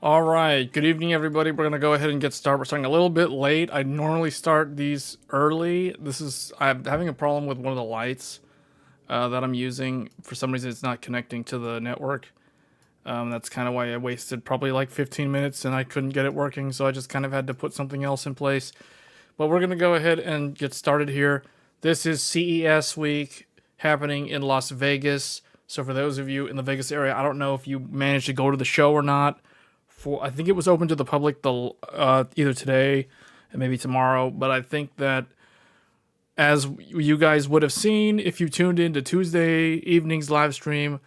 All right, good evening, everybody. We're gonna go ahead and get started. We're starting a little bit late. I normally start these early. I'm having a problem with one of the lights that I'm using. For some reason, it's not connecting to the network. That's kind of why I wasted probably like 15 minutes and I couldn't get it working. So I just kind of had to put something else in place. But we're gonna go ahead and get started here. This is CES week happening in Las Vegas. So for those of you in the Vegas area, I don't know if you managed to go to the show or not. I think it was open to the public either today and maybe tomorrow, but I think that as you guys would have seen if you tuned into Tuesday evening's live stream,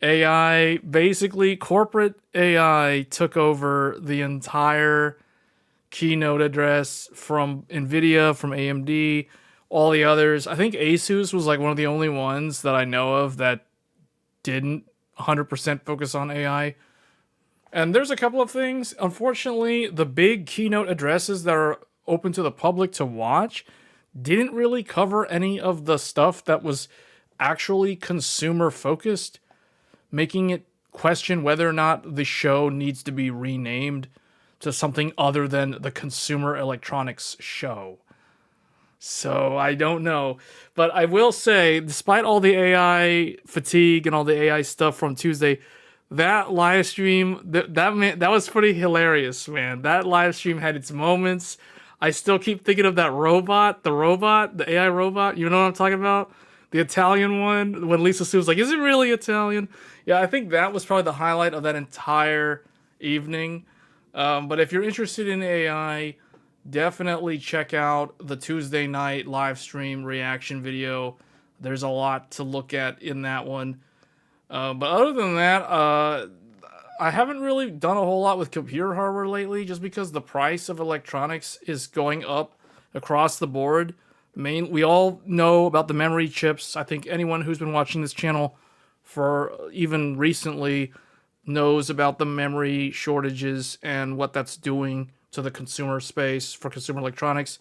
AI, basically corporate AI, took over the entire keynote address from NVIDIA, from AMD, all the others. I think Asus was like one of the only ones that I know of that didn't 100% focus on AI. And there's a couple of things. Unfortunately, the big keynote addresses that are open to the public to watch didn't really cover any of the stuff that was actually consumer focused, making it question whether or not the show needs to be renamed to something other than the Consumer Electronics Show. So I don't know. But I will say, despite all the AI fatigue and all the AI stuff from Tuesday, that live stream, that was pretty hilarious, man. That live stream had its moments. I still keep thinking of that robot, the AI robot. You know what I'm talking about? The Italian one, when Lisa Sue was like, is it really Italian? Yeah, I think that was probably the highlight of that entire evening. But if you're interested in AI, definitely check out the Tuesday night live stream reaction video. There's a lot to look at in that one. But other than that, I haven't really done a whole lot with computer hardware lately, just because the price of electronics is going up across the board. We all know about the memory chips. I think anyone who's been watching this channel for even recently knows about the memory shortages and what that's doing to the consumer space for consumer electronics.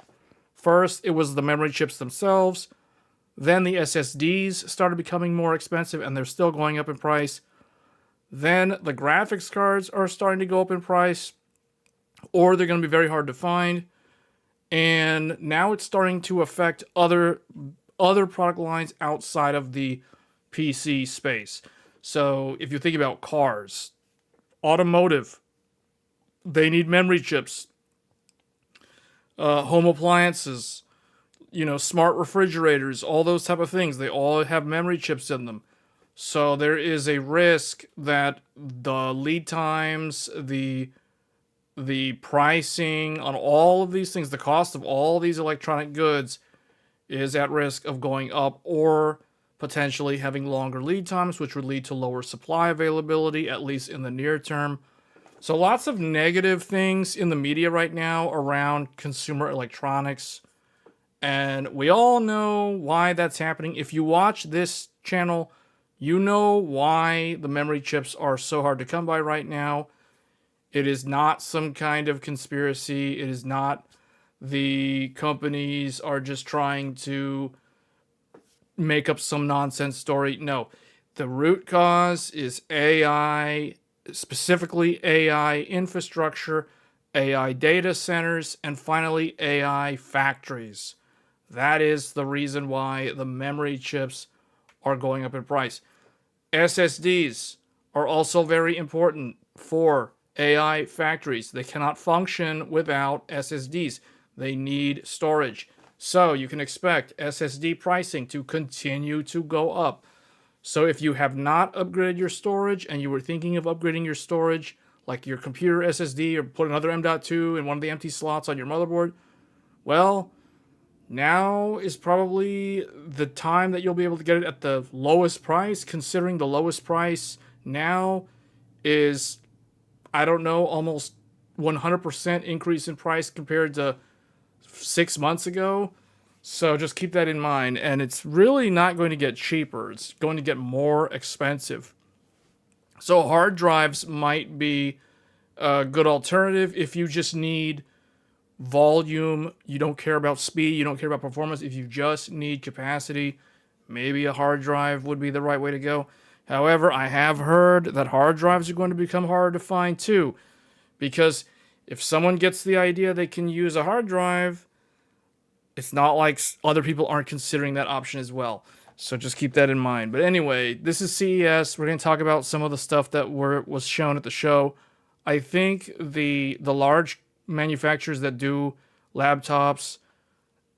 First, it was the memory chips themselves. Then the SSDs started becoming more expensive, and they're still going up in price. Then the graphics cards are starting to go up in price, or they're going to be very hard to find. And now it's starting to affect other product lines outside of the PC space. So if you think about cars, automotive, they need memory chips. Home appliances, smart refrigerators, all those type of things, they all have memory chips in them. So there is a risk that the lead times, the pricing on all of these things, the cost of all these electronic goods is at risk of going up or potentially having longer lead times, which would lead to lower supply availability, at least in the near term. So lots of negative things in the media right now around consumer electronics. And we all know why that's happening. If you watch this channel, you know why the memory chips are so hard to come by right now. It is not some kind of conspiracy. It is not the companies are just trying to make up some nonsense story. No, the root cause is AI, specifically AI infrastructure, AI data centers, and finally AI factories. That is the reason why the memory chips are going up in price. SSDs are also very important for AI factories. They cannot function without SSDs. They need storage. So you can expect SSD pricing to continue to go up. So if you have not upgraded your storage and you were thinking of upgrading your storage, like your computer SSD, or put another M.2 in one of the empty slots on your motherboard, well, now is probably the time that you'll be able to get it at the lowest price, considering the lowest price now is, I don't know, almost 100% increase in price compared to 6 months ago. So just keep that in mind. And it's really not going to get cheaper, it's going to get more expensive. So hard drives might be a good alternative if you just need volume, you don't care about speed, you don't care about performance. If you just need capacity, maybe a hard drive would be the right way to go. However, I have heard that hard drives are going to become harder to find too, because if someone gets the idea they can use a hard drive, it's not like other people aren't considering that option as well. So just keep that in mind. But anyway, this is CES. We're going to talk about some of the stuff that was shown at the show. I think the large manufacturers that do laptops,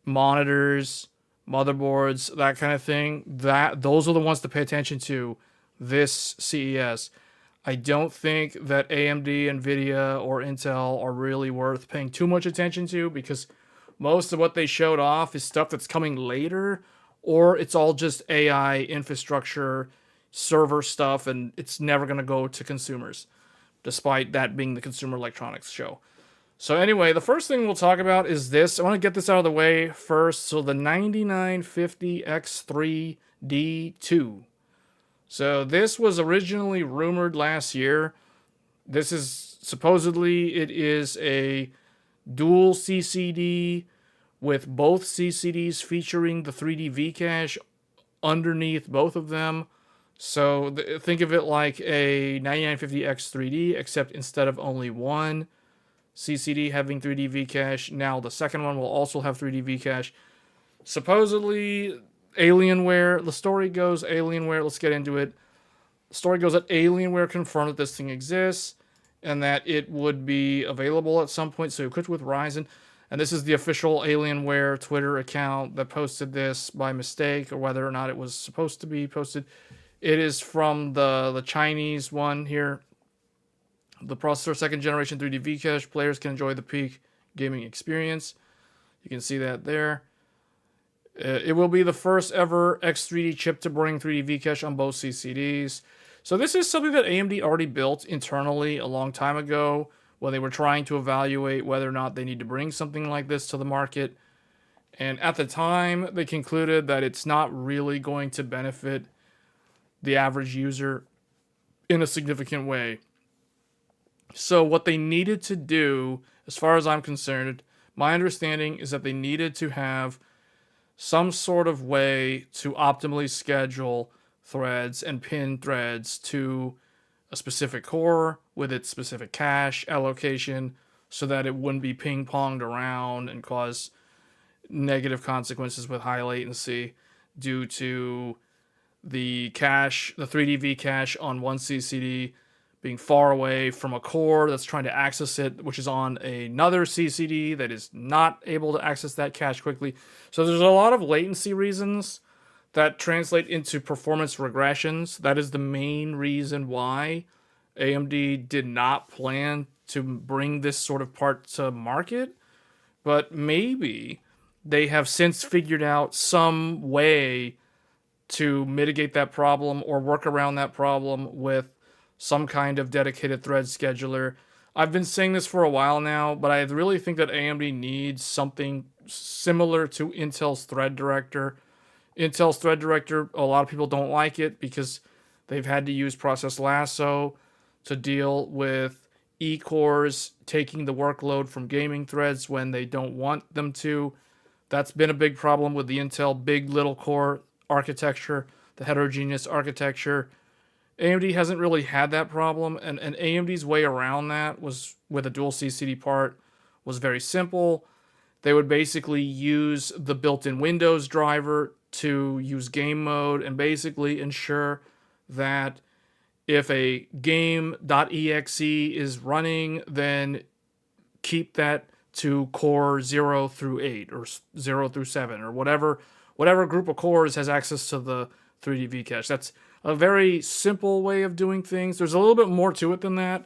monitors, motherboards, that kind of thing, those are the ones to pay attention to this CES. I don't think that AMD, Nvidia, or Intel are really worth paying too much attention to, because most of what they showed off is stuff that's coming later, or it's all just AI infrastructure, server stuff, and it's never going to go to consumers, despite that being the Consumer Electronics Show. So anyway, the first thing we'll talk about is this. I want to get this out of the way first. So the 9950X3D2. So this was originally rumored last year. This is supposedly, it is a dual CCD with both CCDs featuring the 3D V-Cache underneath both of them. So think of it like a 9950X3D, except instead of only one CCD having 3D V-Cache, now the second one will also have 3D V-Cache. Supposedly, Alienware, the story goes, Alienware, let's get into it. The story goes that Alienware confirmed that this thing exists and that it would be available at some point, so equipped with Ryzen. And this is the official Alienware Twitter account that posted this by mistake, or whether or not it was supposed to be posted. It is from the Chinese one here. The processor, second generation 3D V-Cache. Players can enjoy the peak gaming experience. You can see that there. It will be the first ever X3D chip to bring 3D V-Cache on both CCDs. So this is something that AMD already built internally a long time ago when they were trying to evaluate whether or not they need to bring something like this to the market. And at the time, they concluded that it's not really going to benefit the average user in a significant way. So what they needed to do, as far as I'm concerned, my understanding is that they needed to have some sort of way to optimally schedule threads and pin threads to a specific core with its specific cache allocation, so that it wouldn't be ping-ponged around and cause negative consequences with high latency due to the cache, the 3D V cache on one CCD being far away from a core that's trying to access it, which is on another CCD that is not able to access that cache quickly. So there's a lot of latency reasons that translate into performance regressions. That is the main reason why AMD did not plan to bring this sort of part to market. But maybe they have since figured out some way to mitigate that problem or work around that problem with some kind of dedicated thread scheduler. I've been saying this for a while now, but I really think that AMD needs something similar to Intel's Thread Director. Intel's Thread Director, a lot of people don't like it because they've had to use Process Lasso to deal with E-cores taking the workload from gaming threads when they don't want them to. That's been a big problem with the Intel big little core architecture, the heterogeneous architecture. AMD hasn't really had that problem, and AMD's way around that was with a dual CCD part was very simple. They would basically use the built-in Windows driver to use game mode and basically ensure that if a game.exe is running, then keep that to core 0 through 8 or 0 through 7 or whatever group of cores has access to the 3D V cache. That's a very simple way of doing things. There's a little bit more to it than that.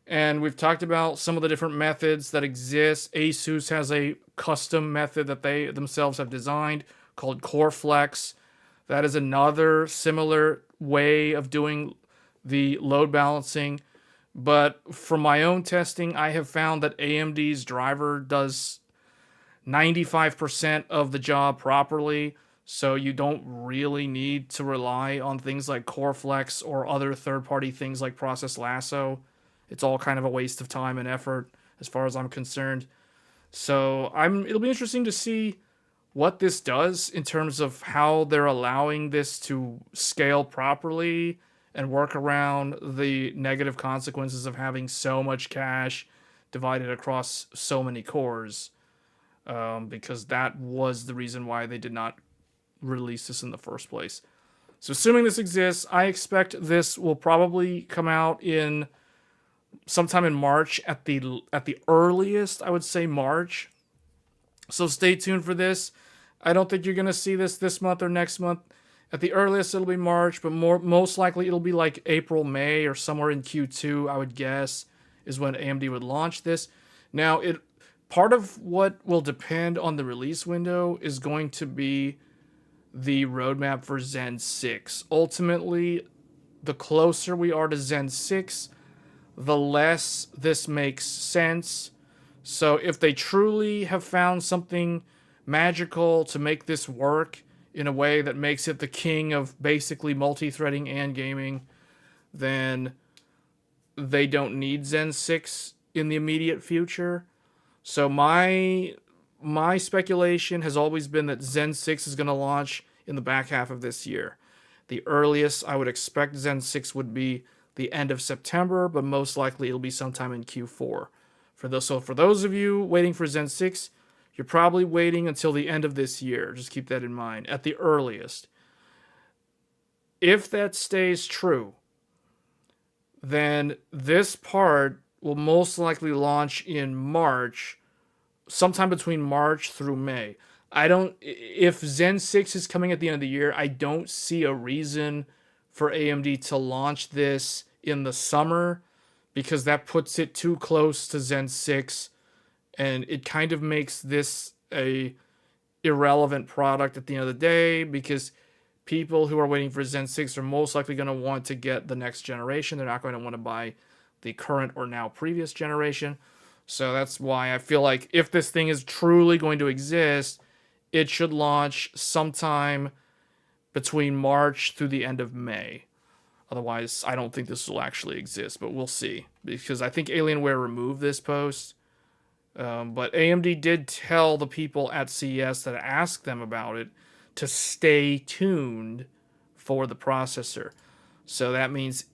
And we've talked about some of the different methods that exist. Asus has a custom method that they themselves have designed called Core Flex. That is another similar way of doing the load balancing. But from my own testing, I have found that AMD's driver does 95% of the job properly. So you don't really need to rely on things like Core Flex or other third-party things like Process Lasso. It's all kind of a waste of time and effort as far as I'm concerned. So it'll be interesting to see what this does in terms of how they're allowing this to scale properly and work around the negative consequences of having so much cache divided across so many cores. Because that was the reason why they did not release this in the first place. So assuming this exists, I expect this will probably come out in sometime in March at the earliest. I would say March. So stay tuned for this. I don't think you're going to see this month or next month. At the earliest, it'll be March, but most likely it'll be like April, May, or somewhere in Q2, I would guess, is when AMD would launch this. Now, part of what will depend on the release window is going to be the roadmap for Zen 6. Ultimately, the closer we are to Zen 6, the less this makes sense. So if they truly have found something magical to make this work in a way that makes it the king of basically multi-threading and gaming, then they don't need Zen 6 in the immediate future. So my speculation has always been that Zen 6 is going to launch in the back half of this year. The earliest I would expect Zen 6 would be the end of September, but most likely it'll be sometime in Q4. So for those of you waiting for Zen 6, you're probably waiting until the end of this year. Just keep that in mind, at the earliest. If that stays true, then this part will most likely launch in March, sometime between March through May. If Zen 6 is coming at the end of the year, I don't see a reason for AMD to launch this in the summer, because that puts it too close to Zen 6, and it kind of makes this a irrelevant product at the end of the day, because people who are waiting for Zen 6 are most likely going to want to get the next generation. They're not going to want to buy the current or now previous generation. So that's why I feel like if this thing is truly going to exist, it should launch sometime between March through the end of May. Otherwise, I don't think this will actually exist, but we'll see. Because I think Alienware removed this post. But AMD did tell the people at CES that asked them about it to stay tuned for the processor. So that means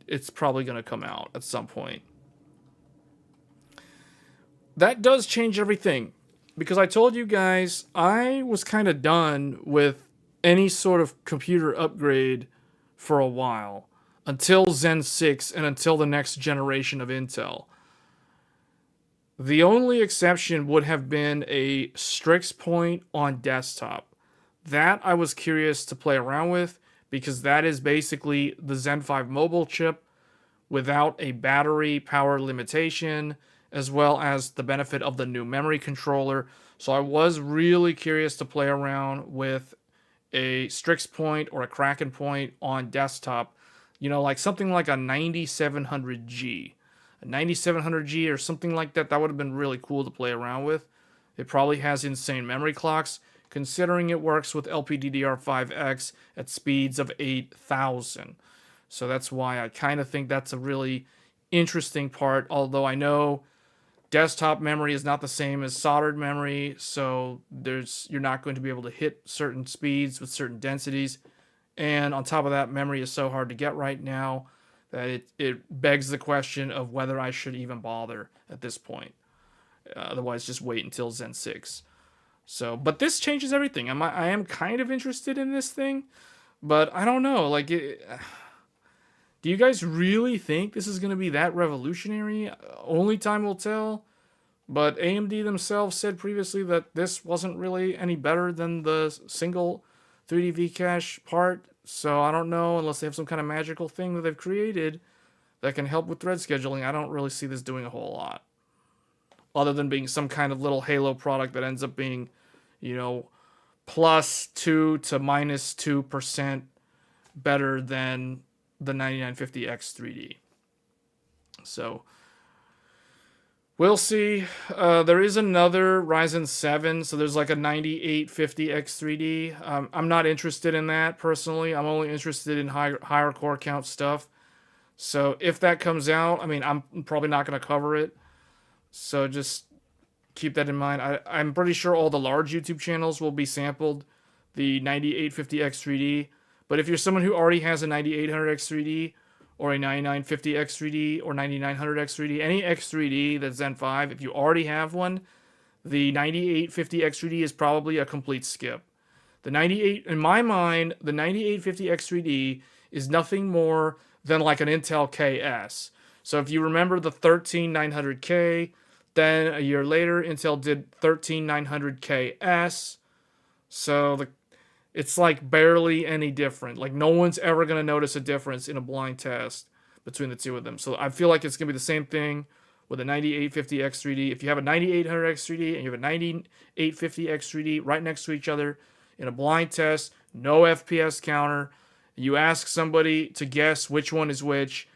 it's probably going to come out at some point. That does change everything. Because I told you guys, I was kind of done with any sort of computer upgrade for a while. Until Zen 6 and until the next generation of Intel. The only exception would have been a Strix Point on desktop. That I was curious to play around with, because that is basically the Zen 5 mobile chip without a battery power limitation, as well as the benefit of the new memory controller. So I was really curious to play around with a Strix Point or a Kraken Point on desktop. You know, like something like a 9700G. A 9700G or something like that, that would have been really cool to play around with. It probably has insane memory clocks, considering it works with LPDDR5X at speeds of 8,000. So that's why I kind of think that's a really interesting part, although I know desktop memory is not the same as soldered memory, so you're not going to be able to hit certain speeds with certain densities. And on top of that, memory is so hard to get right now that it begs the question of whether I should even bother at this point. Otherwise, just wait until Zen 6. So, but this changes everything. I am kind of interested in this thing, but I don't know. Like, do you guys really think this is going to be that revolutionary? Only time will tell. But AMD themselves said previously that this wasn't really any better than the single 3D Vcache part. So I don't know, unless they have some kind of magical thing that they've created that can help with thread scheduling. I don't really see this doing a whole lot, other than being some kind of little Halo product that ends up being, you know, +2 to -2% better than the 9950X 3D. So we'll see. There is another Ryzen 7, so there's like a 9850X 3D. I'm not interested in that personally. I'm only interested in higher core count stuff. So if that comes out, I mean, I'm probably not going to cover it. So just keep that in mind. I'm pretty sure all the large YouTube channels will be sampled the 9850X 3D. But if you're someone who already has a 9800X 3D or a 9950X 3D or 9900X 3D, any X3D that's Zen 5, if you already have one, the 9850X 3D is probably a complete skip. The 98, in my mind, the 9850X 3D is nothing more than like an Intel KS. So if you remember the 13900K, then a year later, Intel did 13900KS. So it's like barely any different. Like no one's ever going to notice a difference in a blind test between the two of them. So I feel like it's going to be the same thing with a 9850X 3D. If you have a 9800X 3D and you have a 9850X 3D right next to each other in a blind test, no FPS counter, you ask somebody to guess which one is which,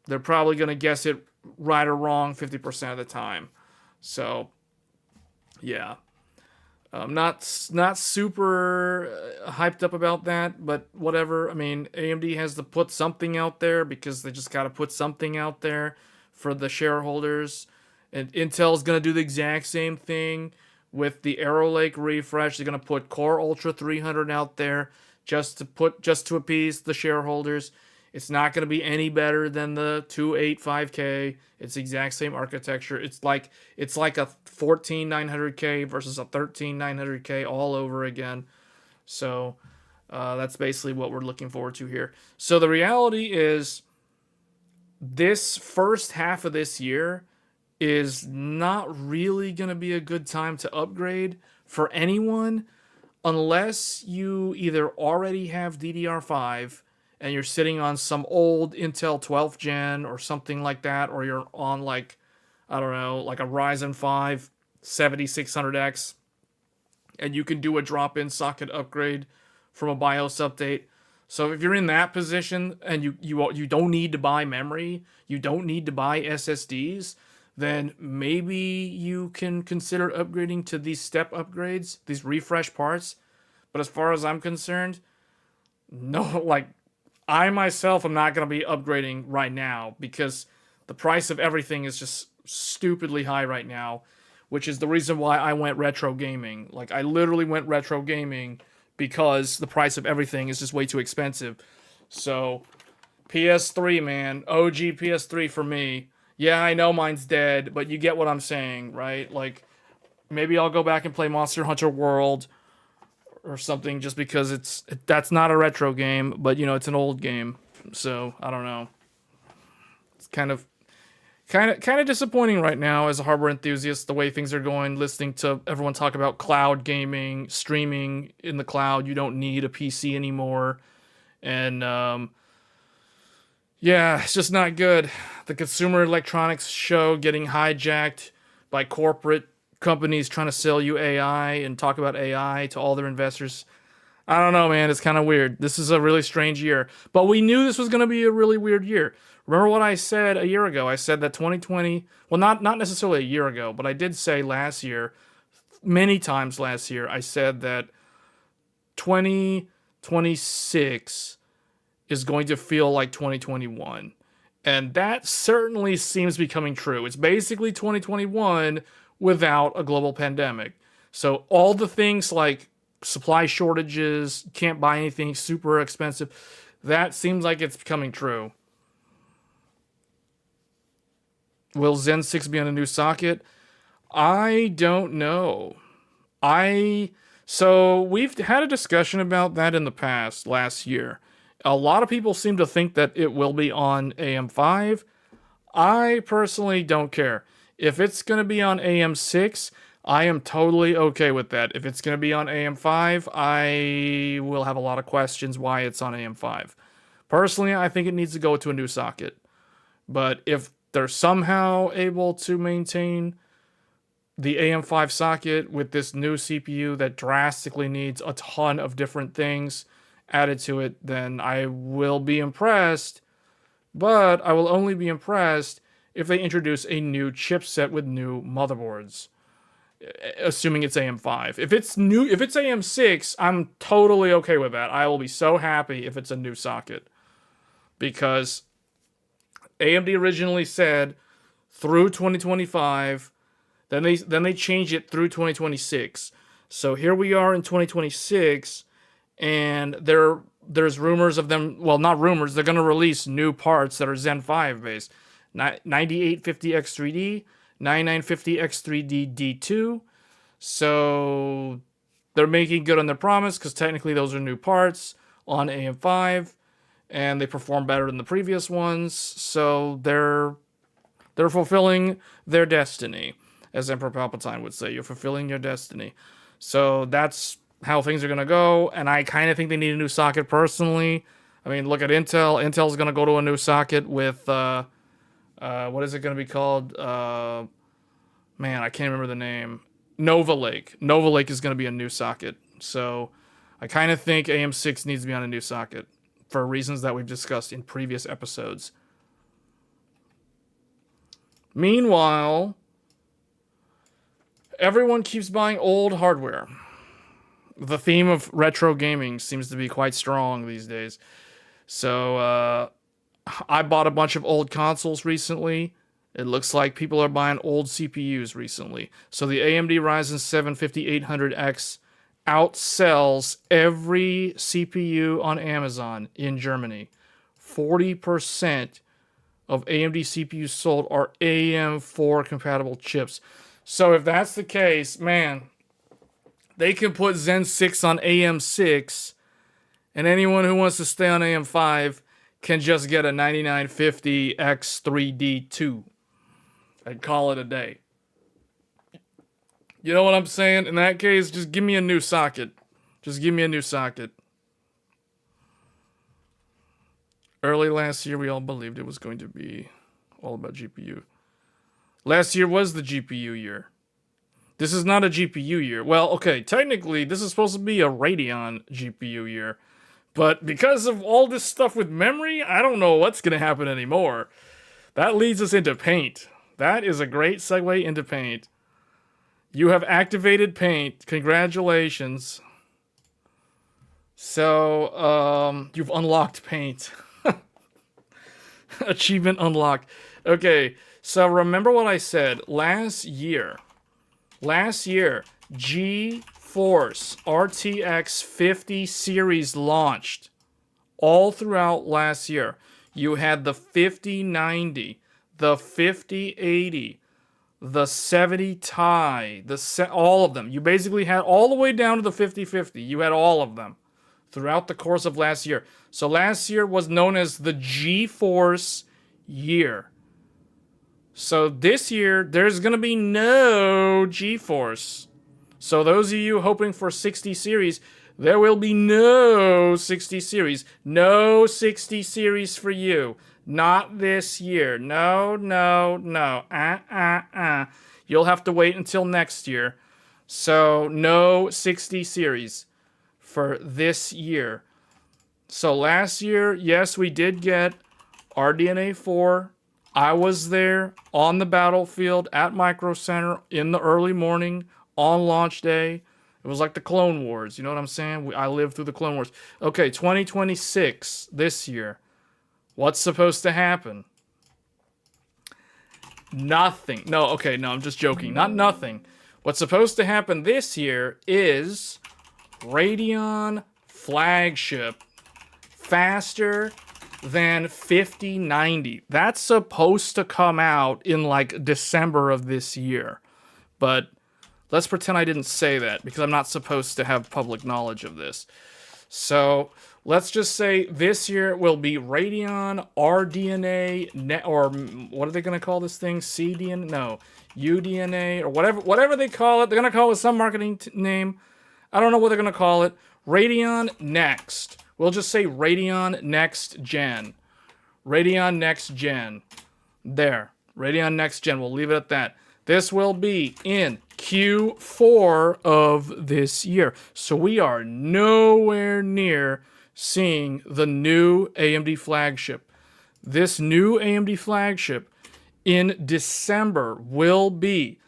they're probably going to guess it right or wrong 50% of the time. So, yeah. I'm not super hyped up about that, but whatever. I mean, AMD has to put something out there because they just got to put something out there for the shareholders. And Intel's going to do the exact same thing with the Arrow Lake refresh. They're going to put Core Ultra 300 out there just to appease the shareholders. It's not going to be any better than the 285K. It's the exact same architecture. It's like a 14900K versus a 13900K all over again. So that's basically what we're looking forward to here. So the reality is, this first half of this year is not really going to be a good time to upgrade for anyone unless you either already have DDR5 and you're sitting on some old Intel 12th gen or something like that, or you're on like, I don't know, like a Ryzen 5 7600X, and you can do a drop-in socket upgrade from a BIOS update. So if you're in that position and you don't need to buy memory, you don't need to buy SSDs, then maybe you can consider upgrading to these step upgrades, these refresh parts. But as far as I'm concerned, no, like, I myself am not going to be upgrading right now because the price of everything is just stupidly high right now, which is the reason why I went retro gaming. Like, I literally went retro gaming because the price of everything is just way too expensive. So, PS3, man. OG PS3 for me. Yeah, I know mine's dead, but you get what I'm saying, right? Like, maybe I'll go back and play Monster Hunter World or something just because that's not a retro game, but, you know, it's an old game. So, I don't know. It's kind of disappointing right now as a hardware enthusiast, the way things are going, listening to everyone talk about cloud gaming, streaming in the cloud. You don't need a PC anymore. And, yeah, it's just not good. The Consumer Electronics Show getting hijacked by corporate companies trying to sell you AI and talk about AI to all their investors. I don't know, man. It's kind of weird. This is a really strange year. But we knew this was going to be a really weird year. Remember what I said a year ago? I said that 2020, well, not necessarily a year ago, but I did say last year, many times last year, I said that 2026 is going to feel like 2021. And that certainly seems to be coming true. It's basically 2021 without a global pandemic. So all the things like supply shortages, can't buy anything, super expensive, that seems like it's coming true. Will Zen 6 be on a new socket? I don't know. So we've had a discussion about that in the past, last year. A lot of people seem to think that it will be on AM5. I personally don't care. If it's going to be on AM6, I am totally okay with that. If it's going to be on AM5, I will have a lot of questions why it's on AM5. Personally, I think it needs to go to a new socket. But if they're somehow able to maintain the AM5 socket with this new CPU that drastically needs a ton of different things added to it, then I will be impressed. But I will only be impressed if they introduce a new chipset with new motherboards, assuming it's AM5. If it's AM6, I'm totally okay with that. I will be so happy if it's a new socket, because AMD originally said through 2025. Then they changed it through 2026. So here we are in 2026, and there's rumors of them. Well, not rumors. They're going to release new parts that are Zen 5 based. 9850X3D, 9950X3D D2. So they're making good on their promise, because technically those are new parts on AM5, and they perform better than the previous ones. So they're fulfilling their destiny. As Emperor Palpatine would say, you're fulfilling your destiny. So that's how things are going to go, and I kind of think they need a new socket personally. I mean, look at Intel. Intel's going to go to a new socket with, what is it going to be called? Man, I can't remember the name. Nova Lake. Nova Lake is going to be a new socket. So I kind of think AM6 needs to be on a new socket for reasons that we've discussed in previous episodes. Meanwhile, everyone keeps buying old hardware. The theme of retro gaming seems to be quite strong these days. So, I bought a bunch of old consoles recently. It looks like people are buying old CPUs recently. So the AMD Ryzen 7 5800X outsells every CPU on Amazon in Germany. 40% of AMD CPUs sold are AM4 compatible chips. So if that's the case, man, they can put Zen 6 on AM6, and anyone who wants to stay on AM5 can just get a 9950X3D2 and call it a day. You know what I'm saying? In that case, just give me a new socket. Just give me a new socket. Early last year, we all believed it was going to be all about GPU. Last year was the GPU year. This is not a GPU year. Well, okay, technically, this is supposed to be a Radeon GPU year. But because of all this stuff with memory, I don't know what's going to happen anymore. That leads us into Paint. That is a great segue into Paint. You have activated Paint. Congratulations. So, you've unlocked Paint. Achievement unlocked. Okay, so remember what I said last year. GeForce RTX 50 series launched all throughout last year. You had the 5090, the 5080, the 70 Ti, all of them. You basically had all the way down to the 5050. You had all of them throughout the course of last year. So last year was known as the GeForce year. So this year, there's going to be no GeForce. So those of you hoping for 60 series, there will be no 60 series. No 60 series for you. Not this year. No. You'll have to wait until next year. So no 60 series for this year. So last year, yes, we did get RDNA 4. I was there on the battlefield at Micro Center in the early morning on launch day. It was like the Clone Wars. You know what I'm saying? I lived through the Clone Wars. Okay, 2026, this year. What's supposed to happen? Nothing. No, I'm just joking. Not nothing. What's supposed to happen this year is Radeon flagship faster than 5090. That's supposed to come out in like December of this year. But let's pretend I didn't say that because I'm not supposed to have public knowledge of this. So let's just say this year will be Radeon RDNA, or what are they going to call this thing? CDNA? No. UDNA or whatever they call it. They're gonna call it some marketing name. I don't know what they're gonna call it. Radeon Next. We'll just say Radeon Next Gen. Radeon Next Gen. There. Radeon Next Gen. We'll leave it at that. This will be in Q4 of this year. So we are nowhere near seeing the new AMD flagship. This new AMD flagship in December will be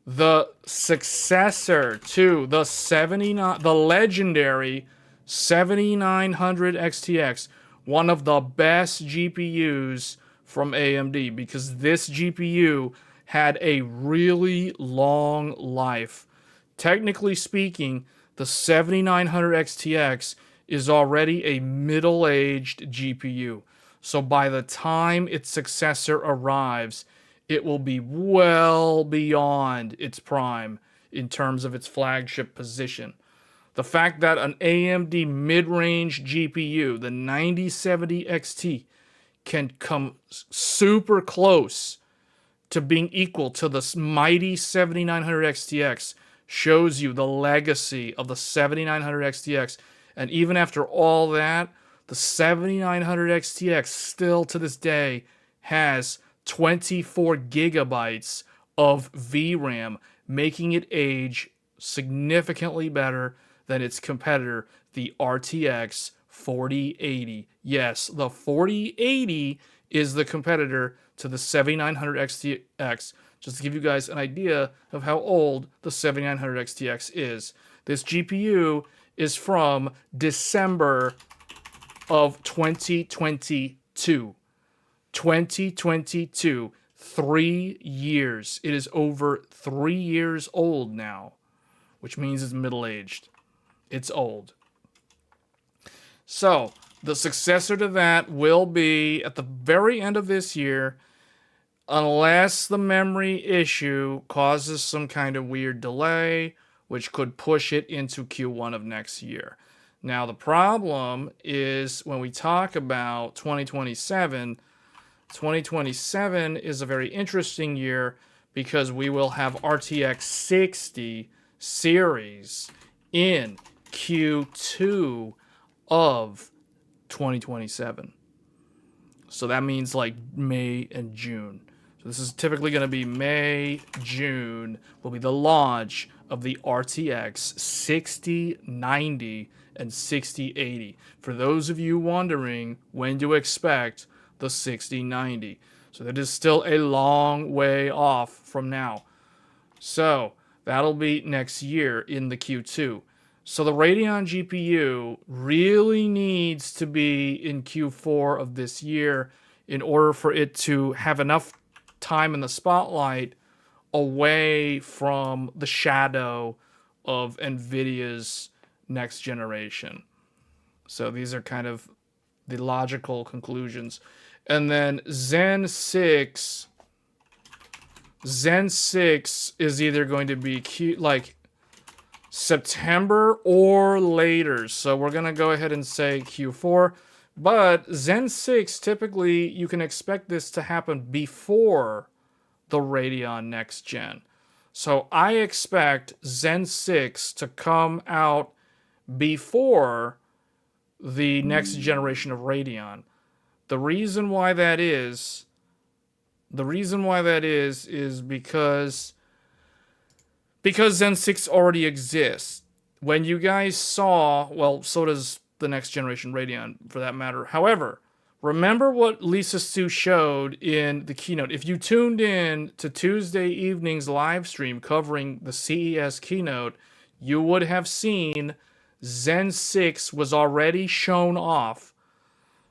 the successor to the legendary 7900 XTX, one of the best GPUs from AMD, because this GPU had a really long life. Technically speaking, the 7900 XTX is already a middle-aged GPU. So by the time its successor arrives, it will be well beyond its prime in terms of its flagship position. The fact that an AMD mid-range GPU, the 9070 XT, can come super close to being equal to the mighty 7900 XTX shows you the legacy of the 7900 XTX. And even after all that, the 7900 XTX still to this day has 24 gigabytes of VRAM, making it age significantly better than its competitor, the RTX 4080. Yes, the 4080 is the competitor to the 7900 XTX. Just to give you guys an idea of how old the 7900 XTX is. This GPU is from December of 2022. 2022. 3 years. It is over 3 years old now, which means it's middle-aged. It's old. So, the successor to that will be at the very end of this year, unless the memory issue causes some kind of weird delay, which could push it into Q1 of next year. Now, the problem is when we talk about 2027, 2027 is a very interesting year because we will have RTX 60 series in Q2 of 2027. So that means like May and June. So this is typically going to be May, June will be the launch of the RTX 6090 and 6080. For those of you wondering when to expect the 6090. So that is still a long way off from now. So that'll be next year in the Q2. So the Radeon GPU really needs to be in Q4 of this year in order for it to have enough time in the spotlight away from the shadow of NVIDIA's next generation. So these are kind of the logical conclusions. And then Zen 6 is either going to be like September or later. So we're going to go ahead and say Q4. But Zen 6, typically you can expect this to happen before the Radeon Next Gen. So I expect Zen 6 to come out before the next generation of Radeon. The reason why that is because Zen 6 already exists. When you guys saw, well, so does the next generation Radeon for that matter. However, remember what Lisa Su showed in the keynote. If you tuned in to Tuesday evening's live stream covering the CES keynote, you would have seen Zen 6 was already shown off.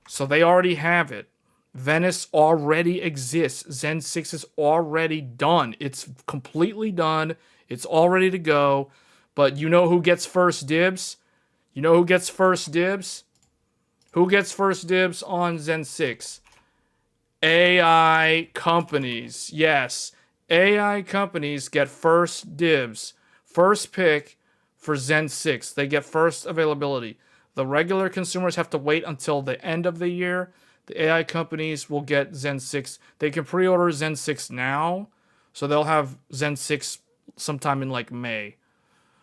So they already have it. Venice already exists. Zen 6 is already done. It's completely done. It's all ready to go. But you know who gets first dibs? You know who gets first dibs? Who gets first dibs on Zen 6? AI companies. Yes, AI companies get first dibs. First pick for Zen 6. They get first availability. The regular consumers have to wait until the end of the year. The AI companies will get Zen 6. They can pre-order Zen 6 now. So they'll have Zen 6 sometime in like May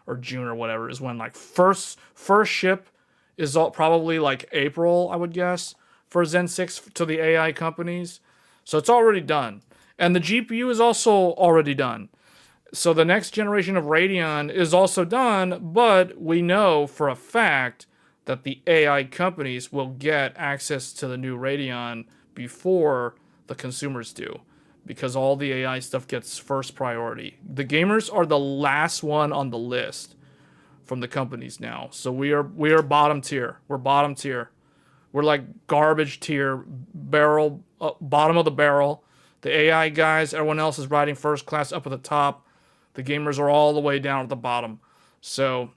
or June or whatever is when like first ship is all, probably like April, I would guess, for Zen 6 to the AI companies. So it's already done. And the GPU is also already done. So the next generation of Radeon is also done, but we know for a fact that the AI companies will get access to the new Radeon before the consumers do, because all the AI stuff gets first priority. The gamers are the last one on the list from the companies now. So we are bottom tier. We're bottom tier. We're like garbage tier, barrel, bottom of the barrel. The AI guys, everyone else is riding first class up at the top. The gamers are all the way down at the bottom. So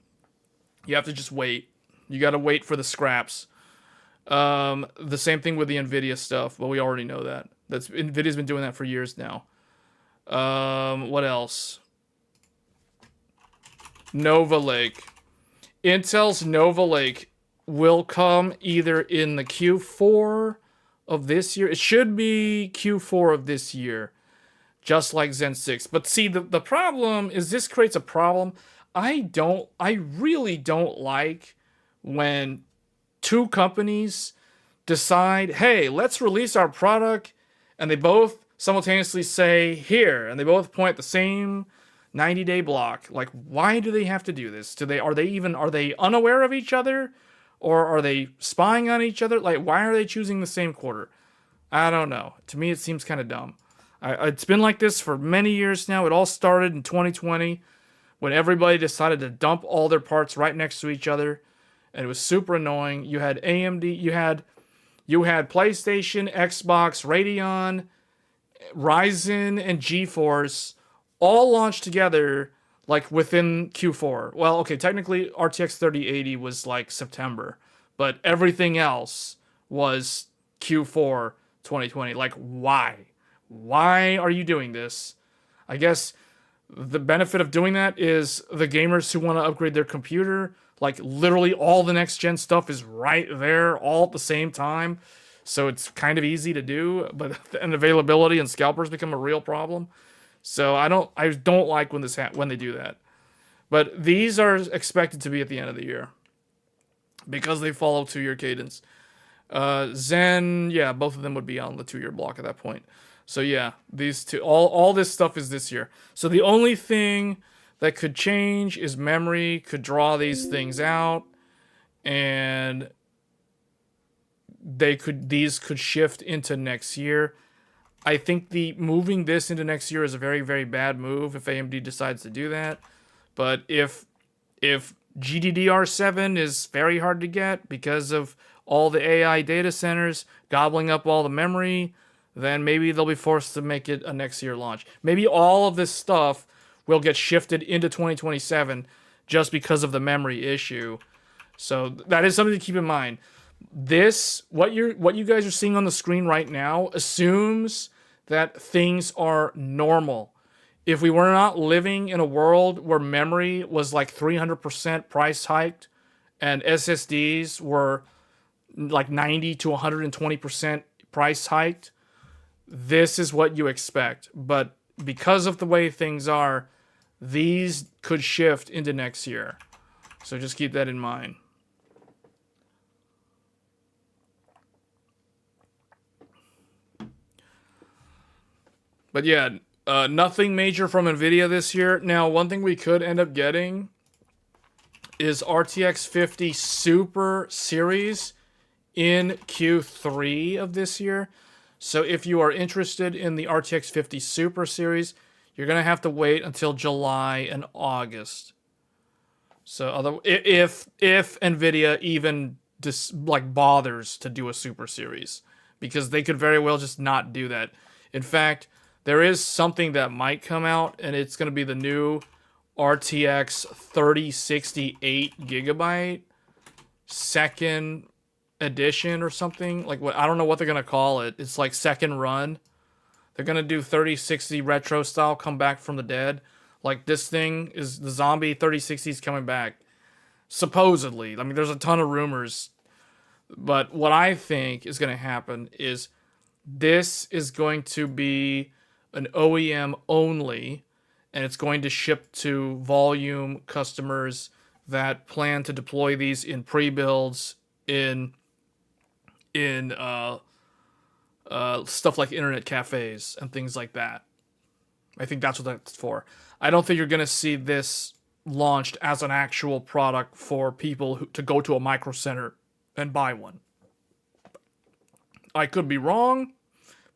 you have to just wait. You got to wait for the scraps. The same thing with the NVIDIA stuff, but we already know that. NVIDIA's been doing that for years now. What else? Nova Lake. Intel's Nova Lake will come either in the Q4 of this year. It should be Q4 of this year, just like Zen 6. But see, the problem is this creates a problem. I really don't like when two companies decide, hey, let's release our product, and they both simultaneously say here, and they both point at the same 90-day block. Like, why do they have to do this? Are they unaware of each other? Or are they spying on each other? Like, why are they choosing the same quarter? I don't know. To me, it seems kind of dumb. It's been like this for many years now. It all started in 2020 when everybody decided to dump all their parts right next to each other. And it was super annoying. You had AMD, you had PlayStation, Xbox, Radeon, Ryzen, and GeForce all launched together like within Q4. Well, okay, technically RTX 3080 was like September, but everything else was Q4 2020. Like, why? Why are you doing this? I guess the benefit of doing that is the gamers who want to upgrade their computer, like literally all the next gen stuff is right there all at the same time. So it's kind of easy to do, but and availability and scalpers become a real problem. So I don't like when when they do that. But these are expected to be at the end of the year because they follow 2-year cadence. Zen, yeah, both of them would be on the 2-year block at that point. So yeah, these two, all this stuff is this year. So the only thing that could change is memory could draw these things out, and these could shift into next year. I think the moving this into next year is a very, very bad move if AMD decides to do that. But if GDDR7 is very hard to get because of all the AI data centers gobbling up all the memory, then maybe they'll be forced to make it a next year launch. Maybe all of this stuff will get shifted into 2027 just because of the memory issue. So that is something to keep in mind. What you guys are seeing on the screen right now assumes that things are normal. If we were not living in a world where memory was like 300% price hiked and SSDs were like 90 to 120% price hiked, this is what you expect. But because of the way things are, these could shift into next year. So just keep that in mind. But yeah, nothing major from NVIDIA this year. Now, one thing we could end up getting is RTX 50 Super Series in Q3 of this year. So if you are interested in the RTX 50 Super Series, you're going to have to wait until July and August. So if NVIDIA even bothers to do a Super Series, because they could very well just not do that. In fact, there is something that might come out, and it's going to be the new RTX 3068 gigabyte second edition or something. Like, what, I don't know what they're going to call it. It's like second run. They're going to do 3060 retro style, come back from the dead. Like, this thing is the zombie 3060 is coming back. Supposedly. I mean, there's a ton of rumors. But what I think is going to happen is this is going to be an OEM only, and it's going to ship to volume customers that plan to deploy these in pre-builds in stuff like internet cafes and things like that. I think that's what that's for. I don't think you're going to see this launched as an actual product for people to go to a micro center and buy one. I could be wrong,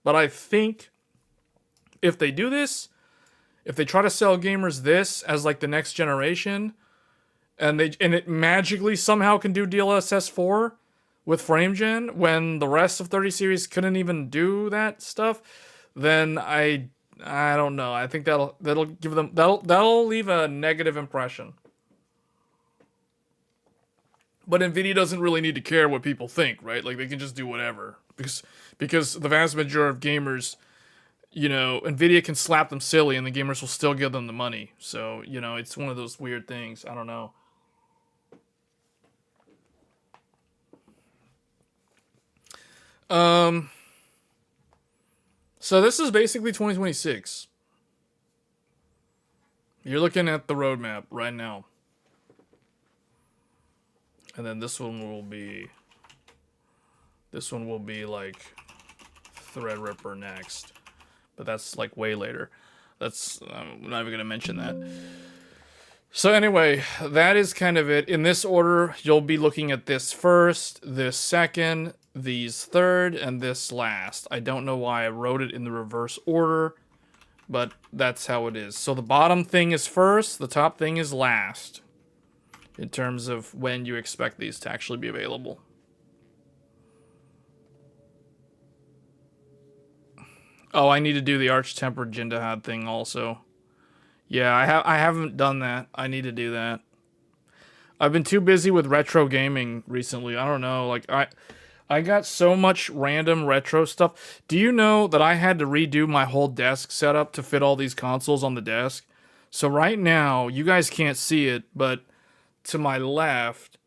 but I think if they do this, if they try to sell gamers this as like the next generation, and it magically somehow can do DLSS 4 with FrameGen when the rest of 30 series couldn't even do that stuff, then I don't know. I think that'll give them that'll leave a negative impression. But Nvidia doesn't really need to care what people think, right? Like they can just do whatever because the vast majority of gamers, you know, Nvidia can slap them silly and the gamers will still give them the money. So, you know, it's one of those weird things. I don't know. So this is basically 2026. You're looking at the roadmap right now. And then this one will be like Threadripper next. But that's like way later. That's I'm not even going to mention that. So anyway, that is kind of it. In this order, you'll be looking at this first, this second, these third, and this last. I don't know why I wrote it in the reverse order, but that's how it is. So the bottom thing is first, the top thing is last, in terms of when you expect these to actually be available. Oh, I need to do the Arch-Tempered Jindahad thing also. Yeah, I haven't done that. I need to do that. I've been too busy with retro gaming recently. I don't know. Like I got so much random retro stuff. Do you know that I had to redo my whole desk setup to fit all these consoles on the desk? So right now, you guys can't see it, but to my left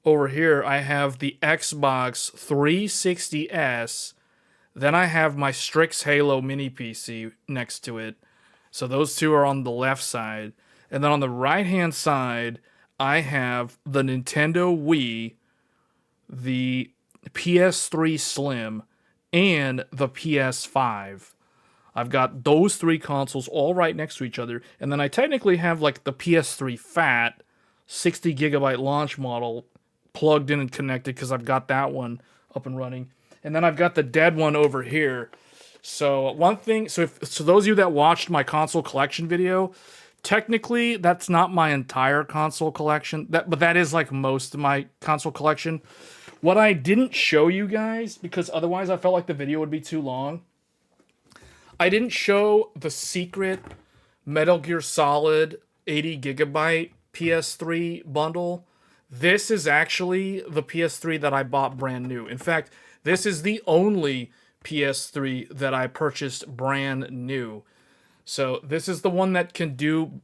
over here, I have the Xbox 360S. Then I have my Strix Halo mini PC next to it. So those two are on the left side. And then on the right-hand side, I have the Nintendo Wii, the PS3 Slim, and the PS5. I've got those three consoles all right next to each other. And then I technically have like the PS3 Fat 60 gigabyte launch model plugged in and connected because I've got that one up and running. And then I've got the dead one over here. So one thing, so those of you that watched my console collection video, technically that's not my entire console collection, but that is like most of my console collection. What I didn't show you guys, because otherwise I felt like the video would be too long, I didn't show the secret Metal Gear Solid 80 gigabyte PS3 bundle. This is actually the PS3 that I bought brand new. In fact, this is the only PS3 that I purchased brand new. So this is the one that can do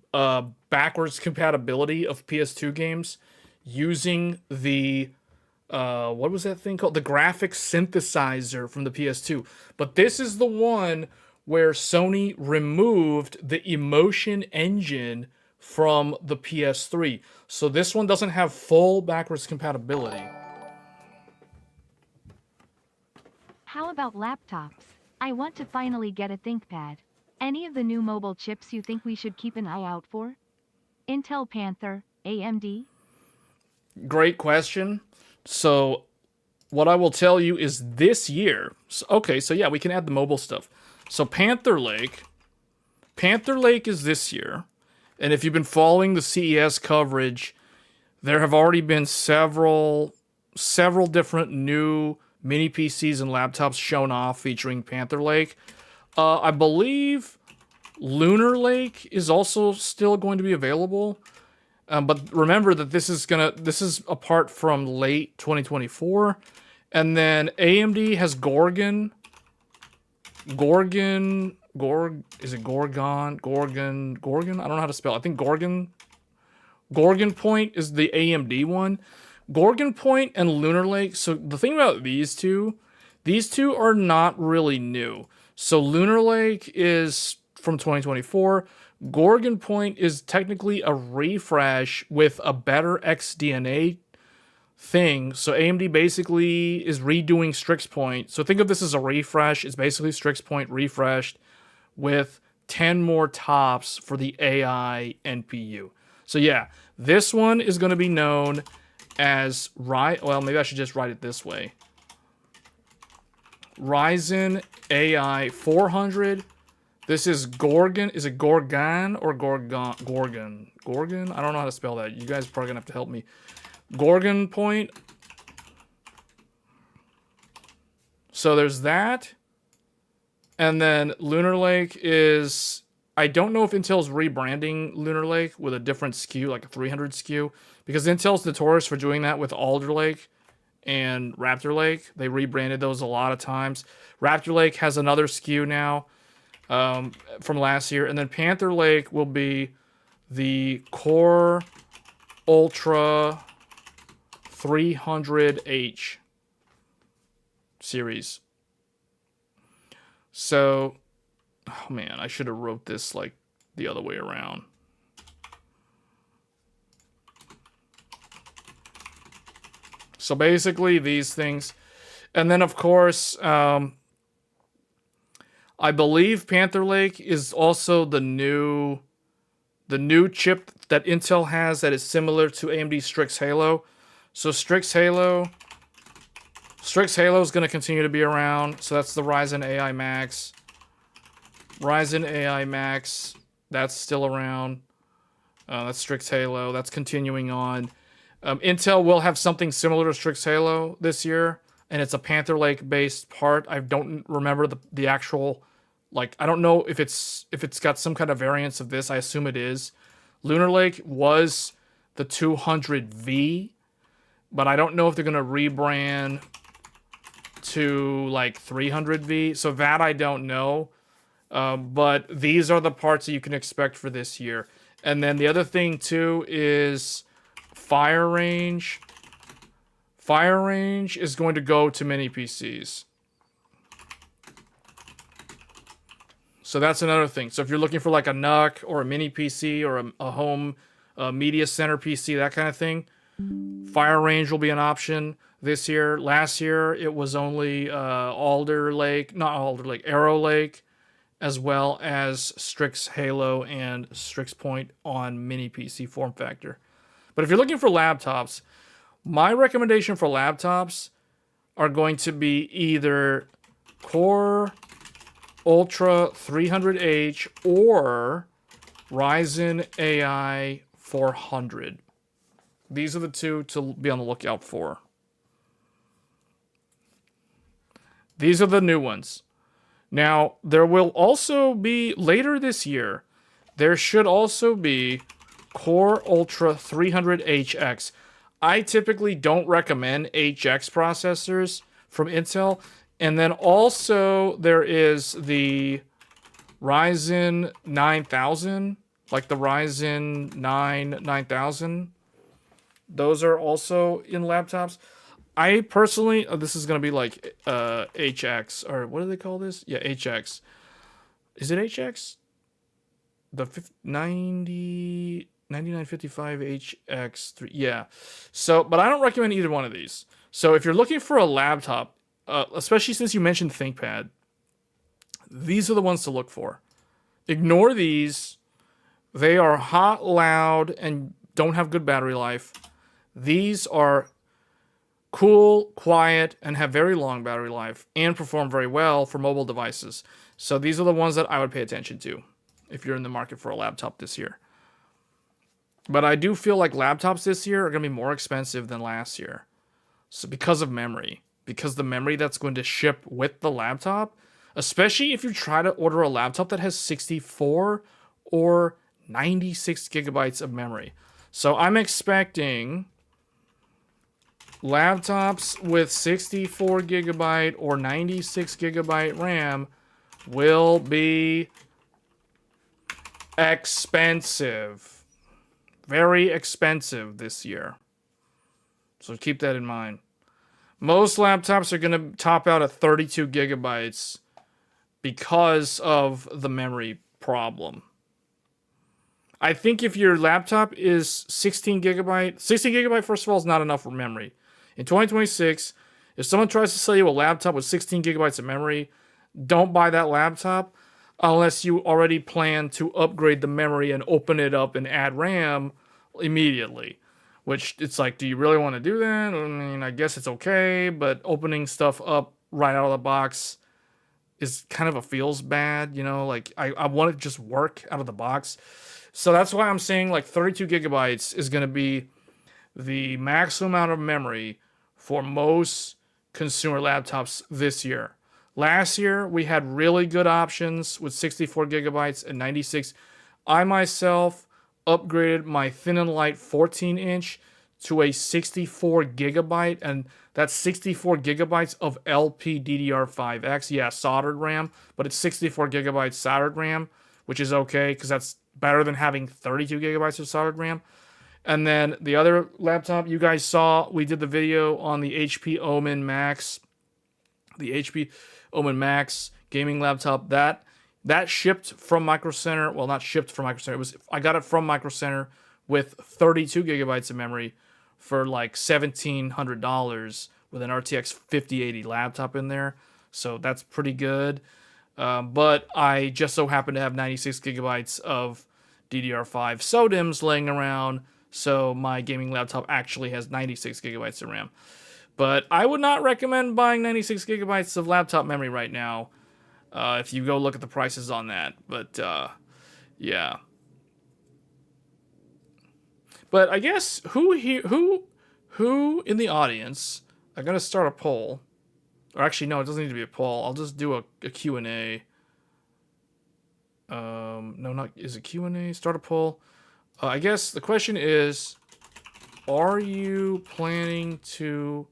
backwards compatibility of PS2 games using the what was that thing called? The graphics synthesizer from the PS2. But this is the one where Sony removed the emotion engine from the PS3. So this one doesn't have full backwards compatibility. How about laptops? I want to finally get a ThinkPad. Any of the new mobile chips you think we should keep an eye out for? Intel Panther, AMD? Great question. So what I will tell you is this year. Okay, so yeah, we can add the mobile stuff. So Panther Lake is this year. And if you've been following the CES coverage, there have already been several different new mini PCs and laptops shown off featuring Panther Lake. I believe Lunar Lake is also still going to be available. But remember that this is apart from late 2024. And then AMD has Gorgon. Is it Gorgon? I don't know how to spell it. I think Gorgon Point is the AMD one. Gorgon Point and Lunar Lake. So the thing about these two are not really new. So Lunar Lake is from 2024. Gorgon Point is technically a refresh with a better XDNA thing. So AMD basically is redoing Strix Point. So think of this as a refresh. It's basically Strix Point refreshed with 10 more tops for the AI NPU. So yeah, this one is going to be known as well, maybe I should just write it this way. Ryzen AI 400. This is Gorgon. Is it Gorgon or Gorgon? Gorgon? I don't know how to spell that. You guys are probably going to have to help me. Gorgon Point. So there's that. And then Lunar Lake is... I don't know if Intel's rebranding Lunar Lake with a different SKU, like a 300 SKU. Because Intel's notorious for doing that with Alder Lake and Raptor Lake. They rebranded those a lot of times. Raptor Lake has another SKU now from last year. And then Panther Lake will be the Core Ultra 300H series. So, oh man, I should have wrote this like the other way around. So basically these things. And then of course, I believe Panther Lake is also the new chip that Intel has that is similar to AMD Strix Halo. So Strix Halo is going to continue to be around. So that's the Ryzen AI Max. Ryzen AI Max, that's still around. That's Strix Halo. That's continuing on. Intel will have something similar to Strix Halo this year, and it's a Panther Lake based part. I don't remember the actual, like, I don't know if it's got some kind of variance of this. I assume it is. Lunar Lake was the 200V, but I don't know if they're going to rebrand to like 300V. So that I don't know. But these are the parts that you can expect for this year. And then the other thing too is Fire Range. Fire Range is going to go to mini PCs. So that's another thing. So if you're looking for like a NUC or a mini PC or a home media center PC, that kind of thing, Fire Range will be an option this year. Last year, it was only Arrow Lake, as well as Strix Halo and Strix Point on mini PC form factor. But if you're looking for laptops, my recommendation for laptops are going to be either Core Ultra 300H or Ryzen AI 400. These are the two to be on the lookout for. These are the new ones. Now, there will also be, later this year, there should also be Core Ultra 300HX. I typically don't recommend HX processors from Intel. And then also there is the Ryzen 9000, like the Ryzen 9000. Those are also in laptops. I personally, this is going to be like HX, or what do they call this? Yeah, HX. Is it HX? The 9955HX3, yeah. So, but I don't recommend either one of these. So if you're looking for a laptop, especially since you mentioned ThinkPad, these are the ones to look for. Ignore these. They are hot, loud, and don't have good battery life. These are cool, quiet, and have very long battery life and perform very well for mobile devices. So these are the ones that I would pay attention to if you're in the market for a laptop this year. But I do feel like laptops this year are going to be more expensive than last year. So because of memory. Because the memory that's going to ship with the laptop, especially if you try to order a laptop that has 64 or 96 gigabytes of memory. So I'm expecting laptops with 64 gigabyte or 96 gigabyte RAM will be expensive. Very expensive this year. So keep that in mind. Most laptops are going to top out at 32 gigabytes because of the memory problem. I think if your laptop is 16 gigabyte, first of all, is not enough for memory. In 2026, if someone tries to sell you a laptop with 16 gigabytes of memory, don't buy that laptop unless you already plan to upgrade the memory and open it up and add RAM immediately. Which, it's like, do you really want to do that? I mean, I guess it's okay, but opening stuff up right out of the box is kind of a feels bad, you know? Like, I want it to just work out of the box. So that's why I'm saying like 32 gigabytes is going to be the maximum amount of memory for most consumer laptops this year. Last year, we had really good options with 64 gigabytes and 96. I myself upgraded my thin and light 14-inch to a 64 gigabyte, and that's 64 gigabytes of LPDDR5X. Yeah, soldered RAM, but it's 64 gigabytes soldered RAM, which is okay because that's better than having 32 gigabytes of soldered RAM. And then the other laptop you guys saw, we did the video on the HP Omen Max. The HP Omen Max gaming laptop. That shipped from Micro Center. Well, not shipped from Micro Center. I got it from Micro Center with 32 gigabytes of memory for like $1,700 with an RTX 5080 laptop in there. So that's pretty good. But I just so happen to have 96 gigabytes of DDR5 SODIMMs laying around, so my gaming laptop actually has 96 gigabytes of RAM. But I would not recommend buying 96 gigabytes of laptop memory right now if you go look at the prices on that. But yeah. But I guess who in the audience, I'm going to start a poll. Or actually, no, it doesn't need to be a poll. I'll just do a Q&A. No, not, is it Q&A? Start a poll. I guess the question is, are you planning to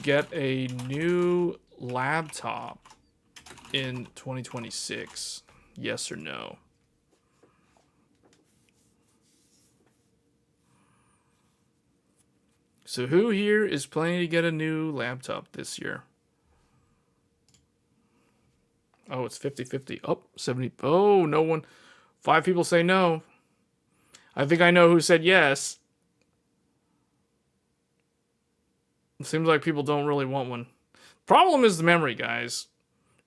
get a new laptop in 2026? Yes or no? So who here is planning to get a new laptop this year? Oh, it's 50-50. Oh, 70. Oh, no one. 5 people say no. I think I know who said yes. It seems like people don't really want one. Problem is the memory, guys.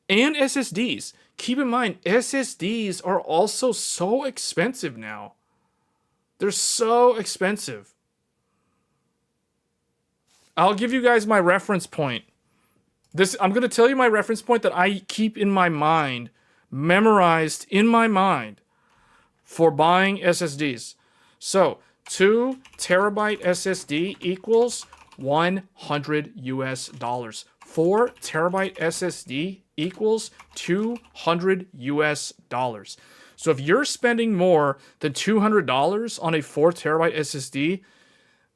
And SSDs. Keep in mind, SSDs are also so expensive now. They're so expensive. I'll give you guys my reference point. I'm going to tell you my reference point that I keep in my mind, memorized in my mind for buying SSDs. So, 2 terabyte SSD equals $100 US. 4 terabyte SSD equals $200 US. So if you're spending more than $200 on a 4 terabyte SSD,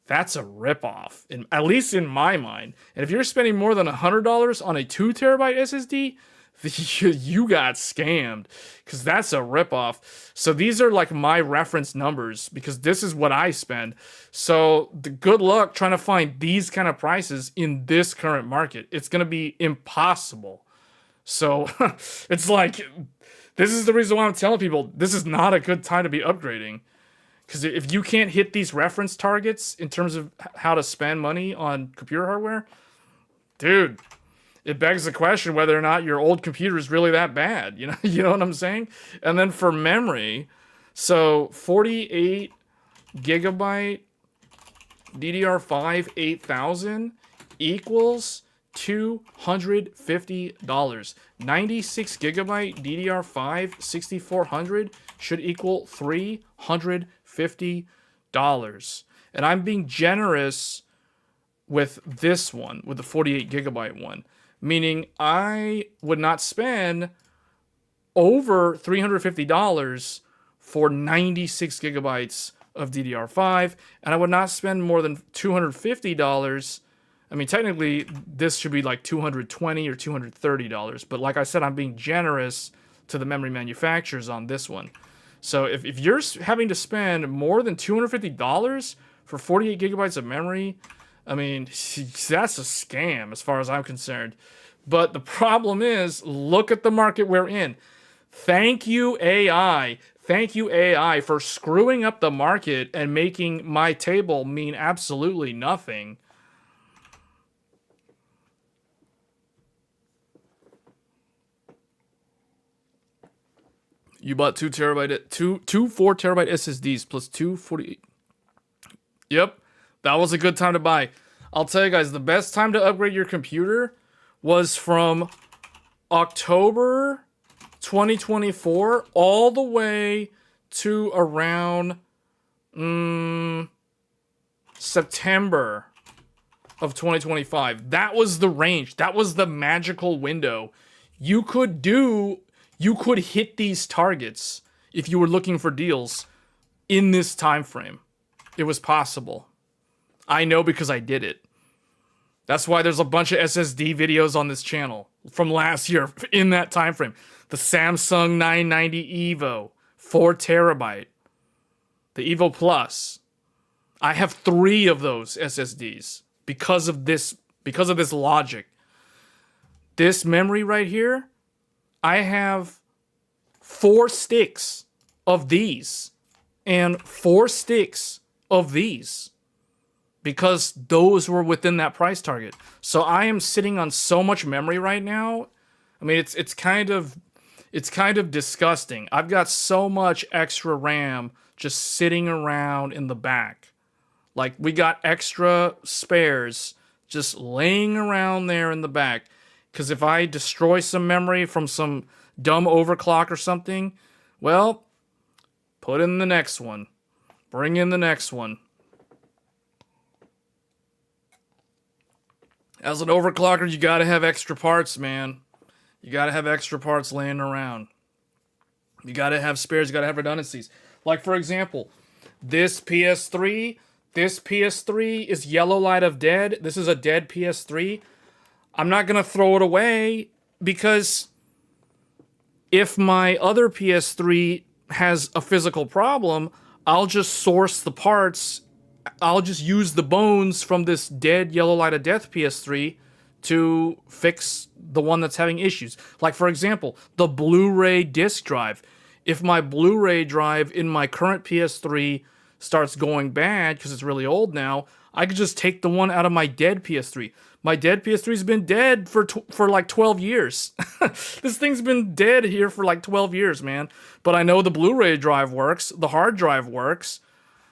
that's a ripoff, at least in my mind. And if you're spending more than $100 on a 2 terabyte SSD, you got scammed, because that's a ripoff. So these are like my reference numbers, because this is what I spend. So good luck trying to find these kind of prices in this current market. It's going to be impossible. So it's like, this is the reason why I'm telling people this is not a good time to be upgrading. Because if you can't hit these reference targets in terms of how to spend money on computer hardware, dude, it begs the question whether or not your old computer is really that bad. You know what I'm saying? And then for memory, so 48 gigabyte DDR5 8000 equals $250. 96 gigabyte DDR5 6400 should equal $350. And I'm being generous with this one, with the 48 gigabyte one, meaning I would not spend over $350 for 96 gigabytes of DDR5, and I would not spend more than $250. I mean, technically, this should be like $220 or $230, but like I said, I'm being generous to the memory manufacturers on this one. So if you're having to spend more than $250 for 48 gigabytes of memory, I mean, that's a scam as far as I'm concerned. But the problem is, look at the market we're in. Thank you, AI. Thank you, AI, for screwing up the market and making my table mean absolutely nothing. You bought 4 terabyte SSDs plus 240. Yep, that was a good time to buy. I'll tell you guys, the best time to upgrade your computer was from October 2024 all the way to around September of 2025. That was the range. That was the magical window. You could hit these targets if you were looking for deals in this time frame. It was possible. I know because I did it. That's why there's a bunch of SSD videos on this channel from last year in that time frame. The Samsung 990 Evo, 4 terabyte. The Evo Plus. I have 3 of those SSDs because of this logic. This memory right here, I have 4 sticks of these and 4 sticks of these because those were within that price target. So I am sitting on so much memory right now. I mean, it's kind of disgusting. I've got so much extra RAM just sitting around in the back. Like, we got extra spares just laying around there in the back. Because if I destroy some memory from some dumb overclock or something, well, put in the next one. Bring in the next one. As an overclocker, you gotta have extra parts, man. You gotta have extra parts laying around. You gotta have spares, you gotta have redundancies. Like, for example, this PS3 is yellow light of dead. This is a dead PS3. I'm not gonna throw it away because if my other PS3 has a physical problem, I'll just source the parts. I'll just use the bones from this dead yellow light of death PS3 to fix the one that's having issues. Like, for example, the Blu-ray disc drive. If my Blu-ray drive in my current PS3 starts going bad because it's really old now, I could just take the one out of my dead PS3. My dead PS3's been dead for like 12 years. This thing's been dead here for like 12 years, man. But I know the Blu-ray drive works. The hard drive works.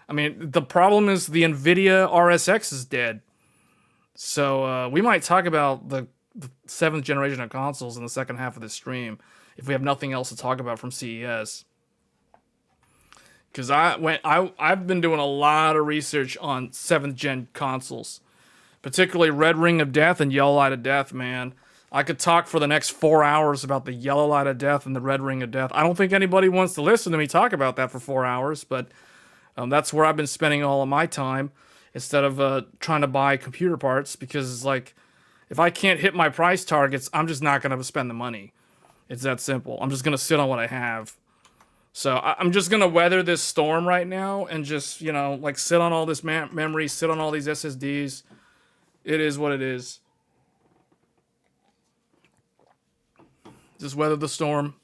I mean, the problem is the NVIDIA RSX is dead. So we might talk about the 7th generation of consoles in the second half of this stream if we have nothing else to talk about from CES. Because I've been doing a lot of research on 7th gen consoles. Particularly Red Ring of Death and Yellow Light of Death, man. I could talk for the next 4 hours about the Yellow Light of Death and the Red Ring of Death. I don't think anybody wants to listen to me talk about that for 4 hours, but that's where I've been spending all of my time instead of trying to buy computer parts, because it's like, if I can't hit my price targets, I'm just not going to spend the money. It's that simple. I'm just going to sit on what I have. So I'm just going to weather this storm right now and just, like, sit on all this memory, sit on all these SSDs. It is what it is. Just weather the storm.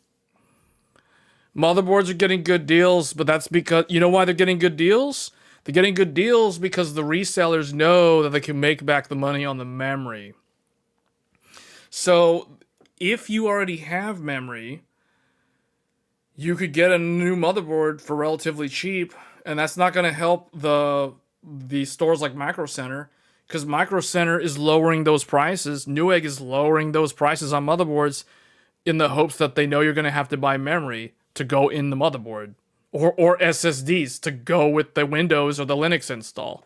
Motherboards are getting good deals, but that's because... You know why they're getting good deals? They're getting good deals because the resellers know that they can make back the money on the memory. So, if you already have memory, you could get a new motherboard for relatively cheap, and that's not going to help the stores like Micro Center, because Micro Center is lowering those prices. Newegg is lowering those prices on motherboards in the hopes that they know you're going to have to buy memory to go in the motherboard, or SSDs to go with the Windows or the Linux install.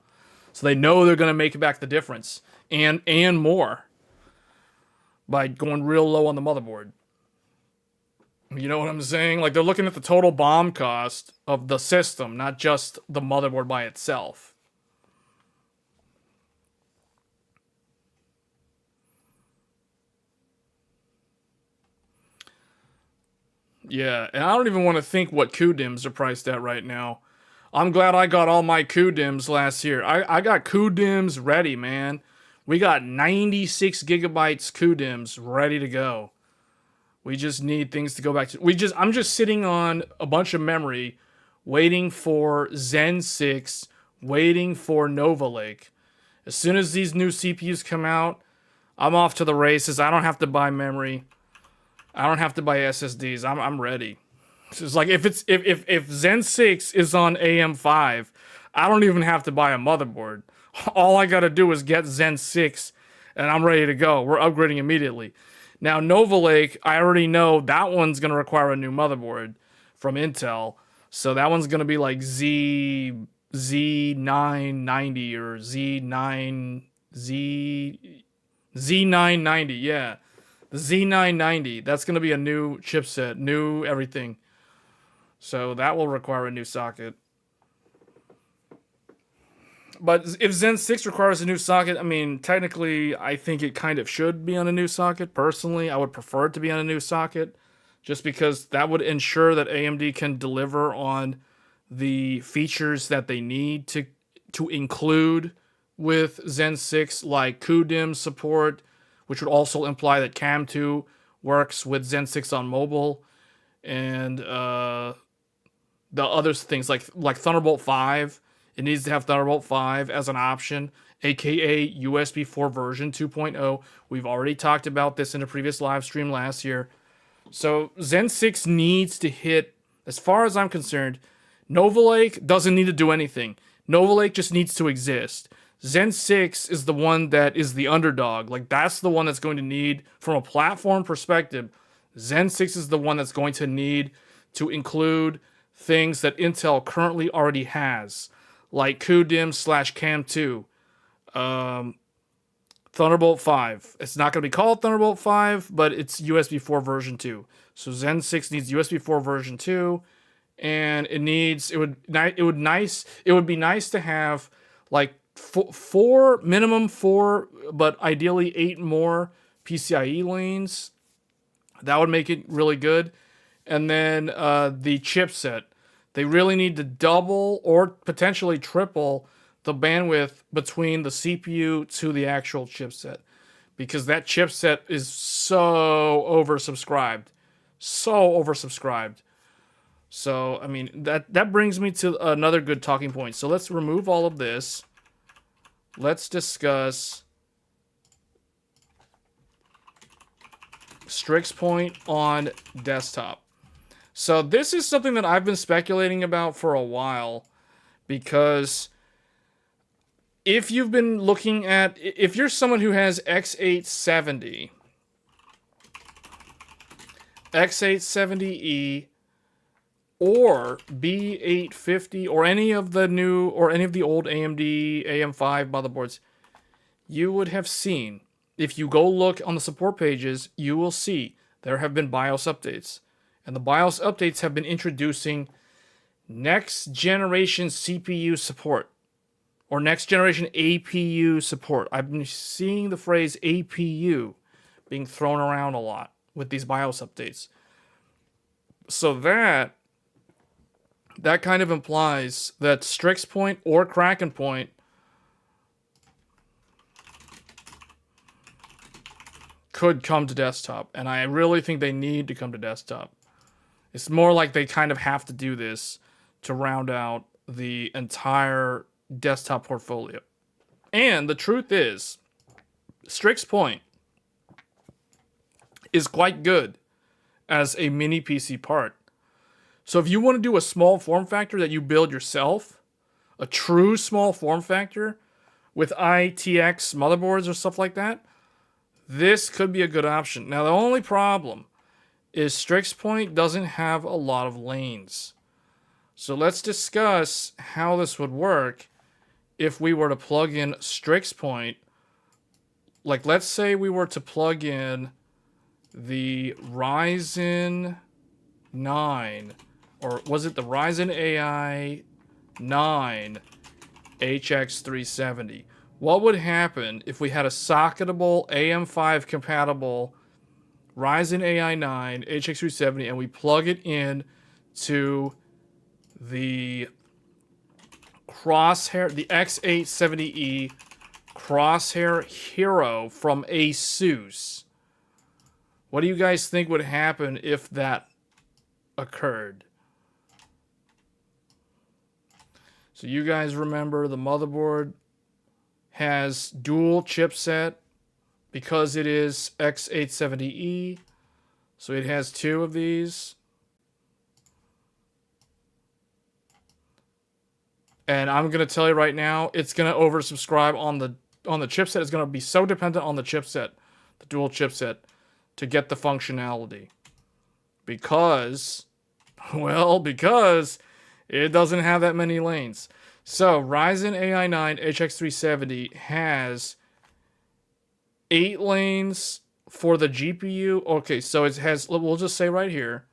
So they know they're going to make back the difference and more by going real low on the motherboard. You know what I'm saying? Like, they're looking at the total BOM cost of the system, not just the motherboard by itself. Yeah, and I don't even want to think what CUDIMMs are priced at right now. I'm glad I got all my CUDIMMs last year. I got CUDIMMs ready, man. We got 96 gigabytes CUDIMMs ready to go. We just need things to go back to. I'm just sitting on a bunch of memory, waiting for Zen 6, waiting for Nova Lake. As soon as these new CPUs come out, I'm off to the races. I don't have to buy memory. I don't have to buy SSDs. I'm ready. It's like if Zen 6 is on AM5, I don't even have to buy a motherboard. All I gotta do is get Zen 6 and I'm ready to go. We're upgrading immediately. Now Nova Lake, I already know that one's gonna require a new motherboard from Intel. So that one's gonna be like Z990 or Z990, yeah. The Z990, that's going to be a new chipset, new everything. So that will require a new socket. But if Zen 6 requires a new socket, I mean, technically, I think it kind of should be on a new socket. Personally, I would prefer it to be on a new socket, just because that would ensure that AMD can deliver on the features that they need to include with Zen 6, like CUDIMM support, which would also imply that Cam 2 works with Zen 6 on mobile, and the other things like Thunderbolt 5. It needs to have Thunderbolt 5 as an option, aka USB 4 version 2.0. We've already talked about this in a previous live stream last year. So Zen 6 needs to hit, as far as I'm concerned, Nova Lake doesn't need to do anything. Nova Lake just needs to exist. Zen 6 is the one that is the underdog. Like, that's the one that's going to need, from a platform perspective, Zen 6 is the one that's going to need to include things that Intel currently already has, like CUDIMM/Cam 2, Thunderbolt 5. It's not going to be called Thunderbolt 5, but it's USB 4 version 2. So Zen 6 needs USB 4 version 2, and it would be nice to have like minimum four, but ideally 8 more PCIe lanes. That would make it really good. And then the chipset. They really need to double or potentially triple the bandwidth between the CPU to the actual chipset, because that chipset is so oversubscribed. So, I mean, that brings me to another good talking point. So let's remove all of this. Let's discuss Strix Point on desktop. So this is something that I've been speculating about for a while, because if you've been looking at, if you're someone who has X870, X870E, or B850, or any of the new, or any of the old AMD AM5 motherboards, you would have seen, if you go look on the support pages, you will see there have been BIOS updates. And the BIOS updates have been introducing next generation CPU support, or next generation APU support. I've been seeing the phrase APU being thrown around a lot with these BIOS updates. So that kind of implies that Strix Point or Kraken Point could come to desktop. And I really think they need to come to desktop. It's more like they kind of have to do this to round out the entire desktop portfolio. And the truth is, Strix Point is quite good as a mini PC part. So if you want to do a small form factor that you build yourself, a true small form factor with ITX motherboards or stuff like that, this could be a good option. Now, the only problem is Strix Point doesn't have a lot of lanes. So let's discuss how this would work if we were to plug in Strix Point. Like, let's say we were to plug in the Ryzen 9, or was it the Ryzen AI 9 HX370? What would happen if we had a socketable AM5 compatible Ryzen AI 9 HX370 and we plug it in to the Crosshair, the X870E Crosshair Hero from Asus. What do you guys think would happen if that occurred? So you guys remember the motherboard has dual chipset because it is X870E. So it has two of these. And I'm going to tell you right now, it's going to oversubscribe on the chipset. It's going to be so dependent on the chipset, the dual chipset, to get the functionality. Because it doesn't have that many lanes. So Ryzen AI 9 HX370 has 8 lanes for the GPU. Okay, so it has, we'll just say right here,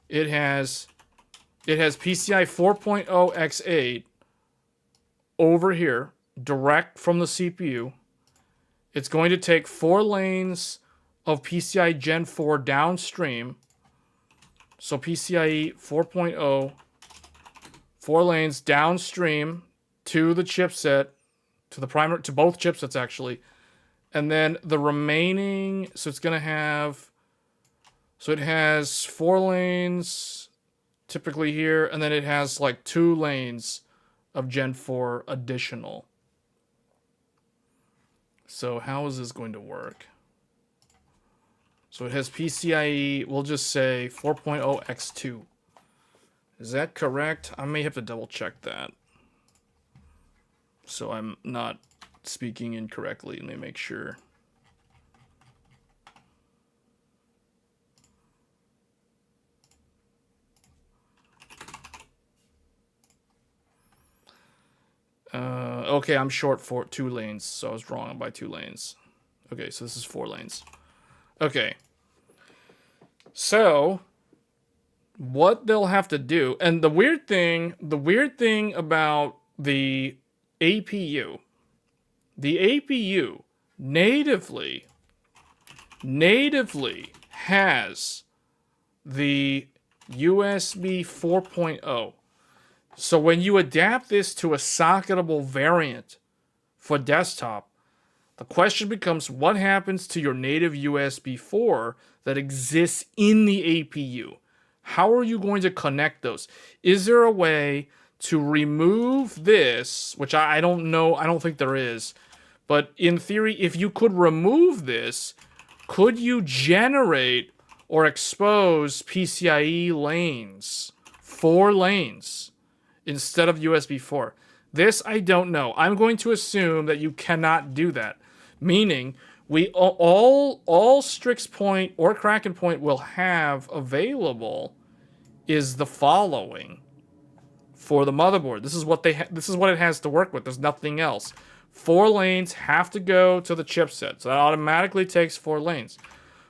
it has PCI 4.0 X8 over here, direct from the CPU. It's going to take 4 lanes of PCI Gen 4 downstream. So PCIe 4.0, 4 lanes downstream to the chipset, to both chipsets actually. And then the remaining, so it's going to have, so it has 4 lanes typically here, and then it has like 2 lanes of Gen 4 additional. So how is this going to work? So it has PCIe, we'll just say 4.0 X2. Is that correct? I may have to double check that, so I'm not speaking incorrectly. Let me make sure. Okay, I'm short for 2 lanes, so I was wrong by 2 lanes. Okay, so this is 4 lanes. Okay. So what they'll have to do, and the weird thing about the APU natively has the USB 4.0. So when you adapt this to a socketable variant for desktop, the question becomes, what happens to your native USB 4 that exists in the APU? How are you going to connect those? Is there a way to remove this, which I don't know, I don't think there is, but in theory, if you could remove this, could you generate or expose PCIe lanes, 4 lanes, instead of USB 4? This I don't know. I'm going to assume that you cannot do that. Meaning, all Strix Point or Kraken Point will have available is the following for the motherboard. This is what it has to work with. There's nothing else. 4 lanes have to go to the chipset, so that automatically takes 4 lanes.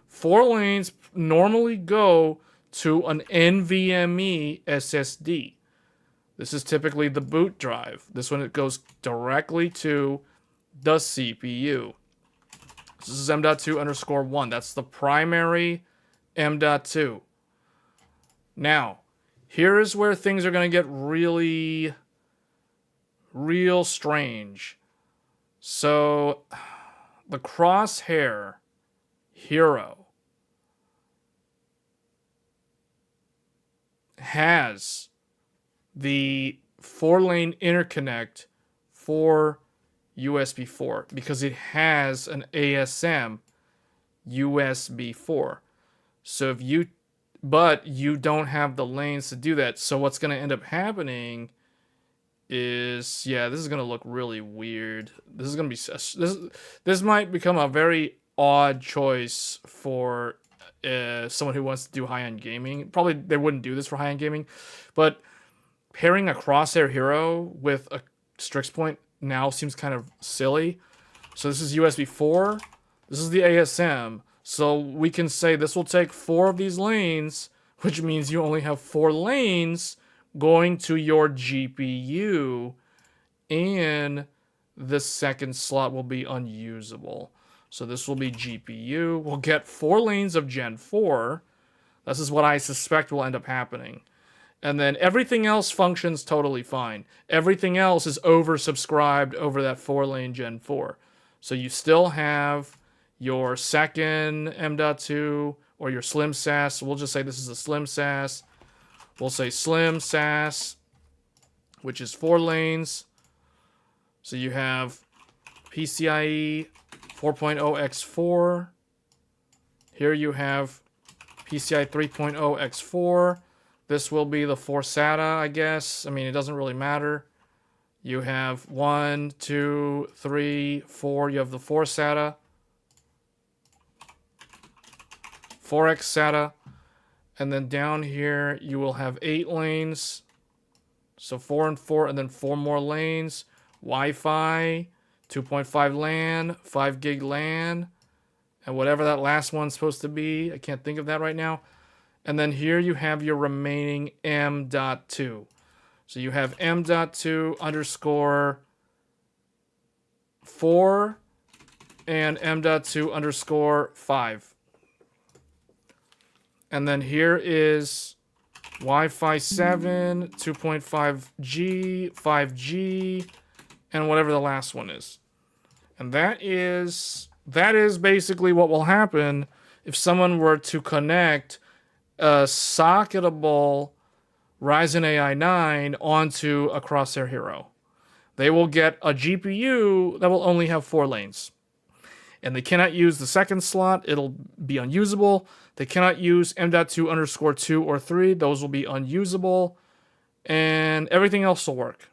4 lanes normally go to an NVMe SSD. This is typically the boot drive. This one, it goes directly to the CPU. This is M.2_1. That's the primary M.2. Now, here is where things are going to get real strange. So, the Crosshair Hero has the 4-lane interconnect for USB 4 because it has an ASM USB 4. So but you don't have the lanes to do that. So what's going to end up happening is, yeah, this is going to look really weird. This is going to be, this might become a very odd choice for someone who wants to do high-end gaming. Probably they wouldn't do this for high-end gaming, but pairing a Crosshair Hero with a Strix Point now seems kind of silly. So this is USB 4. This is the ASM. So we can say this will take 4 of these lanes, which means you only have 4 lanes going to your GPU, and the second slot will be unusable. So this will be GPU. We'll get 4 lanes of Gen 4. This is what I suspect will end up happening. And then everything else functions totally fine. Everything else is oversubscribed over that 4-lane Gen 4. So you still have your second M.2 or your slim SAS. We'll just say this is a slim SAS. We'll say slim SAS, which is 4 lanes. So you have PCIe 4.0 x4. Here you have PCI 3.0 x4. This will be the 4 SATA, I guess. I mean, it doesn't really matter. You have 1, 2, 3, 4. You have the 4 SATA. 4x SATA. And then down here, you will have 8 lanes. So 4 and 4, and then 4 more lanes. Wi-Fi, 2.5 LAN, 5 gig LAN, and whatever that last one's supposed to be. I can't think of that right now. And then here you have your remaining M.2. So you have M.2 underscore 4 and M.2 underscore 5. And then here is Wi-Fi 7, 2.5G, 5G, and whatever the last one is. And that is basically what will happen if someone were to connect a socketable Ryzen AI 9 onto a Crosshair Hero. They will get a GPU that will only have 4 lanes. And they cannot use the second slot. It'll be unusable. They cannot use M.2 underscore 2 or 3. Those will be unusable. And everything else will work.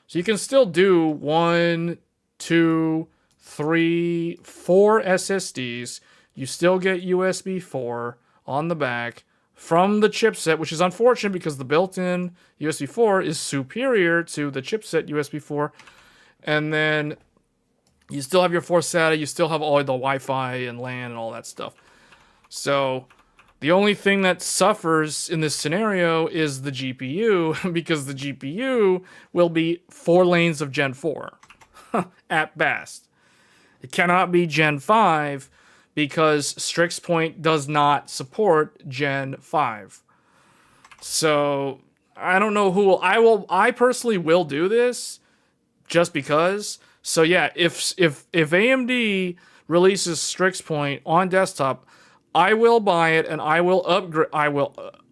So you can still do 1, 2, 3, 4 SSDs. You still get USB 4 on the back from the chipset, which is unfortunate because the built-in USB 4 is superior to the chipset USB 4. And then you still have your 4 SATA. You still have all the Wi-Fi and LAN and all that stuff. So the only thing that suffers in this scenario is the GPU, because the GPU will be 4 lanes of Gen 4 at best. It cannot be Gen 5 because Strix Point does not support Gen 5. So I don't know who will. I personally will do this just because. So yeah, if AMD releases Strix Point on desktop, I will buy it and I will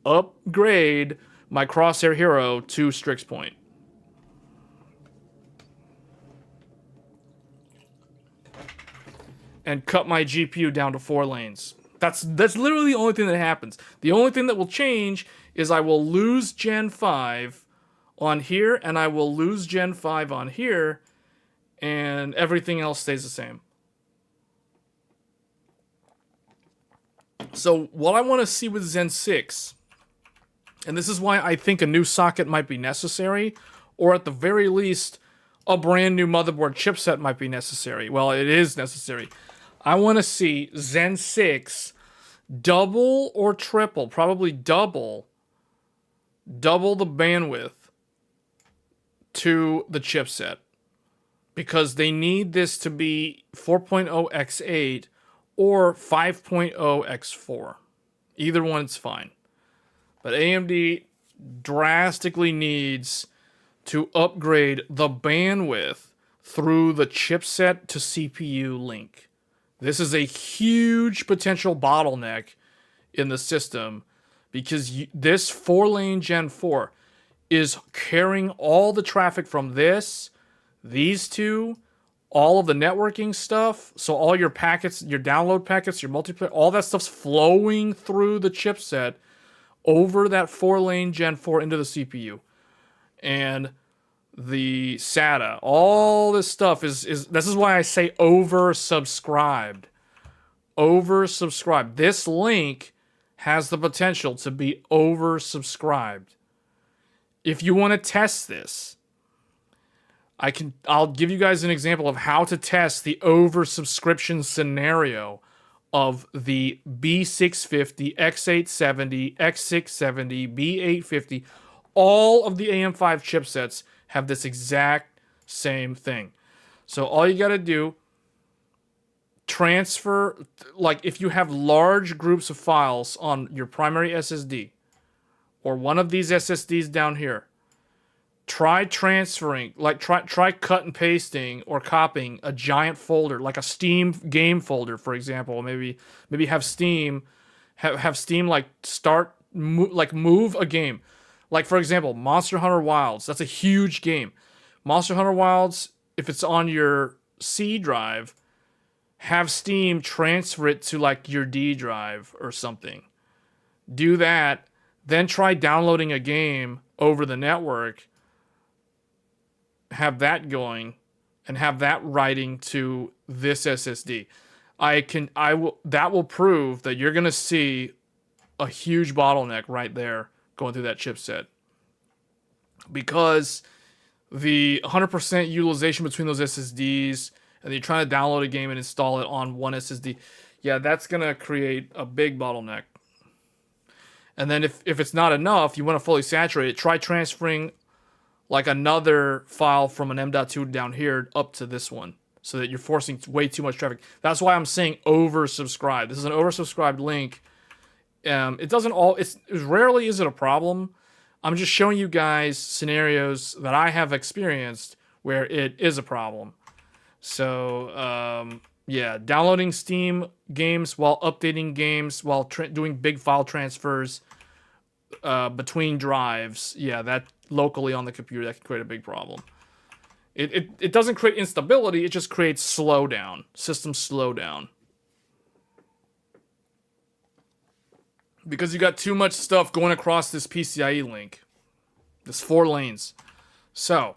upgrade my Crosshair Hero to Strix Point. And cut my GPU down to 4 lanes. That's literally the only thing that happens. The only thing that will change is I will lose Gen 5 on here, and I will lose Gen 5 on here, and everything else stays the same. So what I want to see with Zen 6, and this is why I think a new socket might be necessary, or at the very least, a brand new motherboard chipset might be necessary. Well, it is necessary. I want to see Zen 6 double or triple, probably double the bandwidth to the chipset. Because they need this to be 4.0 x8 or 5.0 x4. Either one's fine. But AMD drastically needs to upgrade the bandwidth through the chipset to CPU link. This is a huge potential bottleneck in the system because this 4-lane Gen 4 is carrying all the traffic from these two, all of the networking stuff. So all your packets, your download packets, your multiplayer, all that stuff's flowing through the chipset over that 4-lane Gen 4 into the CPU. And the SATA, all this stuff is this is why I say oversubscribed. Oversubscribed. This link has the potential to be oversubscribed. If you want to test this, I'll give you guys an example of how to test the oversubscription scenario of the B650, X870, X670, B850. All of the AM5 chipsets have this exact same thing. So all you got to do, transfer, like if you have large groups of files on your primary SSD, or one of these SSDs down here, try transferring, like try cut and pasting or copying a giant folder, like a Steam game folder, for example. Maybe have Steam, have Steam like move a game, like for example, Monster Hunter Wilds. That's a huge game. Monster Hunter Wilds, if it's on your C drive, have Steam transfer it to like your D drive or something. Do that, then try downloading a game over the network. Have that going, and have that writing to this SSD. That will prove that you're gonna see a huge bottleneck right there going through that chipset, because the 100% utilization between those SSDs, and you're trying to download a game and install it on one SSD, yeah, that's gonna create a big bottleneck. And then if it's not enough, you want to fully saturate it, try transferring like another file from an M.2 down here up to this one, so that you're forcing way too much traffic. That's why I'm saying oversubscribe. This is an oversubscribed link. It's rarely is it a problem. I'm just showing you guys scenarios that I have experienced where it is a problem. So yeah, downloading Steam games while updating games while doing big file transfers between drives, yeah, that locally on the computer, that can create a big problem. It doesn't create instability, it just creates slowdown, system slowdown. Because you got too much stuff going across this PCIe link. This 4 lanes. So,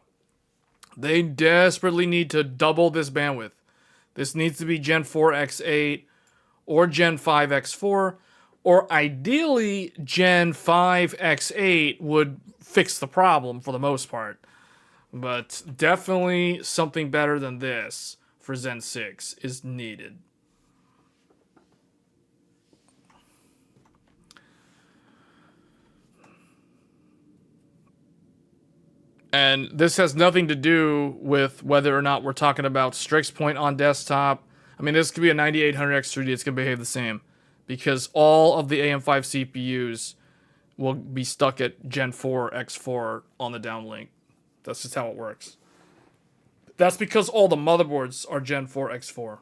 they desperately need to double this bandwidth. This needs to be Gen 4 X8 or Gen 5 X4, or ideally Gen 5 X8 would fix the problem for the most part. But definitely something better than this for Zen 6 is needed. And this has nothing to do with whether or not we're talking about Strix Point on desktop. I mean, this could be a 9800X3D. It's going to behave the same, because all of the AM5 CPUs will be stuck at Gen 4 X4 on the downlink. That's just how it works. That's because all the motherboards are Gen 4 X4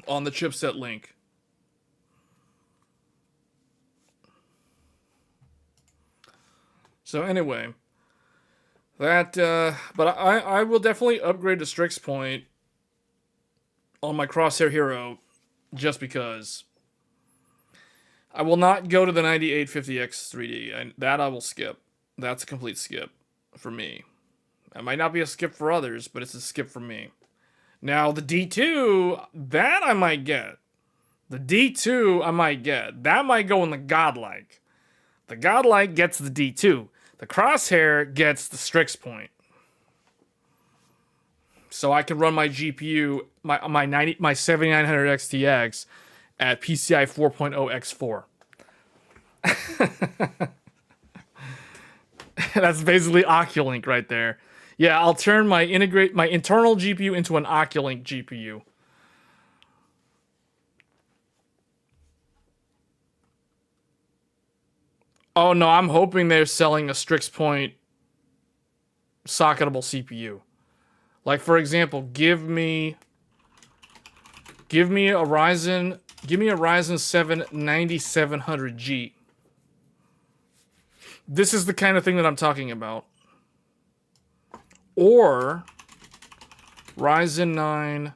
on the chipset link. So anyway, but I will definitely upgrade to Strix Point on my Crosshair Hero, just because. I will not go to the 9850X3D. That I will skip. That's a complete skip for me. It might not be a skip for others, but it's a skip for me. Now, the D2, that I might get. The D2 I might get. That might go in the Godlike. The Godlike gets the D2. The Crosshair gets the Strix Point. So I can run my GPU, my 7900 XTX at PCI 4.0 X4. That's basically Oculink right there. Yeah, I'll turn my internal GPU into an Oculink GPU. Oh no, I'm hoping they're selling a Strix Point socketable CPU. Like, for example, give me a Ryzen 7 9700G. This is the kind of thing that I'm talking about. Or Ryzen 9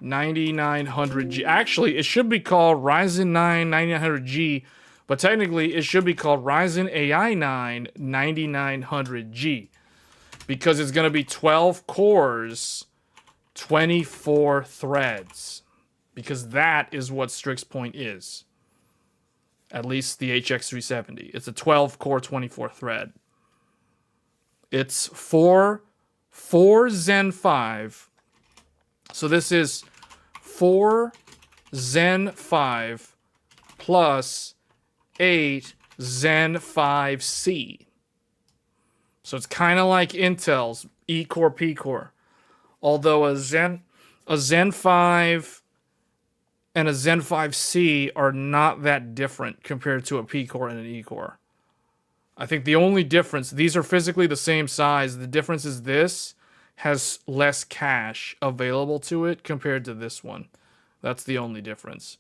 9900G. Actually, it should be called Ryzen 9 9900G, but technically it should be called Ryzen AI 9 9900G, because it's going to be 12 cores, 24 threads, because that is what Strix Point is. At least the HX370. It's a 12 core, 24 thread. It's 4 Zen 5. So this is 4 Zen 5 plus 8 Zen 5C. So it's kind of like Intel's E-core, P-core. Although a Zen 5 and a Zen 5C are not that different compared to a P-core and an E-core. I think the only difference, these are physically the same size. The difference is this has less cache available to it compared to this one. That's the only difference.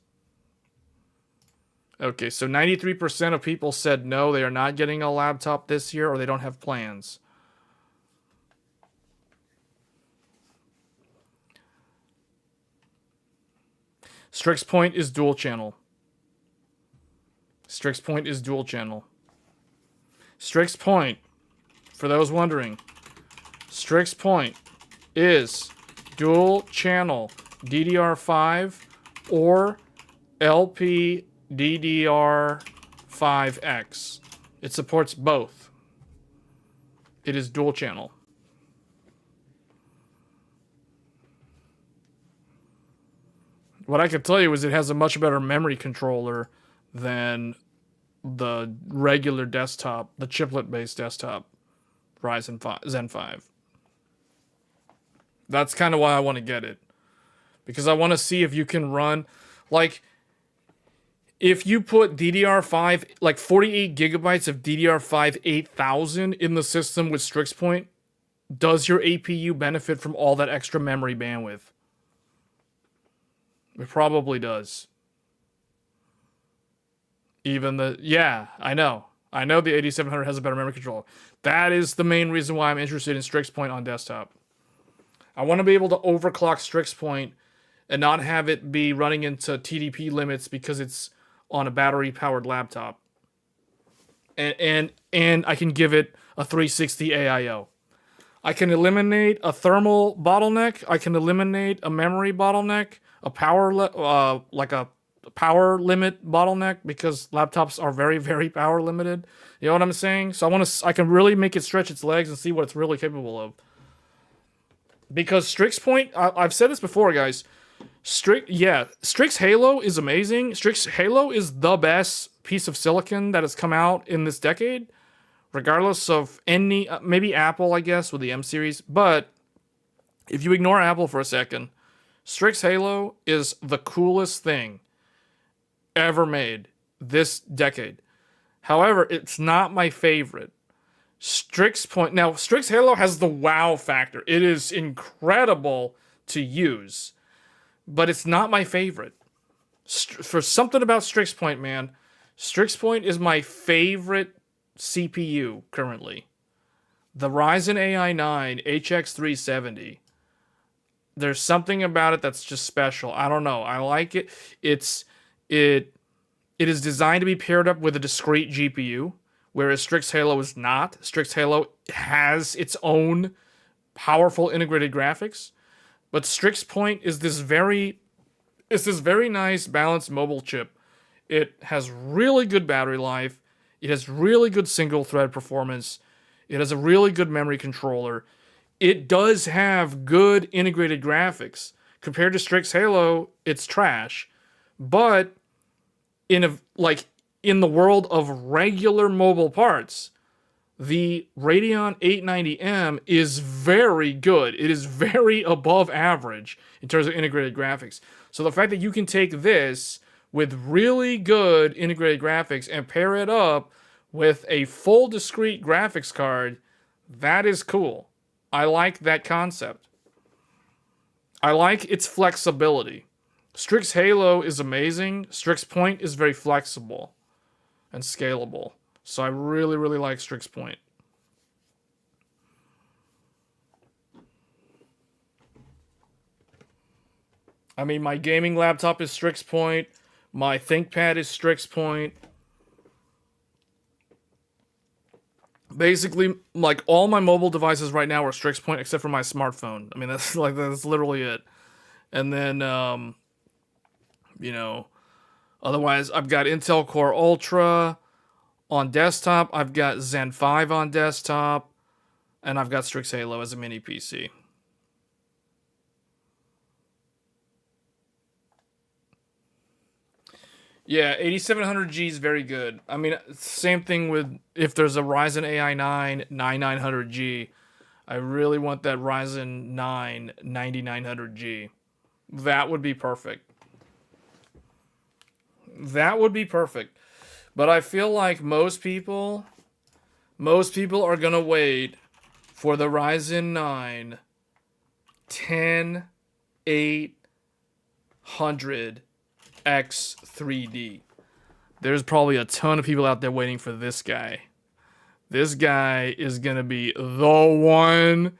Okay, so 93% of people said no, they are not getting a laptop this year, or they don't have plans. Strix Point is dual channel. Strix Point is dual channel. Strix Point, for those wondering, Strix Point is dual channel DDR5 or LPDDR5X. It supports both. It is dual channel. What I can tell you is it has a much better memory controller than the regular desktop, the chiplet-based desktop, Ryzen 5, Zen 5. That's kind of why I want to get it. Because I want to see if you can run, like, if you put DDR5, like 48 gigabytes of DDR5 8000 in the system with Strix Point, does your APU benefit from all that extra memory bandwidth? It probably does. Even the, yeah, I know the 8700 has a better memory controller. That is the main reason why I'm interested in Strix Point on desktop. I want to be able to overclock Strix Point and not have it be running into TDP limits because it's on a battery-powered laptop. And I can give it a 360 AIO. I can eliminate a thermal bottleneck. I can eliminate a memory bottleneck, a power like a power limit bottleneck, because laptops are very, very power limited. You know what I'm saying? So I can really make it stretch its legs and see what it's really capable of. Because Strix Point, I've said this before, guys. Strix Halo is amazing. Strix Halo is the best piece of silicon that has come out in this decade, regardless of any, maybe Apple, I guess, with the M series. But if you ignore Apple for a second, Strix Halo is the coolest thing ever made this decade. However, it's not my favorite. Strix Point, now Strix Halo has the wow factor. It is incredible to use, but it's not my favorite. For something about Strix Point, man, Strix Point is my favorite CPU currently. The Ryzen AI 9 HX370. There's something about it that's just special. I don't know. I like it. It is designed to be paired up with a discrete GPU, whereas Strix Halo is not. Strix Halo has its own powerful integrated graphics, but Strix Point is this very nice balanced mobile chip. It has really good battery life. It has really good single thread performance. It has a really good memory controller. It does have good integrated graphics. Compared to Strix Halo, it's trash. But in the world of regular mobile parts, the Radeon 890M is very good. It is very above average in terms of integrated graphics. So the fact that you can take this with really good integrated graphics and pair it up with a full discrete graphics card, that is cool. I like that concept. I like its flexibility. Strix Halo is amazing. Strix Point is very flexible and scalable. So I really, really like Strix Point. I mean, my gaming laptop is Strix Point. My ThinkPad is Strix Point. Basically, like, all my mobile devices right now are Strix Point except for my smartphone. I mean, that's literally it. And then, otherwise, I've got Intel Core Ultra on desktop. I've got Zen 5 on desktop. And I've got Strix Halo as a mini PC. Yeah, 8700G is very good. I mean, same thing with if there's a Ryzen AI 9 9900G. I really want that Ryzen 9 9900G. That would be perfect. That would be perfect. But I feel like most people Most people are going to wait for the Ryzen 9 10800X3D. There's probably a ton of people out there waiting for this guy. This guy is going to be the one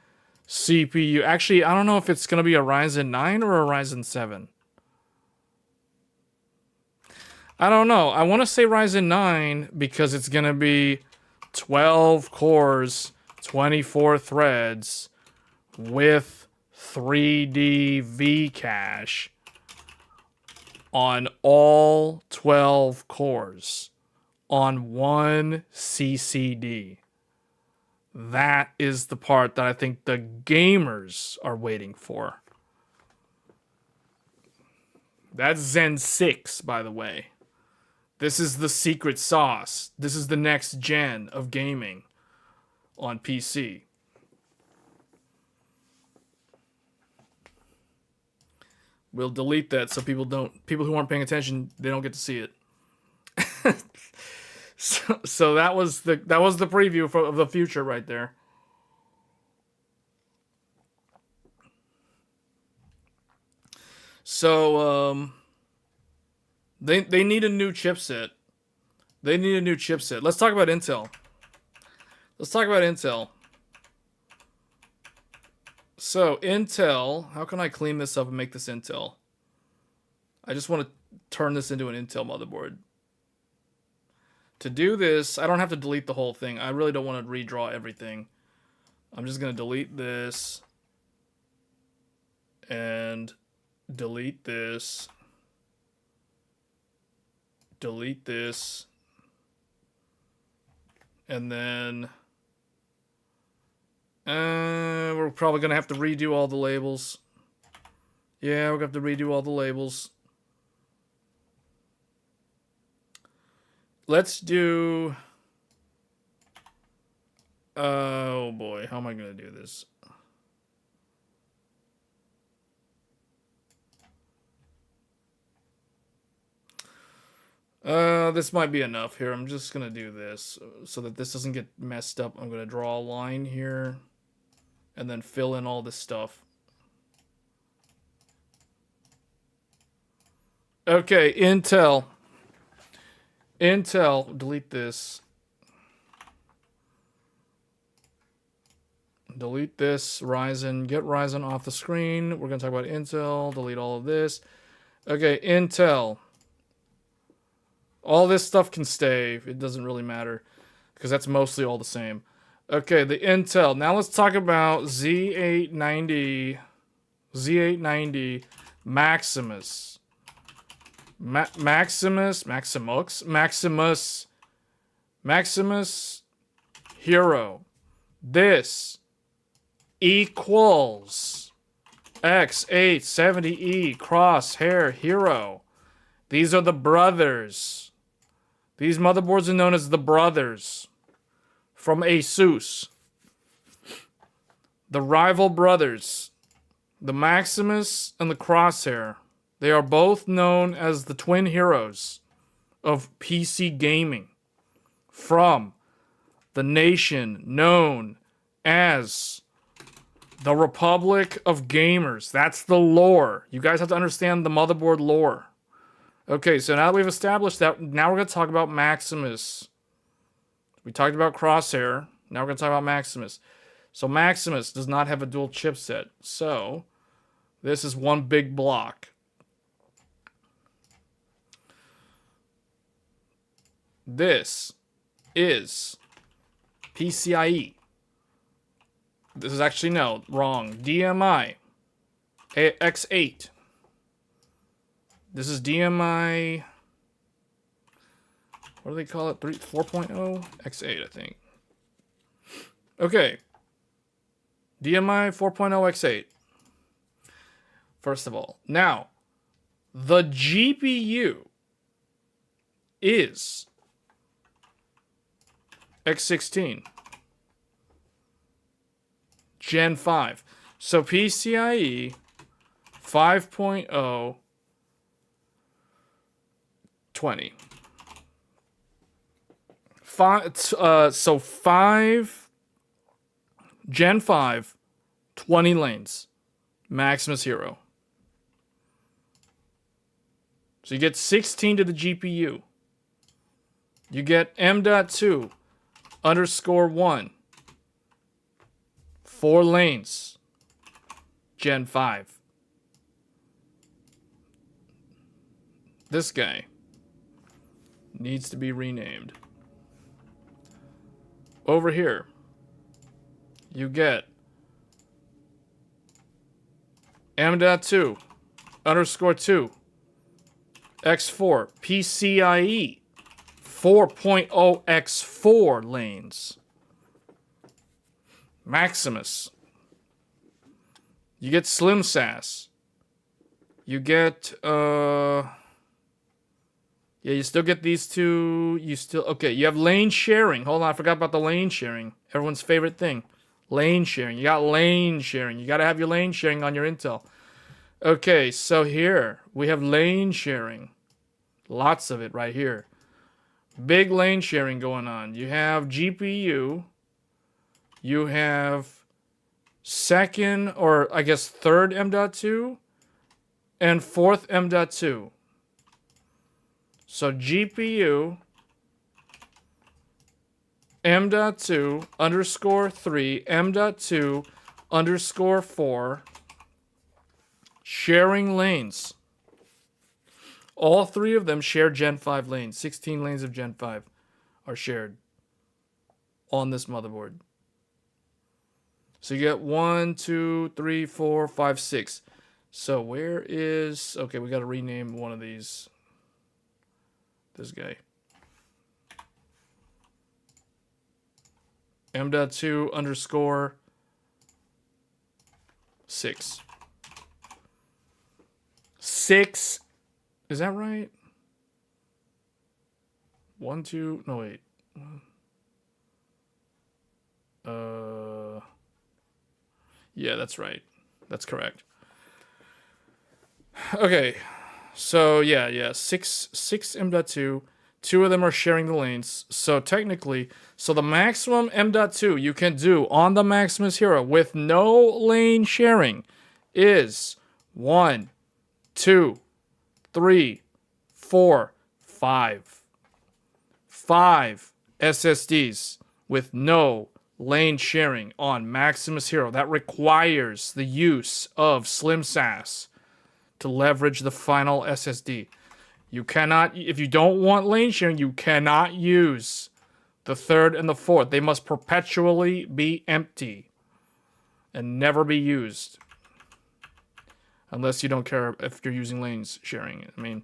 CPU. Actually, I don't know if it's going to be a Ryzen 9 or a Ryzen 7. I don't know. I want to say Ryzen 9 because it's going to be 12 cores, 24 threads with 3D V cache on all 12 cores on one CCD. That is the part that I think the gamers are waiting for. That's Zen 6, by the way. This is the secret sauce. This is the next gen of gaming on PC. We'll delete that so people who aren't paying attention, they don't get to see it. So that was the preview of the future right there. So they need a new chipset. Let's talk about Intel. So Intel, how can I clean this up and make this Intel? I just want to turn this into an Intel motherboard. To do this, I don't have to delete the whole thing. I really don't want to redraw everything. I'm just going to delete this. And delete this. Delete this. And then we're probably going to have to redo all the labels. Yeah, we're going to have to redo all the labels. Let's do... Oh boy, how am I going to do this? This might be enough here. I'm just going to do this so that this doesn't get messed up. I'm going to draw a line here and then fill in all this stuff. Okay, Intel, delete this. Delete this, Ryzen, get Ryzen off the screen. We're going to talk about Intel, delete all of this. Okay, Intel. All this stuff can stay. It doesn't really matter because that's mostly all the same. Okay, the Intel. Now let's talk about Z890 Maximus. Maximus Hero. This equals X870E Crosshair Hero. These are the brothers. These motherboards are known as the brothers from Asus. The rival brothers, the Maximus and the Crosshair. They are both known as the twin heroes of PC gaming from the nation known as the Republic of Gamers. That's the lore. You guys have to understand the motherboard lore. Okay, so now that we've established that, now we're going to talk about Maximus. We talked about Crosshair. Now we're going to talk about Maximus. So Maximus does not have a dual chipset. So this is one big block. This is PCIe. This is actually, no, wrong. DMI X8. This is DMI, what do they call it? 4.0? X8, I think. Okay. DMI 4.0 X8. First of all. Now, the GPU is X16. Gen 5. So PCIe 5.0 20. 5 Gen 5, 20 lanes, Maximus Hero. So you get 16 to the GPU. You get M.2 underscore 1. 4 lanes. Gen 5. This guy needs to be renamed. Over here, you get M.2 underscore 2 X4 PCIe 4.0 X4 lanes. Maximus. You get Slim SAS. You get yeah, you still get these two. Okay, you have lane sharing. Hold on, I forgot about the lane sharing. Everyone's favorite thing. Lane sharing. You got lane sharing. You got to have your lane sharing on your Intel. Okay, so here we have lane sharing. Lots of it right here. Big lane sharing going on. You have GPU. You have second, or I guess third M.2 and fourth M.2. So GPU M.2 underscore 3 M.2 underscore 4 sharing lanes. All 3 of them share Gen 5 lanes. 16 lanes of Gen 5 are shared on this motherboard. So you get 1, 2, 3, 4, 5, 6. So where is... Okay, we got to rename one of these. This guy. M.2 underscore 6. 6. Is that right? 1, 2. No, wait. Yeah, that's right. That's correct. Okay. So, yeah. 6 M.2. 2 of them are sharing the lanes. So, technically, the maximum M.2 you can do on the Maximus Hero with no lane sharing is 1, 2, 3, 4, 5. 5 SSDs with no lane sharing on Maximus Hero. That requires the use of Slim SAS to leverage the final SSD. You cannot, if you don't want lane sharing, you cannot use the third and the fourth. They must perpetually be empty and never be used. Unless you don't care if you're using lanes sharing. I mean,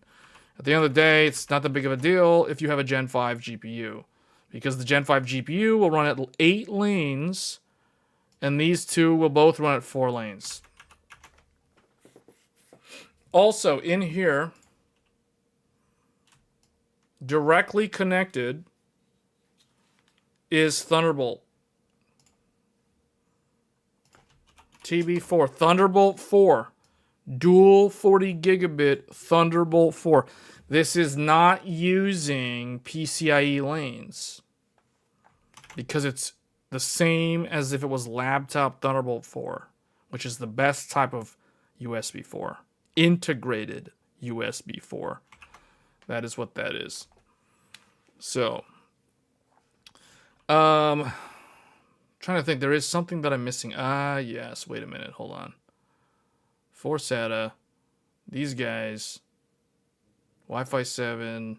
at the end of the day, it's not that big of a deal if you have a Gen 5 GPU. Because the Gen 5 GPU will run at 8 lanes, and these two will both run at 4 lanes. Also, in here, directly connected is Thunderbolt. TB4. Thunderbolt 4. Dual 40 gigabit Thunderbolt 4. This is not using PCIe lanes. Because it's the same as if it was laptop Thunderbolt 4. Which is the best type of USB 4. Integrated USB 4. That is what that is. So, trying to think, there is something that I'm missing. Yes, wait a minute, hold on. 4 SATA, these guys, Wi-Fi 7,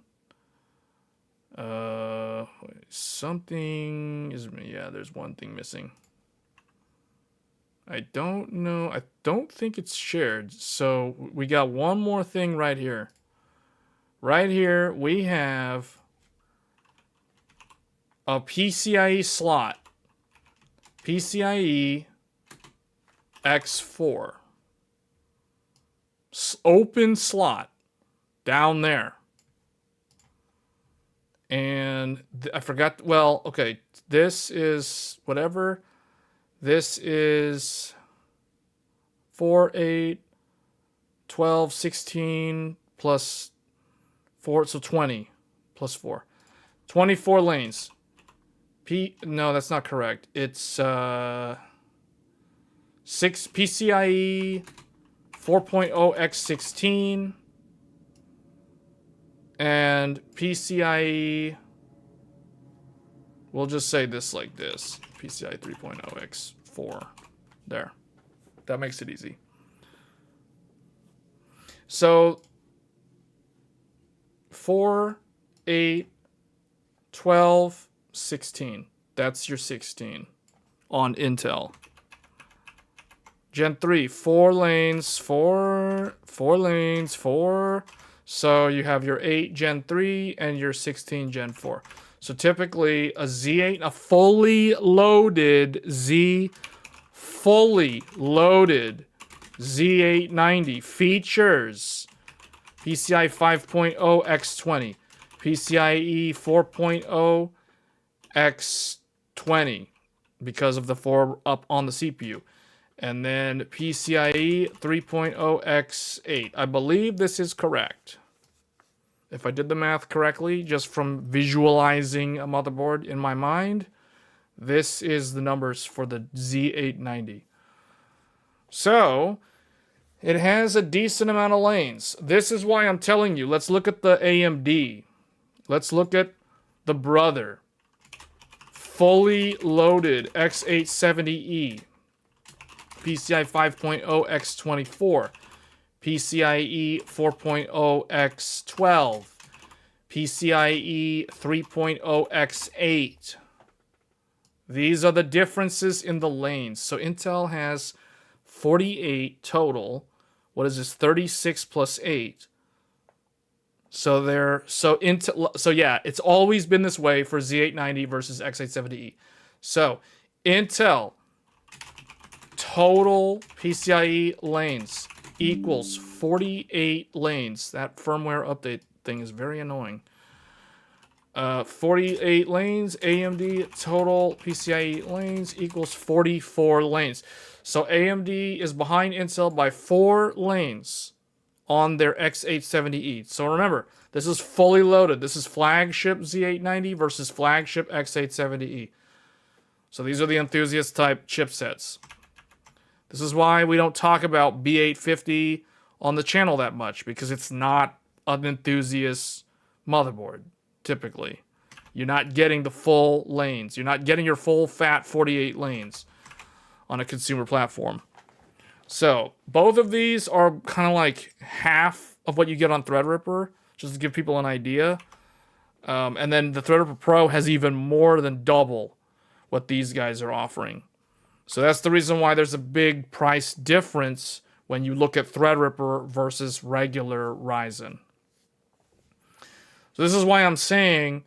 something is, yeah, there's one thing missing. I don't know, I don't think it's shared, so we got one more thing right here. Right here, we have a PCIe slot. PCIe X4. Open slot down there. And I forgot, well, okay, this is whatever. This is 4, 8, 12, 16 plus 4, so 20 plus 4. 24 lanes. No, that's not correct. It's 6 PCIe 4.0 x16 and PCIe. We'll just say this like this: PCIe 3.0 x4. There. That makes it easy. So 4, 8, 12, 16. That's your 16 on Intel. Gen 3, 4 lanes, 4 lanes, 4. So you have your 8 Gen 3 and your 16 Gen 4. So typically a Z8, a fully loaded Z890 features PCIe 5.0 x20, PCIe 4.0 x20 because of the 4 up on the CPU, and then PCIe 3.0 x8. I believe this is correct. If I did the math correctly, just from visualizing a motherboard in my mind, this is the numbers for the Z890. So it has a decent amount of lanes. This is why I'm telling you, let's look at the AMD. Let's look at the brother. Fully loaded X870E. PCIe 5.0 x24. PCIe 4.0 x12. PCIe 3.0 x8. These are the differences in the lanes. So Intel has 48 total. What is this? 36 plus 8. So yeah, it's always been this way for Z890 versus X870E. So Intel total PCIe lanes equals 48 lanes. That firmware update thing is very annoying. 48 lanes. AMD total PCIe lanes equals 44 lanes. So AMD is behind Intel by 4 lanes on their X870E. So remember, this is fully loaded. This is flagship Z890 versus flagship X870E. So these are the enthusiast type chipsets. This is why we don't talk about B850 on the channel that much, because it's not an enthusiast motherboard, typically. You're not getting the full lanes. You're not getting your full fat 48 lanes on a consumer platform. So both of these are kind of like half of what you get on Threadripper, just to give people an idea. And then the Threadripper Pro has even more than double what these guys are offering. So that's the reason why there's a big price difference when you look at Threadripper versus regular Ryzen. So this is why I'm saying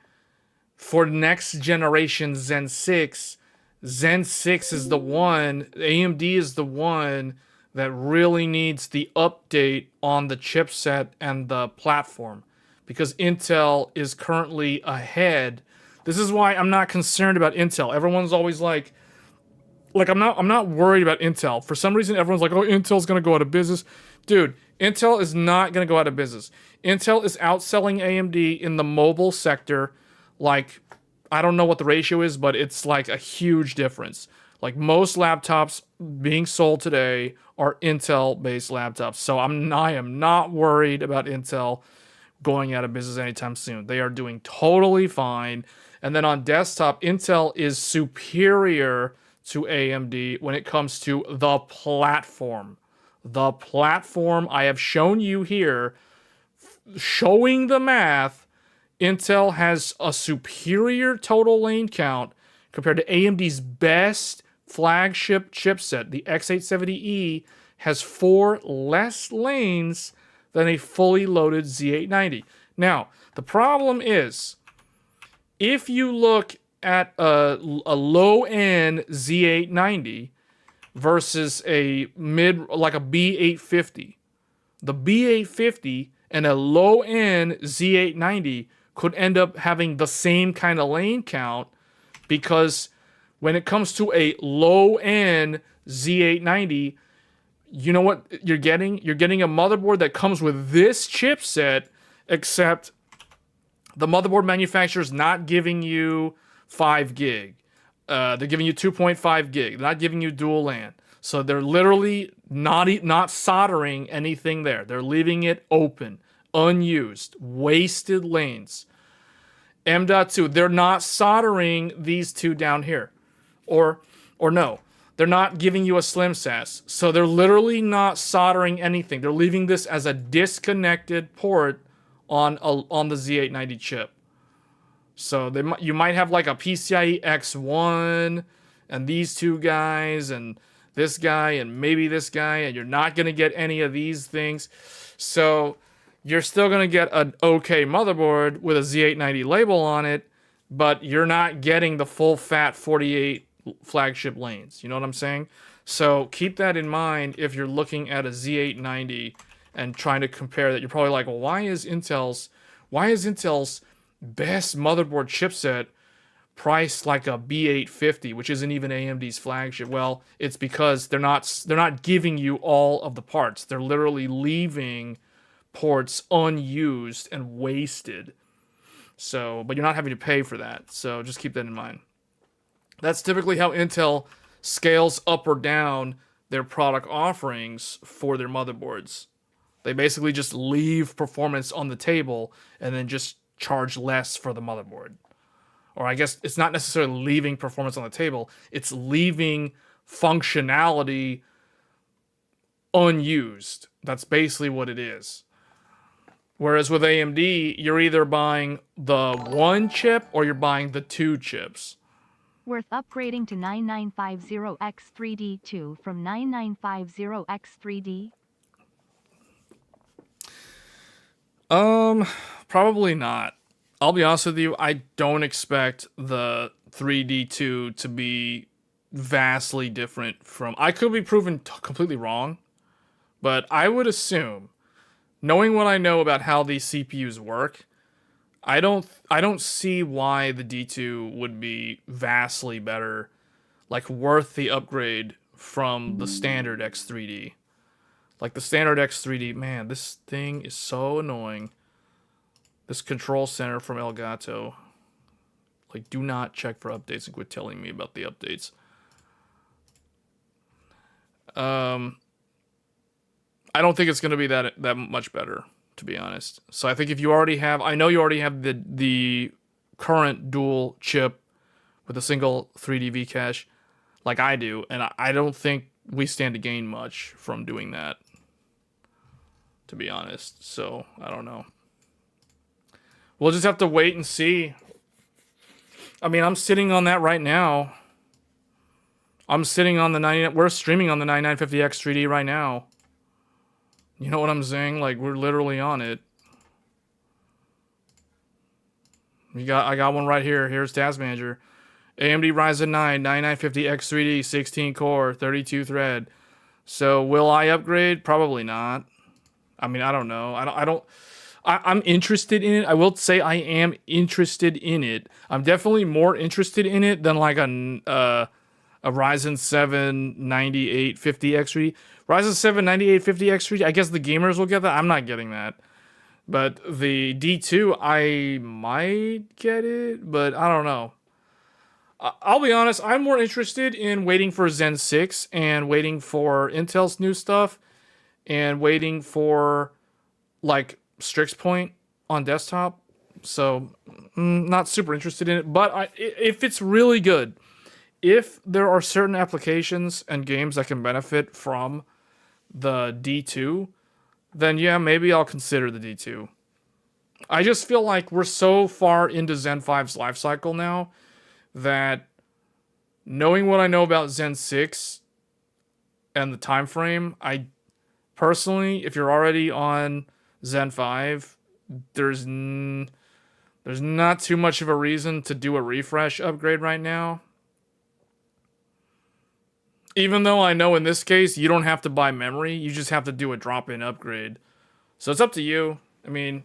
for next generation Zen 6, Zen 6 is the one, AMD is the one that really needs the update on the chipset and the platform, because Intel is currently ahead. This is why I'm not concerned about Intel. Everyone's always like I'm not worried about Intel. For some reason, everyone's like, oh, Intel's going to go out of business. Dude, Intel is not going to go out of business. Intel is outselling AMD in the mobile sector. Like, I don't know what the ratio is, but it's like a huge difference. Like, most laptops being sold today are Intel-based laptops. So I am not worried about Intel going out of business anytime soon. They are doing totally fine. And then on desktop, Intel is superior to AMD when it comes to the platform. The platform, I have shown you here, showing the math, Intel has a superior total lane count compared to AMD's best flagship chipset. The X870E has 4 less lanes than a fully loaded Z890. Now, the problem is, if you look at a low-end Z890 versus a like a B850, the B850 and a low-end Z890 could end up having the same kind of lane count, because when it comes to a low-end Z890, you know what you're getting? You're getting a motherboard that comes with this chipset, except the motherboard manufacturer is not giving you 5 gig. They're giving you 2.5 gig. They're not giving you dual LAN. So they're literally not soldering anything there. They're leaving it open, unused, wasted lanes. M.2, they're not soldering these two down here. Or no, they're not giving you a slim SAS. So they're literally not soldering anything. They're leaving this as a disconnected port on the Z890 chip. So you might have like a PCIe X1 and these two guys and this guy and maybe this guy, and you're not going to get any of these things. So you're still going to get an okay motherboard with a Z890 label on it, but you're not getting the full fat 48 flagship lanes. You know what I'm saying? So keep that in mind if you're looking at a Z890 and trying to compare that. You're probably like, well, why is Intel's best motherboard chipset priced like a B850, which isn't even AMD's flagship? Well, it's because they're not giving you all of the parts. They're literally leaving ports unused and wasted. So, but you're not having to pay for that. So just keep that in mind. That's typically how Intel scales up or down their product offerings for their motherboards. They basically just leave performance on the table and then just charge less for the motherboard. Or I guess it's not necessarily leaving performance on the table, it's leaving functionality unused. That's basically what it is. Whereas with AMD, you're either buying the one chip or you're buying the two chips. Worth upgrading to 9950X3D2 from 9950X3D? Probably not. I'll be honest with you, I don't expect the 3D2 to be vastly different from... I could be proven completely wrong, but I would assume, knowing what I know about how these CPUs work, I don't see why the D2 would be vastly better, like worth the upgrade from the standard X3D. Like the standard X3D, man, this thing is so annoying. This control center from Elgato. Like, do not check for updates and quit telling me about the updates. I don't think it's going to be that much better, to be honest. So I think if you already have... I know you already have the current dual chip with a single 3D cache, like I do, and I don't think we stand to gain much from doing that, to be honest. So, I don't know. We'll just have to wait and see. I mean, I'm sitting on that right now. I'm sitting on the 99... We're streaming on the 9950X3D right now. You know what I'm saying? Like, we're literally on it. I got one right here. Here's Task Manager. AMD Ryzen 9 9950X3D 16 core 32 thread. So will I upgrade? Probably not. I mean, I don't know. I'm interested in it. I will say I am interested in it. I'm definitely more interested in it than like a Ryzen 7 9850X3D. Ryzen 7 9850X3D, I guess the gamers will get that. I'm not getting that. But the D2, I might get it, but I don't know. I'll be honest, I'm more interested in waiting for Zen 6 and waiting for Intel's new stuff and waiting for like Strix Point on desktop. So, not super interested in it, but if it's really good, if there are certain applications and games that can benefit from the D2, then yeah, maybe I'll consider the D2. I just feel like we're so far into Zen 5's life cycle now that knowing what I know about Zen 6 and the time frame, I personally, if you're already on Zen 5, there's not too much of a reason to do a refresh upgrade right now. Even though I know in this case, you don't have to buy memory, you just have to do a drop-in upgrade. So it's up to you. I mean,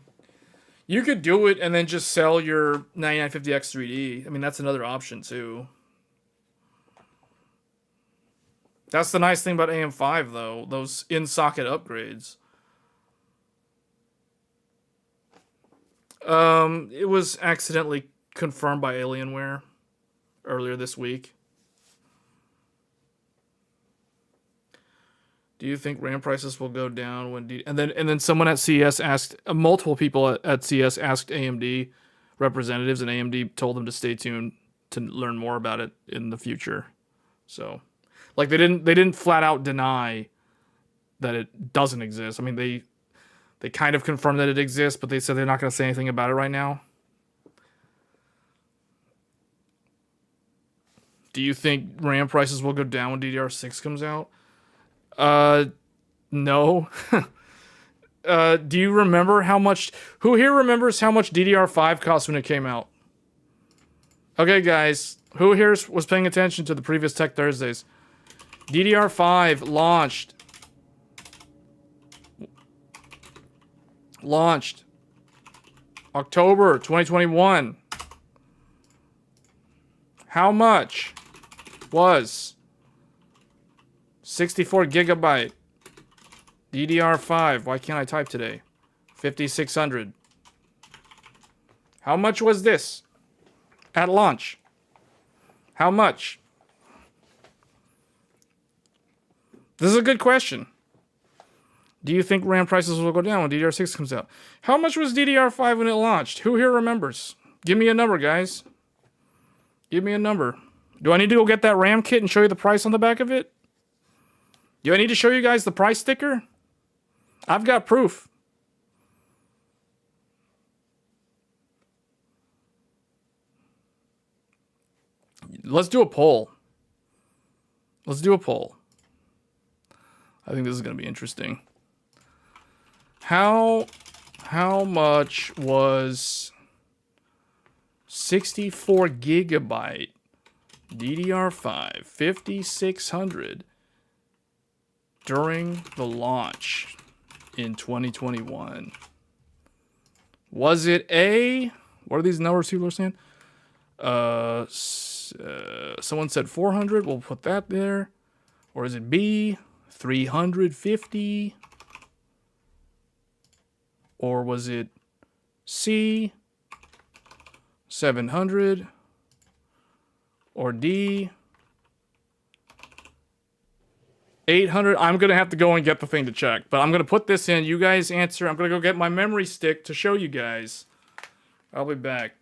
you could do it and then just sell your 9950X3D. I mean, that's another option too. That's the nice thing about AM5 though, those in-socket upgrades. It was accidentally confirmed by Alienware. earlier this week. Do you think RAM prices will go down when and then someone at CES asked multiple people at CES asked AMD representatives, and AMD told them to stay tuned to learn more about it in the future. So, like they didn't flat out deny that it doesn't exist. I mean they kind of confirmed that it exists, but they said they're not going to say anything about it right now. Do you think RAM prices will go down when DDR6 comes out? No. Do you remember how much... Who here remembers how much DDR5 cost when it came out? Okay, guys. Who here was paying attention to the previous Tech Thursdays? DDR5 launched October 2021. How much was 64 gigabyte DDR5? Why can't I type today? 5600. How much was this at launch? How much? This is a good question. Do you think RAM prices will go down when DDR6 comes out? How much was DDR5 when it launched? Who here remembers? Give me a number, guys. Give me a number. Do I need to go get that RAM kit and show you the price on the back of it? Do I need to show you guys the price sticker? I've got proof. Let's do a poll. Let's do a poll. I think this is going to be interesting. How much was 64 gigabyte DDR5 5600 during the launch in 2021? Was it A? What are these numbers people are saying? Someone said 400. We'll put that there. Or is it B? 350? Or was it C? 700? Or D? 800? I'm going to have to go and get the thing to check. But I'm going to put this in. You guys answer. I'm going to go get my memory stick to show you guys. I'll be back.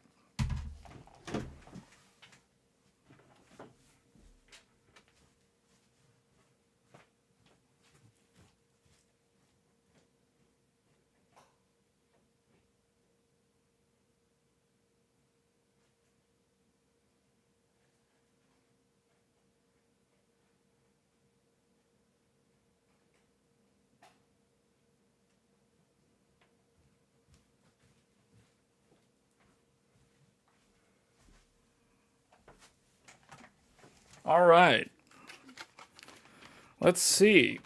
All right. Let's see.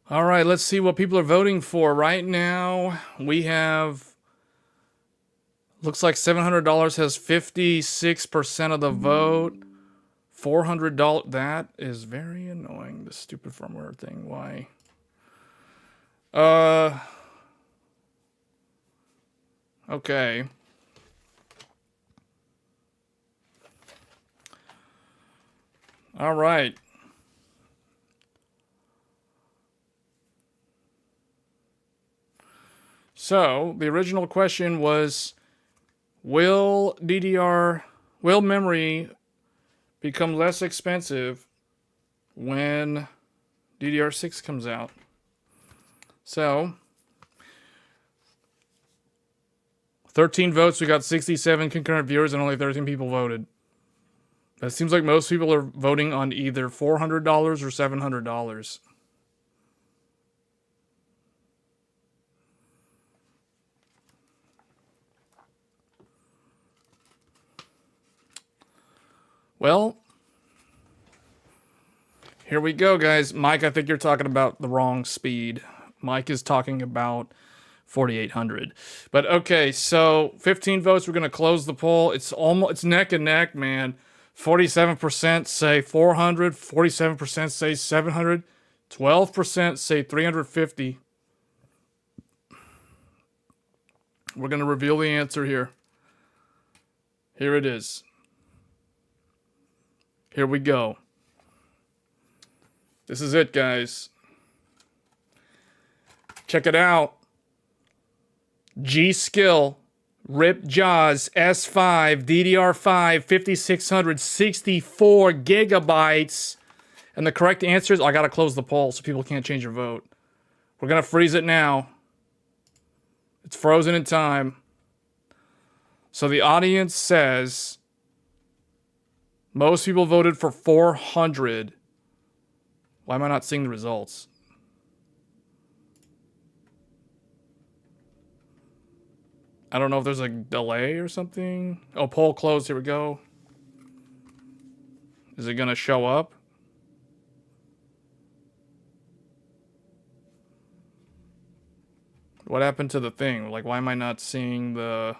All right, let's see what people are voting for. Right now, we have... Looks like $700 has 56% of the vote. $400... That is very annoying, this stupid firmware thing. Why? Okay. All right. So, the original question was, will memory become less expensive when DDR6 comes out? So, 13 votes, we got 67 concurrent viewers and only 13 people voted. It seems like most people are voting on either $400 or $700. Well, here we go, guys. Mike, I think you're talking about the wrong speed. Mike is talking about 4,800. But okay, so 15 votes. We're going to close the poll. It's neck and neck, man. 47% say 400, 47% say 700, 12% say 350. We're going to reveal the answer here. Here it is. Here we go. This is it, guys. Check it out. G-Skill, RIP Jaws, S5, DDR5, 5600, 64 gigabytes. And the correct answer is, I gotta close the poll so people can't change their vote. We're gonna freeze it now. It's frozen in time. So the audience says most people voted for 400. Why am I not seeing the results? I don't know if there's a delay or something. Oh, poll closed. Here we go. Is it going to show up? What happened to the thing? Like, why am I not seeing the...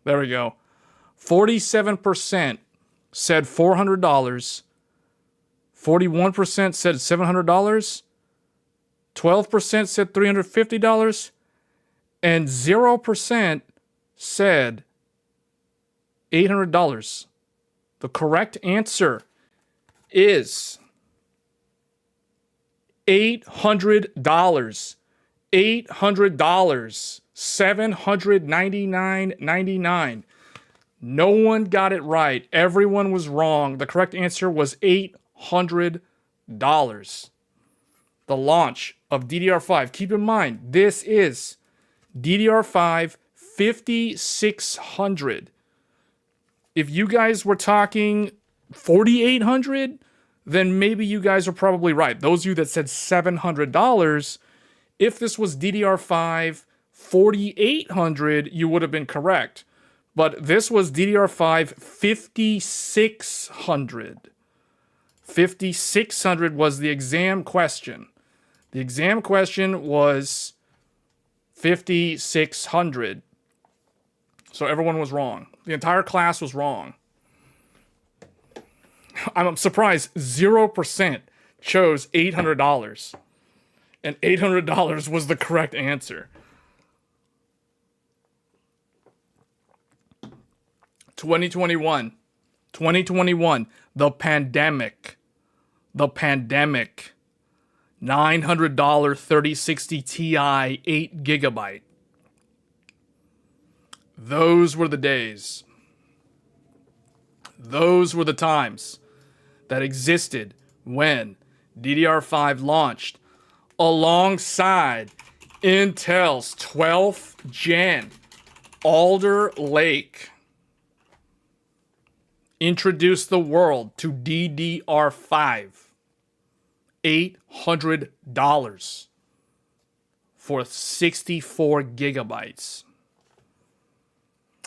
There we go. 47% said $400. 41% said $700. 12% said $350. And 0% said $800. The correct answer is $800. $800. $799.99. No one got it right. Everyone was wrong. The correct answer was $800. The launch of DDR5. Keep in mind, this is DDR5 5600. If you guys were talking 4800, then maybe you guys are probably right. Those of you that said $700, if this was DDR5 4800, you would have been correct. But this was DDR5 5600. 5600 was the exam question. The exam question was 5600. So everyone was wrong. The entire class was wrong. I'm surprised 0% chose $800. And $800 was the correct answer. 2021, the pandemic, $900 3060 Ti 8 gigabyte. Those were the days. Those were the times that existed when DDR5 launched alongside Intel's 12th gen Alder Lake. Introduced the world to DDR5. $800 for 64 gigabytes.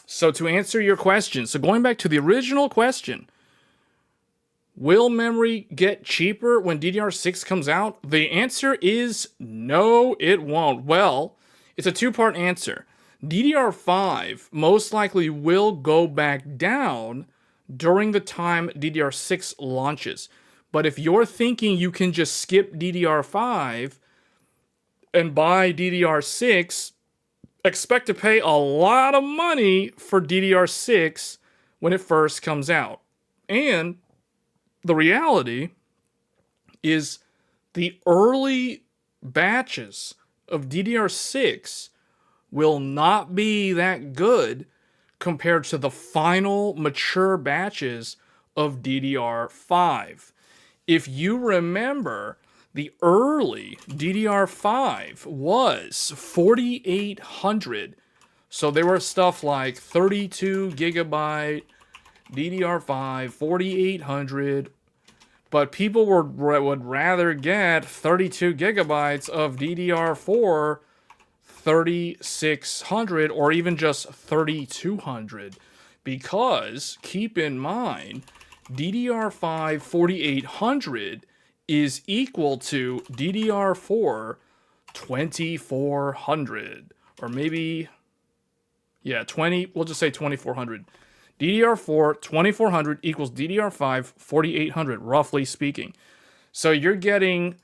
So to answer your question, so going back to the original question, will memory get cheaper when DDR6 comes out? The answer is no, it won't. Well, it's a two-part answer. DDR5 most likely will go back down during the time DDR6 launches. But if you're thinking you can just skip DDR5 and buy DDR6, expect to pay a lot of money for DDR6 when it first comes out. And the reality is the early batches of DDR6 will not be that good compared to the final mature batches of DDR5. If you remember, the early DDR5 was 4800. So there were stuff like 32 gigabyte DDR5, 4800. But people would rather get 32 gigabytes of DDR4 3600 or even just 3200. Because, keep in mind, DDR5 4800 is equal to DDR4 2400. Or maybe, yeah, we'll just say 2400. DDR4 2400 equals DDR5 4800, roughly speaking. So you're getting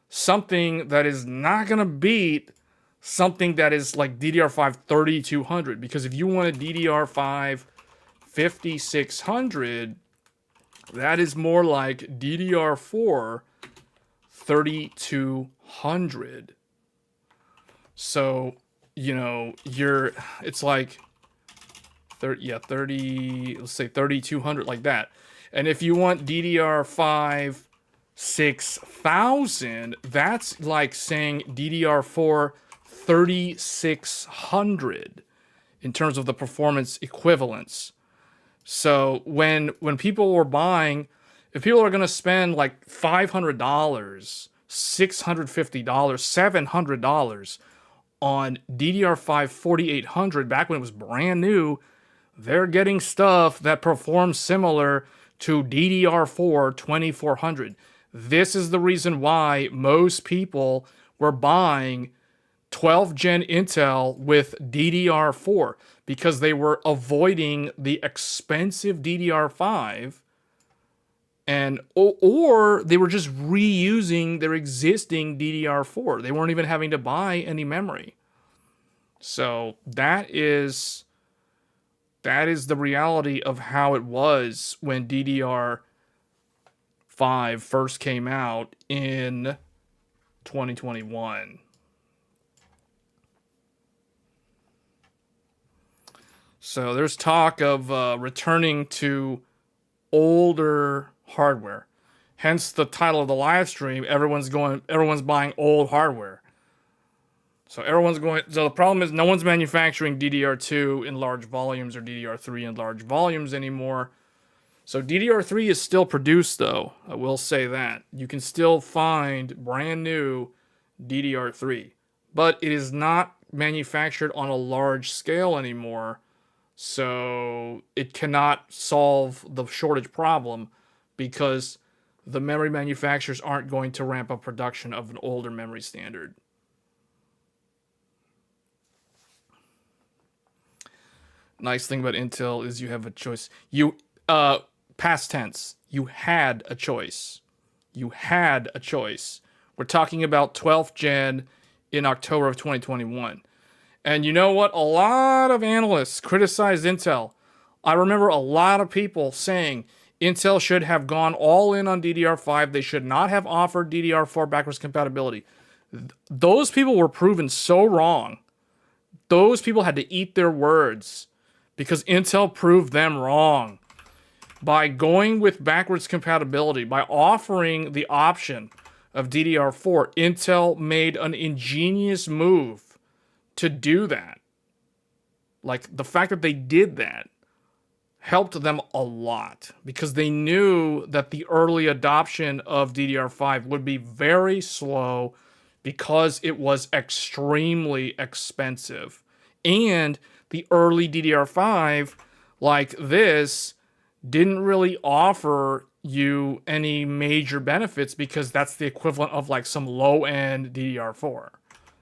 something that is not going to beat something that is like DDR5 3200, because if you want a DDR5 5600, that is more like DDR4 3200. So, you know, it's like 30, let's say 3200, like that. And if you want DDR5 6000, that's like saying DDR4 3600 in terms of the performance equivalence. So when people were buying, if people are going to spend like $500, $650, $700 on DDR5 4800 back when it was brand new, they're getting stuff that performs similar to DDR4 2400. This is the reason why most people were buying 12th gen Intel with DDR4, because they were avoiding the expensive DDR5, and or they were just reusing their existing DDR4. They weren't even having to buy any memory. So that is the reality of how it was when DDR5 first came out in 2021. So there's talk of returning to older hardware. Hence the title of the live stream. Everyone's buying old hardware. So the problem is no one's manufacturing DDR2 in large volumes or DDR3 in large volumes anymore. So DDR3 is still produced though. I will say that. You can still find brand new DDR3, but it is not manufactured on a large scale anymore. So it cannot solve the shortage problem because the memory manufacturers aren't going to ramp up production of an older memory standard. Nice thing about Intel is you have a choice. Past tense, you had a choice. You had a choice. We're talking about 12th gen in October of 2021. And you know what? A lot of analysts criticized Intel. I remember a lot of people saying Intel should have gone all in on DDR5. They should not have offered DDR4 backwards compatibility. Those people were proven so wrong. Those people had to eat their words because Intel proved them wrong. By going with backwards compatibility, by offering the option of DDR4, Intel made an ingenious move to do that. Like, the fact that they did that helped them a lot because they knew that the early adoption of DDR5 would be very slow because it was extremely expensive. And the early DDR5, like this, didn't really offer you any major benefits because that's the equivalent of like some low-end DDR4.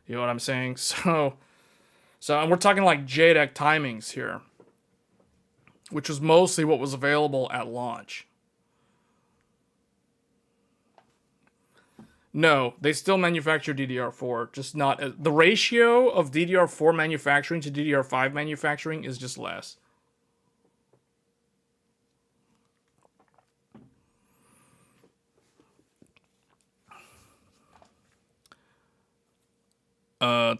You know what I'm saying? So and we're talking like JEDEC timings here, which was mostly what was available at launch. No, they still manufacture DDR4, just not the ratio of DDR4 manufacturing to DDR5 manufacturing is just less. I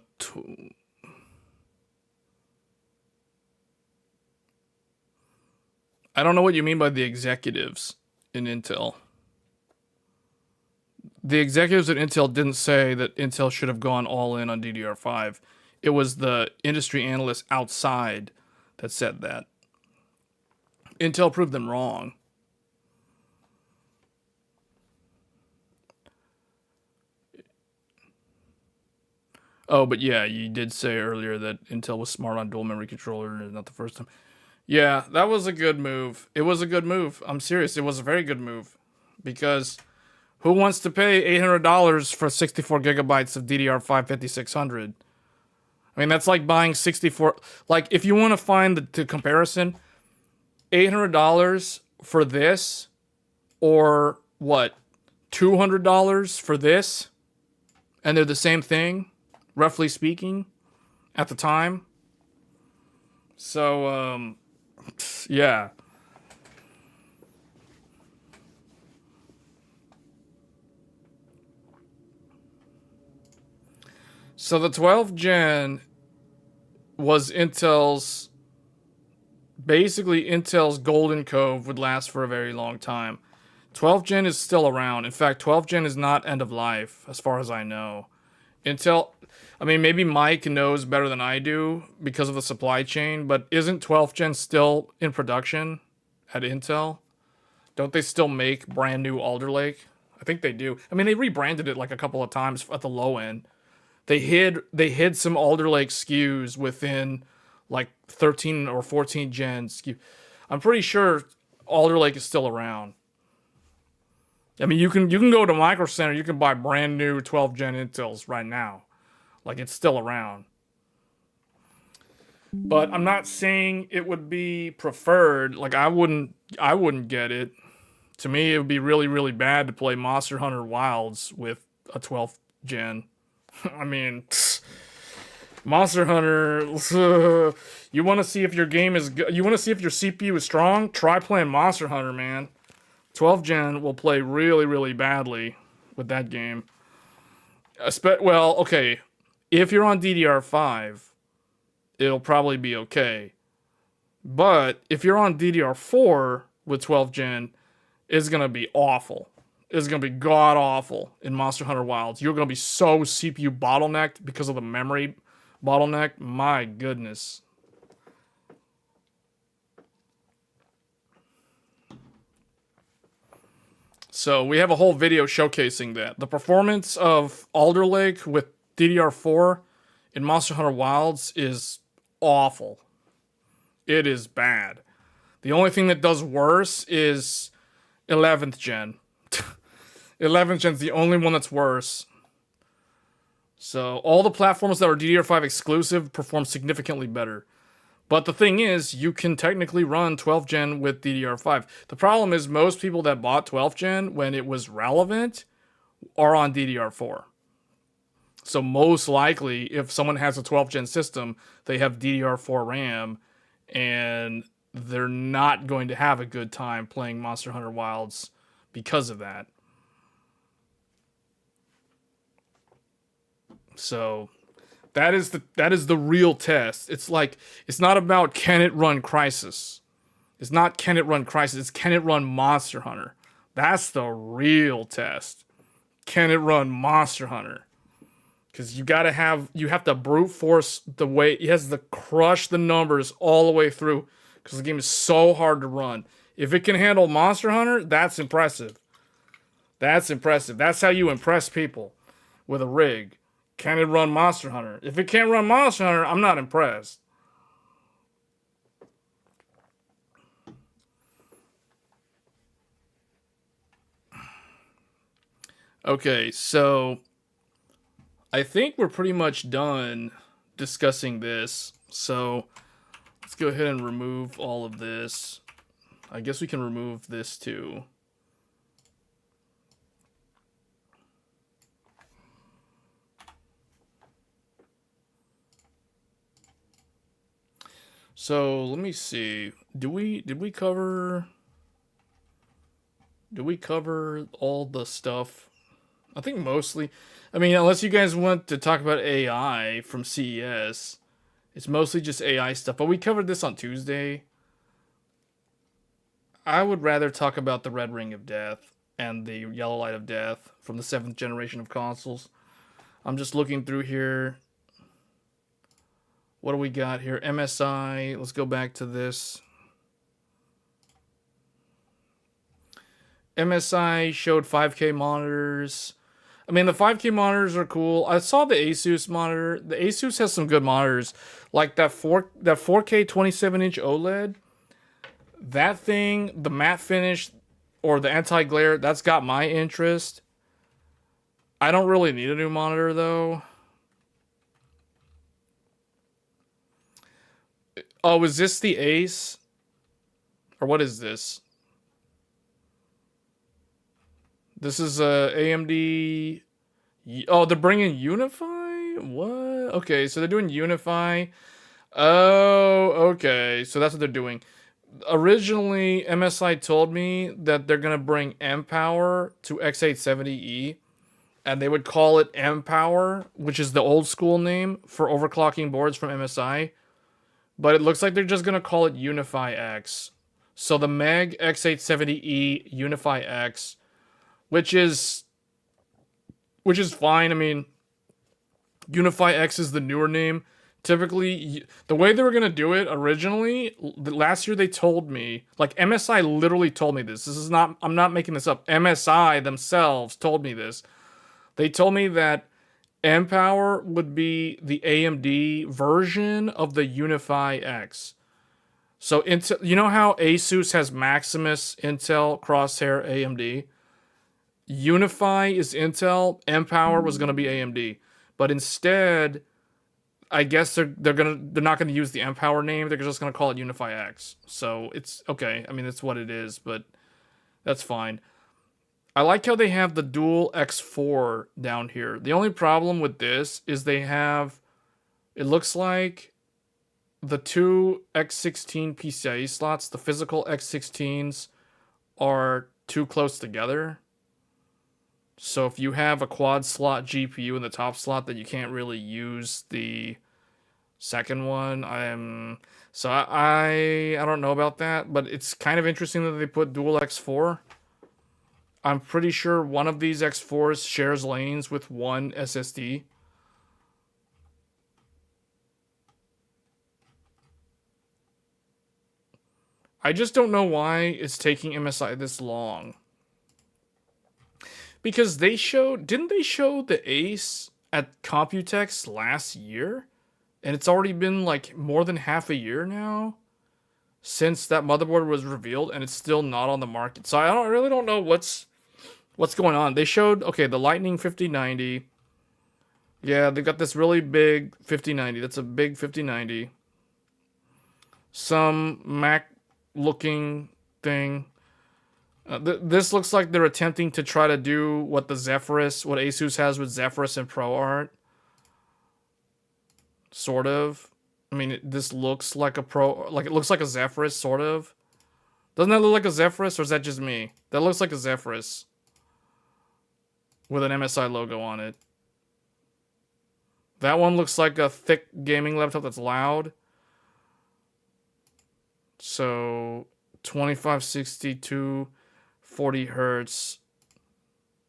don't know what you mean by the executives in Intel. The executives at Intel didn't say that Intel should have gone all in on DDR5. It was the industry analysts outside that said that. Intel proved them wrong. Oh, but yeah, you did say earlier that Intel was smart on dual memory controller, and not the first time. Yeah, that was a good move. It was a good move. I'm serious. It was a very good move. Because who wants to pay $800 for 64 gigabytes of DDR5 5600? I mean, that's like buying 64. Like, if you want to find the comparison, $800 for this, or what, $200 for this, and they're the same thing. roughly speaking, at the time. So, yeah. So the 12th gen was basically Intel's golden cove would last for a very long time. 12th gen is still around. In fact, 12th gen is not end of life, as far as I know. Intel, I mean, maybe Mike knows better than I do because of the supply chain, but isn't 12th gen still in production at Intel? Don't they still make brand new Alder Lake? I think they do. I mean, they rebranded it like a couple of times at the low end. They hid some Alder Lake SKUs within like 13 or 14 gen SKU. I'm pretty sure Alder Lake is still around. I mean, you can go to Micro Center, you can buy brand new 12 gen Intels right now. Like, it's still around. But I'm not saying it would be preferred. Like, I wouldn't get it. To me, it would be really, really bad to play Monster Hunter Wilds with a 12th gen. I mean, Monster Hunter. You want to see if your game is good? You want to see if your CPU is strong? Try playing Monster Hunter, man. 12th gen will play really, really badly with that game. Well, okay. If you're on DDR5, it'll probably be okay. But if you're on DDR4 with 12th gen, it's going to be awful. It's going to be god awful in Monster Hunter Wilds. You're going to be so CPU bottlenecked because of the memory bottleneck. My goodness. So we have a whole video showcasing that. The performance of Alder Lake with DDR4 in Monster Hunter Wilds is awful. It is bad. The only thing that does worse is 11th gen. 11th gen's the only one that's worse. So all the platforms that are DDR5 exclusive perform significantly better. But the thing is, you can technically run 12th gen with DDR5. The problem is most people that bought 12th gen when it was relevant are on DDR4. So most likely, if someone has a 12th gen system, they have DDR4 RAM, and they're not going to have a good time playing Monster Hunter Wilds because of that. So that is the real test. It's like, it's not about can it run Crysis. It's not can it run Crysis. It's can it run Monster Hunter. That's the real test. Can it run Monster Hunter? Because you have to brute force the way, it has to crush the numbers all the way through. Because the game is so hard to run. If it can handle Monster Hunter, that's impressive. That's impressive. That's how you impress people with a rig. Can it run Monster Hunter? If it can't run Monster Hunter, I'm not impressed. Okay, so I think we're pretty much done discussing this. So let's go ahead and remove all of this. I guess we can remove this too. So let me see. Did we cover all the stuff? I think mostly. I mean, unless you guys want to talk about AI from CES, it's mostly just AI stuff. But we covered this on Tuesday. I would rather talk about the Red Ring of Death and the Yellow Light of Death from the 7th generation of consoles. I'm just looking through here. What do we got here? MSI. Let's go back to this. MSI showed 5K monitors. I mean, the 5K monitors are cool. I saw the Asus monitor. The Asus has some good monitors. Like that 4K 27-inch OLED. That thing, the matte finish or the anti-glare, that's got my interest. I don't really need a new monitor though. Oh, is this the Ace? Or what is this? This is a AMD. Oh, they're bringing Unify? What? Okay, so they're doing Unify. Oh, okay. So that's what they're doing. Originally, MSI told me that they're gonna bring M Power to X870E, and they would call it M Power, which is the old school name for overclocking boards from MSI. But it looks like they're just gonna call it Unify X. So the Meg X870E Unify X, which is fine. I mean, Unify X is the newer name. Typically, the way they were gonna do it originally, last year they told me, like MSI literally told me this. This is not, I'm not making this up. MSI themselves told me this. They told me that M Power would be the AMD version of the Unify X. So Intel, you know how Asus has Maximus, Intel, Crosshair, AMD? Unify is Intel, M Power was gonna be AMD. But instead, I guess they're not gonna use the M Power name. They're just gonna call it Unify X. So it's okay. I mean, it's what it is, but that's fine. I like how they have the dual X4 down here. The only problem with this is they have, it looks like the two X16 PCIe slots, the physical X16s, are too close together. So if you have a quad slot GPU in the top slot, then you can't really use the second one. I don't know about that, but it's kind of interesting that they put dual X4. I'm pretty sure one of these X4s shares lanes with one SSD. I just don't know why it's taking MSI this long. Because didn't they show the Ace at Computex last year? And it's already been like more than half a year now since that motherboard was revealed, and it's still not on the market. So I really don't know what's going on. They showed, okay, the Lightning 5090. Yeah, they've got this really big 5090. That's a big 5090. Some Mac looking thing. This looks like they're attempting to try to do what Asus has with Zephyrus and ProArt. Sort of. I mean, this looks like it looks like a Zephyrus, sort of. Doesn't that look like a Zephyrus, or is that just me? That looks like a Zephyrus. With an MSI logo on it. That one looks like a thick gaming laptop that's loud. So, 2562, 40 hertz,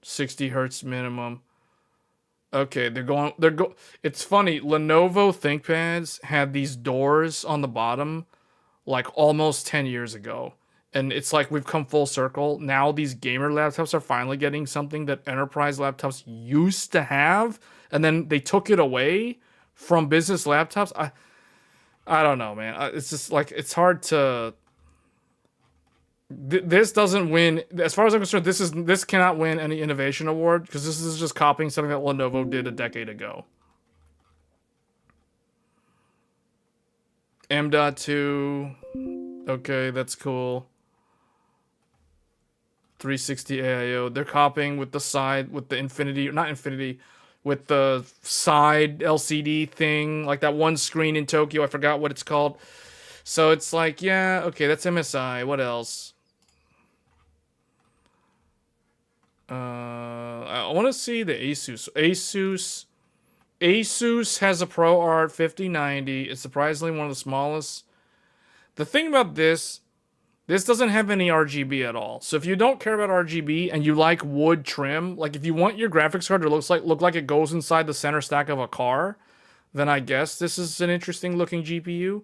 60 hertz minimum. Okay, it's funny, Lenovo ThinkPads had these doors on the bottom like almost 10 years ago. And it's like we've come full circle. Now these gamer laptops are finally getting something that enterprise laptops used to have, and then they took it away from business laptops. I don't know, man. It's just like, it's hard to... This doesn't win, as far as I'm concerned, this cannot win any innovation award, because this is just copying something that Lenovo did a decade ago. M.2, okay, that's cool. 360 AIO, they're copying with the side, with the infinity, not infinity, with the side LCD thing, like that one screen in Tokyo, I forgot what it's called. So it's like, yeah, okay, that's MSI, what else? I want to see the Asus. Asus has a ProArt 5090. It's surprisingly one of the smallest. The thing about this doesn't have any RGB at all. So if you don't care about RGB and you like wood trim, like if you want your graphics card to look like it goes inside the center stack of a car, then I guess this is an interesting looking GPU.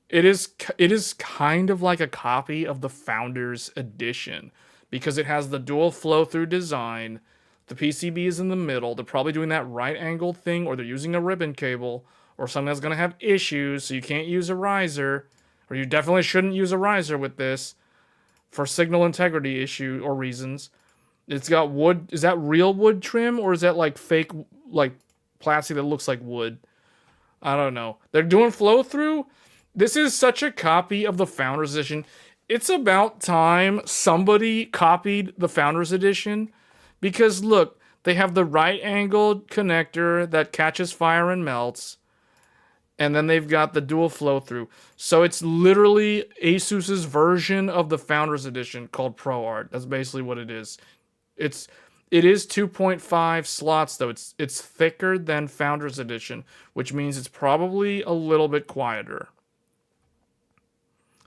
It is kind of like a copy of the Founders Edition, because it has the dual flow-through design. The PCB is in the middle. They're probably doing that right-angled thing, or they're using a ribbon cable, or something that's going to have issues, so you can't use a riser, or you definitely shouldn't use a riser with this for signal integrity issue or reasons. It's got wood. Is that real wood trim, or is that like fake, like plastic that looks like wood? I don't know. They're doing flow-through. This is such a copy of the Founders Edition. It's about time somebody copied the Founders Edition, because look, They have the right angled connector that catches fire and melts. And then they've got the dual flow through. So it's literally Asus's version of the Founders Edition called ProArt. That's basically what it is. It is 2.5 slots though. It's thicker than Founders Edition, which means it's probably a little bit quieter.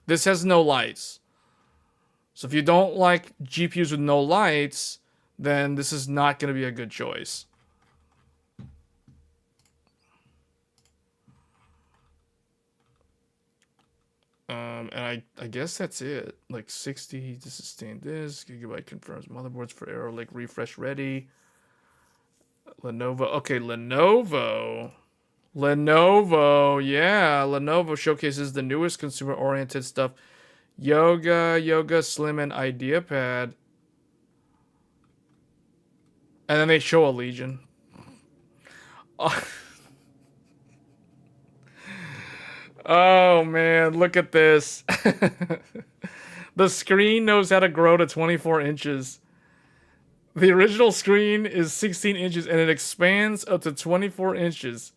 This has no lights. So if you don't like GPUs with no lights, then this is not going to be a good choice. And I guess that's it. Like 60 to sustain this. Gigabyte confirms motherboards for Arrow Lake refresh ready. Lenovo. Okay, Lenovo. Yeah. Lenovo showcases the newest consumer-oriented stuff. Yoga Slim, and IdeaPad. And then they show a Legion. Oh man, look at this. The screen knows how to grow to 24 inches. The original screen is 16 inches and it expands up to 24 inches.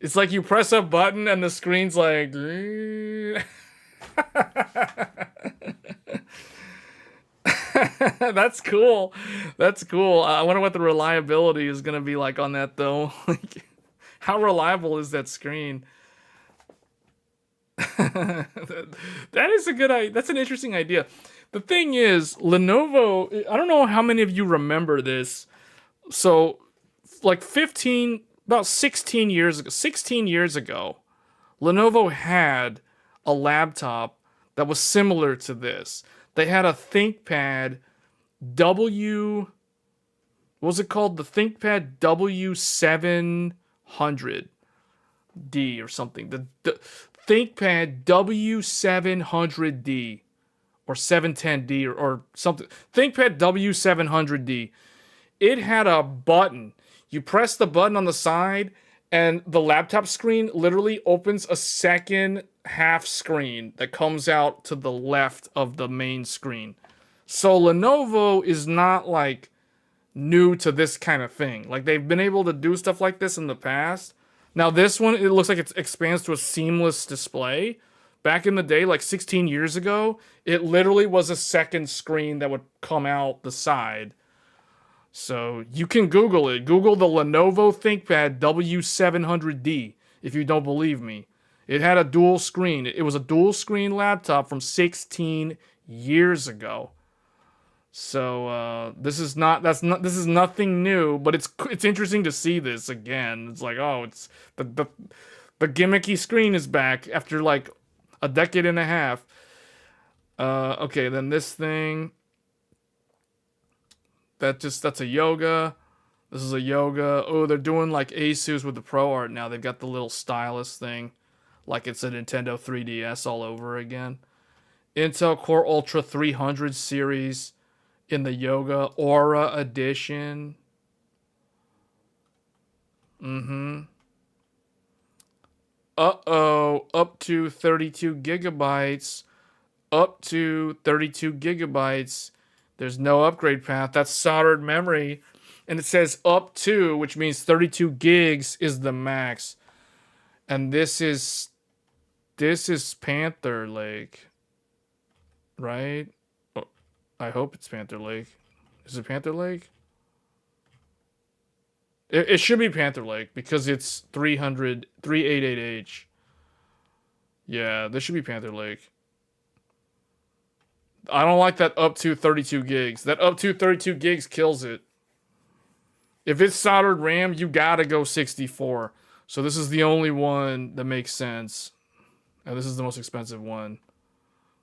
It's like you press a button and the screen's like... That's cool. That's cool. I wonder what the reliability is going to be like on that though. Like, how reliable is that screen? That is a good idea. That's an interesting idea. The thing is, Lenovo, I don't know how many of you remember this. So, like about 16 years ago, Lenovo had a laptop that was similar to this. They had a ThinkPad what was it called? The ThinkPad W700D or something. The ThinkPad W700D or 710D or something. ThinkPad W700D. It had a button. You press the button on the side and the laptop screen literally opens a second half screen that comes out to the left of the main screen. So Lenovo is not like new to this kind of thing. Like they've been able to do stuff like this in the past. Now this one, it looks like it expands to a seamless display. Back in the day, like 16 years ago, it literally was a second screen that would come out the side. So you can Google it. Google the Lenovo ThinkPad W700D if you don't believe me. It had a dual screen. It was a dual screen laptop from 16 years ago. So this is nothing new, but it's interesting to see this again. It's like, oh, it's the gimmicky screen is back after like a decade and a half. Okay, then this thing that's a Yoga. This is a Yoga. Oh, they're doing like Asus with the ProArt now. They've got the little stylus thing, like it's a Nintendo 3DS all over again. Intel Core Ultra 300 series in the Yoga Aura edition. Uh-oh, up to 32 gigabytes. Up to 32 gigabytes. There's no upgrade path. That's soldered memory. And it says up to, which means 32 gigs is the max. And this is Panther Lake. Right? Oh, I hope it's Panther Lake. Is it Panther Lake? It should be Panther Lake because it's 388H. Yeah, this should be Panther Lake. I don't like that up to 32 gigs. That up to 32 gigs kills it. If it's soldered RAM, you gotta go 64. So this is the only one that makes sense. And this is the most expensive one.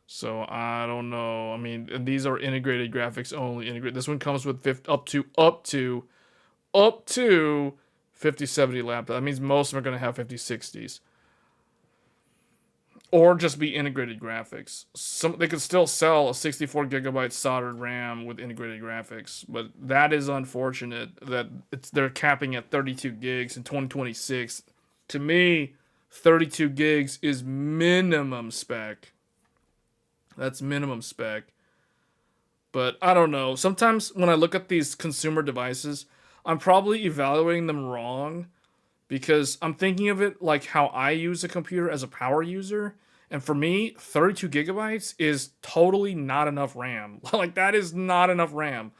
So I don't know. I mean, and these are integrated graphics only. This one comes with up to 5070 laptop. That means most of them are going to have 5060s. Or just be integrated graphics. They could still sell a 64 gigabyte soldered RAM with integrated graphics, but that is unfortunate that they're capping at 32 gigs in 2026. To me, 32 gigs is minimum spec. That's minimum spec. But I don't know. Sometimes when I look at these consumer devices, I'm probably evaluating them wrong because I'm thinking of it like how I use a computer as a power user. And for me, 32 gigabytes is totally not enough RAM. Like, that is not enough RAM.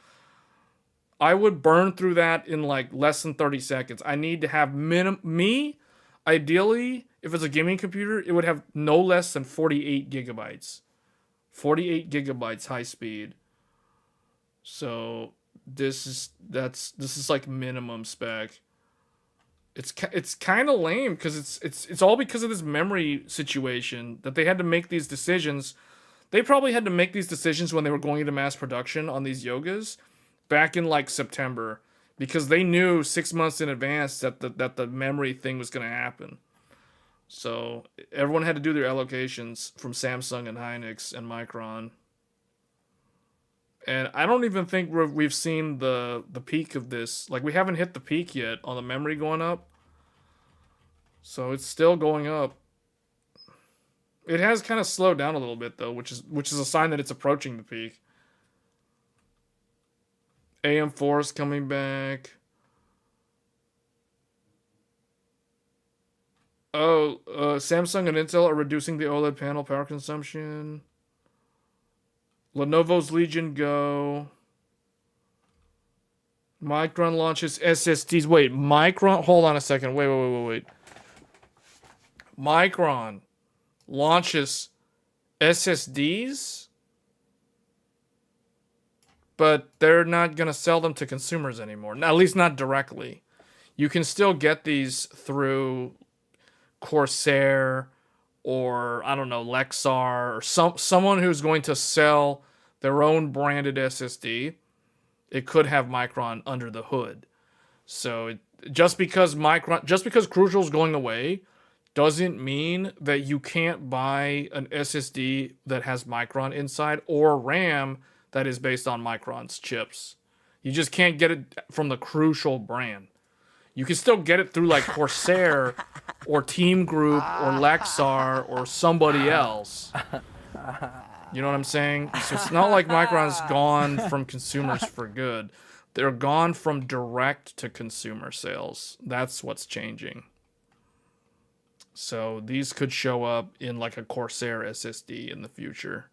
I would burn through that in like less than 30 seconds. I need to have ideally, if it's a gaming computer, it would have no less than 48 gigabytes. 48 gigabytes high speed. So this is like minimum spec. It's kind of lame because it's all because of this memory situation that they had to make these decisions. They probably had to make these decisions when they were going into mass production on these Yogas back in like September because they knew 6 months in advance that the memory thing was going to happen. So everyone had to do their allocations from Samsung and Hynix and Micron. And I don't even think we've seen the peak of this. Like, we haven't hit the peak yet on the memory going up. So it's still going up. It has kind of slowed down a little bit though, which is a sign that it's approaching the peak. AM4 is coming back. Oh, Samsung and Intel are reducing the OLED panel power consumption. Lenovo's Legion Go. Micron launches SSDs. Wait, Micron? Hold on a second. Wait. Micron launches SSDs? But they're not going to sell them to consumers anymore. At least not directly. You can still get these through Corsair or, I don't know, Lexar or someone who's going to sell their own branded SSD. It could have Micron under the hood. So just because Crucial is going away doesn't mean that you can't buy an SSD that has Micron inside or RAM that is based on Micron's chips. You just can't get it from the Crucial brand. You can still get it through like Corsair or Team Group or Lexar or somebody else. You know what I'm saying? So it's not like Micron's gone from consumers for good. They're gone from direct to consumer sales. That's what's changing. So these could show up in like a Corsair SSD in the future.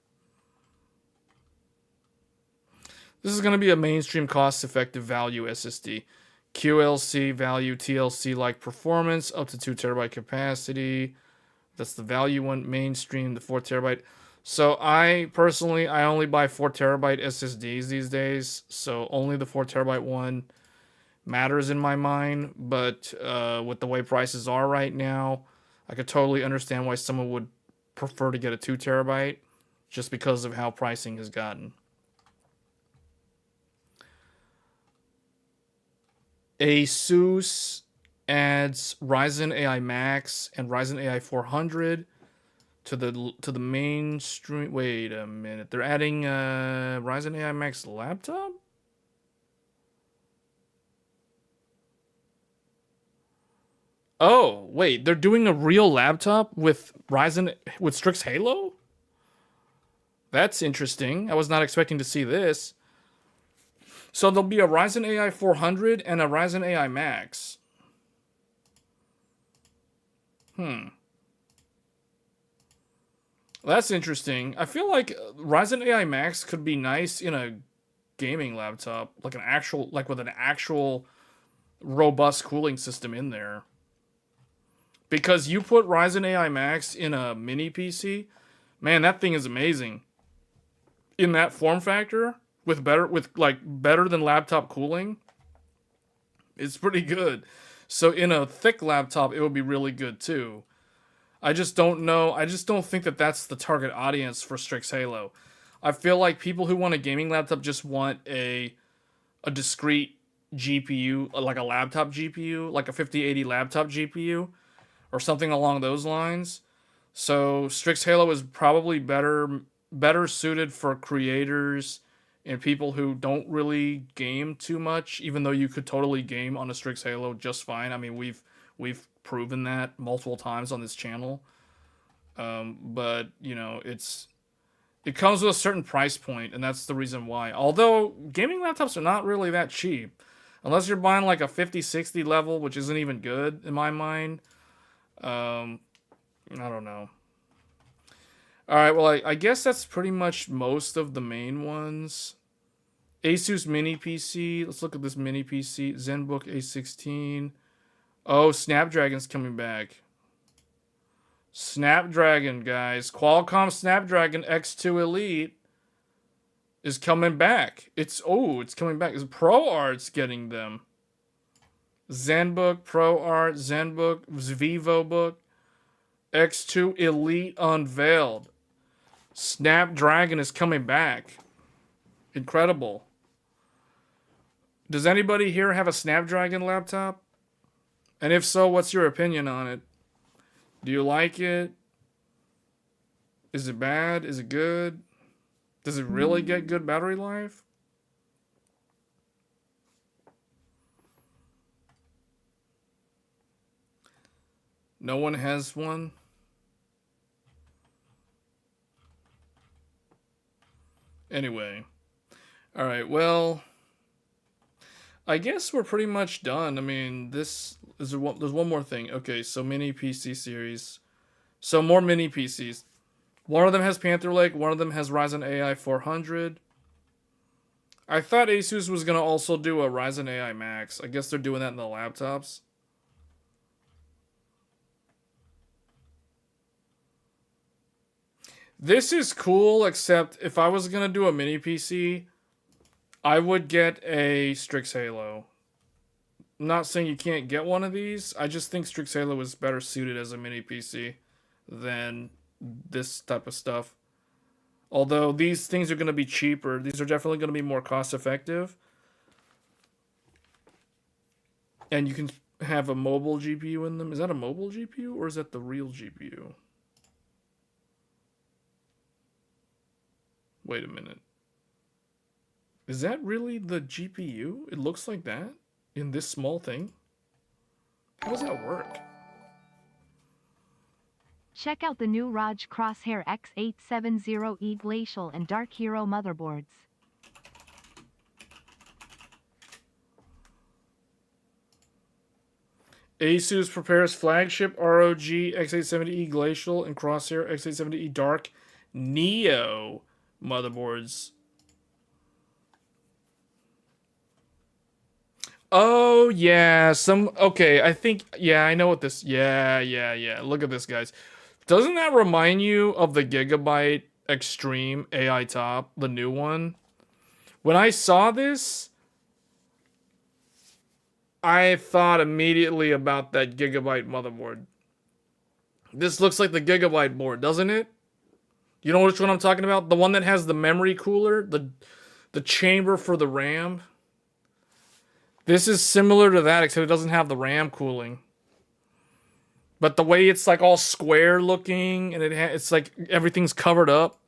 This is going to be a mainstream cost-effective value SSD. QLC value, TLC-like performance, up to 2 terabyte capacity. That's the value one, mainstream, the 4 terabyte. So I only buy 4 terabyte SSDs these days. So only the 4 terabyte one matters in my mind. But with the way prices are right now, I could totally understand why someone would prefer to get a 2 terabyte just because of how pricing has gotten. ASUS adds Ryzen AI Max and Ryzen AI 400 to the mainstream. Wait a minute, they're adding Ryzen AI Max laptop. Oh wait, they're doing a real laptop with Strix Halo. That's interesting. I was not expecting to see this. So there'll be a Ryzen AI 400 and a Ryzen AI Max. That's interesting. I feel like Ryzen AI Max could be nice in a gaming laptop, like with an actual robust cooling system in there. Because you put Ryzen AI Max in a mini PC, man, that thing is amazing. In that form factor, with better than laptop cooling, it's pretty good. So in a thick laptop, it would be really good too. I just don't know. I just don't think that that's the target audience for Strix Halo. I feel like people who want a gaming laptop just want a discrete GPU, like a laptop GPU, like a 5080 laptop GPU, or something along those lines. So Strix Halo is probably better suited for creators and people who don't really game too much, even though you could totally game on a Strix Halo just fine. I mean, we've proven that multiple times on this channel. But you know, It comes with a certain price point, and that's the reason why. Although gaming laptops are not really that cheap, unless you're buying like a 5060 level, which isn't even good in my mind. I don't know. All right, well, I guess that's pretty much most of the main ones. Asus Mini PC. Let's look at this Mini PC. ZenBook A16. Oh, Snapdragon's coming back. Snapdragon, guys. Qualcomm Snapdragon X2 Elite is coming back. It's coming back. It's ProArt's getting them. ZenBook, ProArt, ZenBook, VivoBook, X2 Elite unveiled. Snapdragon is coming back. Incredible. Does anybody here have a Snapdragon laptop? And if so, what's your opinion on it? Do you like it? Is it bad? Is it good? Does it really get good battery life? No one has one? Anyway. Alright, well, I guess we're pretty much done. I mean, there's one more thing. Okay, so mini PC series. So more mini PCs. One of them has Panther Lake. One of them has Ryzen AI 400. I thought Asus was going to also do a Ryzen AI Max. I guess they're doing that in the laptops. This is cool, except if I was going to do a mini PC, I would get a Strix Halo. I'm not saying you can't get one of these. I just think Strix Halo is better suited as a mini PC than this type of stuff. Although these things are going to be cheaper. These are definitely going to be more cost effective. And you can have a mobile GPU in them. Is that a mobile GPU or is that the real GPU? Wait a minute. Is that really the GPU? It looks like that in this small thing. How does that work? Check out the new Raj Crosshair X870E Glacial and Dark Hero motherboards. Asus prepares flagship ROG X870E Glacial and Crosshair X870E Dark Neo motherboards. Oh, yeah. Okay, I think... Yeah, I know what this... Yeah. Look at this, guys. Doesn't that remind you of the Gigabyte Extreme AI Top? The new one? When I saw this, I thought immediately about that Gigabyte motherboard. This looks like the Gigabyte board, doesn't it? You know which one I'm talking about? The one that has the memory cooler? The chamber for the RAM? This is similar to that, except it doesn't have the RAM cooling. But the way it's like all square looking, and it's like everything's covered up.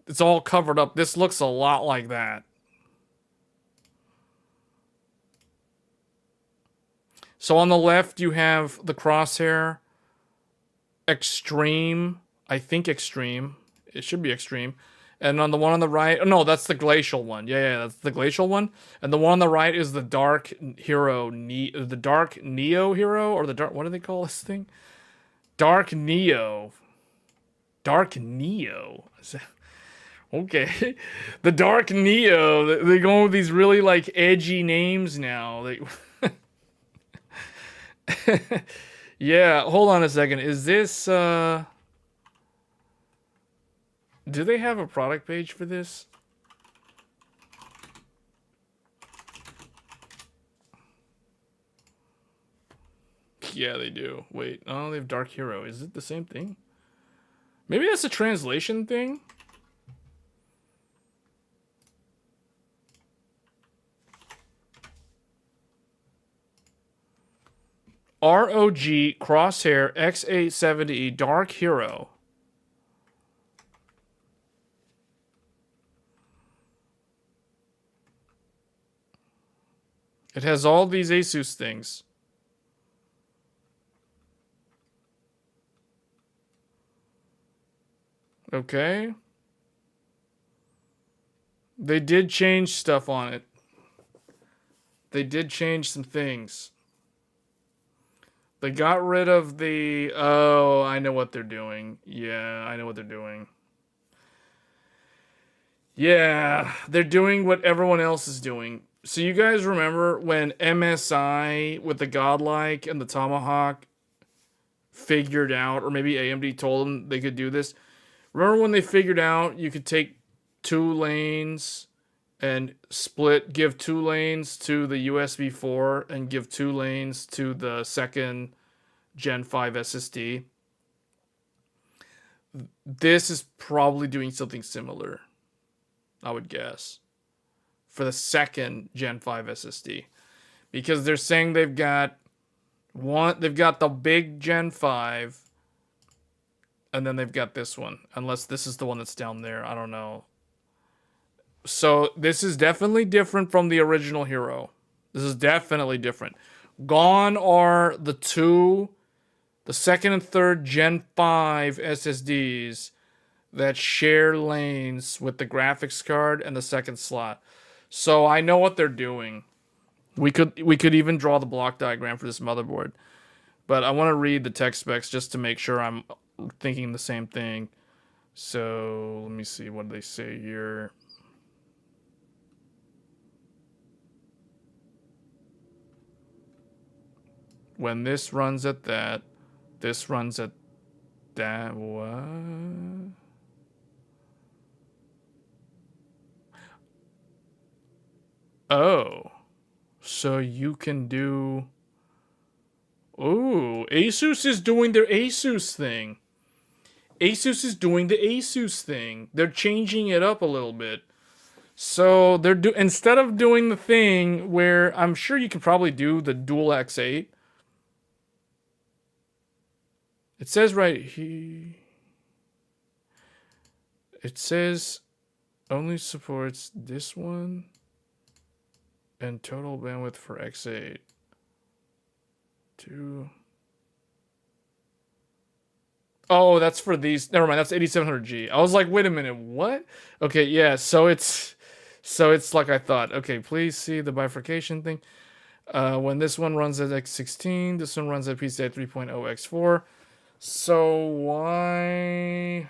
It's all covered up. This looks a lot like that. So on the left, you have the Crosshair Extreme. I think Extreme. It should be Extreme. And on the one on the right, oh no, that's the Glacial one. Yeah, that's the Glacial one. And the one on the right is the Dark Hero, the Dark Neo Hero, or the Dark, what do they call this thing? Dark Neo. Dark Neo. Okay. The Dark Neo. They're going with these really like edgy names now. Yeah, hold on a second. Is this, do they have a product page for this? Yeah, they do. Wait, oh, they have Dark Hero. Is it the same thing? Maybe that's a translation thing? ROG Crosshair X870 Dark Hero. It has all these Asus things. Okay. They did change stuff on it. They did change some things. They got rid of the... Oh, I know what they're doing. Yeah, I know what they're doing. Yeah, they're doing what everyone else is doing. So you guys remember when MSI with the Godlike and the Tomahawk figured out, or maybe AMD told them they could do this? Remember when they figured out you could take 2 lanes and give 2 lanes to the USB 4 and give 2 lanes to the second Gen 5 SSD? This is probably doing something similar, I would guess, for the second Gen 5 SSD. Because they're saying they've got the big Gen 5, and then they've got this one. Unless this is the one that's down there, I don't know. So this is definitely different from the original Hero. This is definitely different. Gone are the second and third Gen 5 SSDs that share lanes with the graphics card and the second slot. So I know what they're doing. We could even draw the block diagram for this motherboard. But I want to read the tech specs just to make sure I'm thinking the same thing. So let me see what they say here. When this runs at that, this runs at that. What? Oh. So you can do... Ooh, Asus is doing their Asus thing. Asus is doing the Asus thing. They're changing it up a little bit. So instead of doing the thing where I'm sure you can probably do the dual X8. It says right here. It says only supports this one and total bandwidth for X8. 2. Oh, that's for these. Never mind. That's 8700G. I was like, wait a minute, what? Okay, yeah. So it's like I thought. Okay, please see the bifurcation thing. When this one runs at X16, this one runs at PCI 3.0 X4. So why?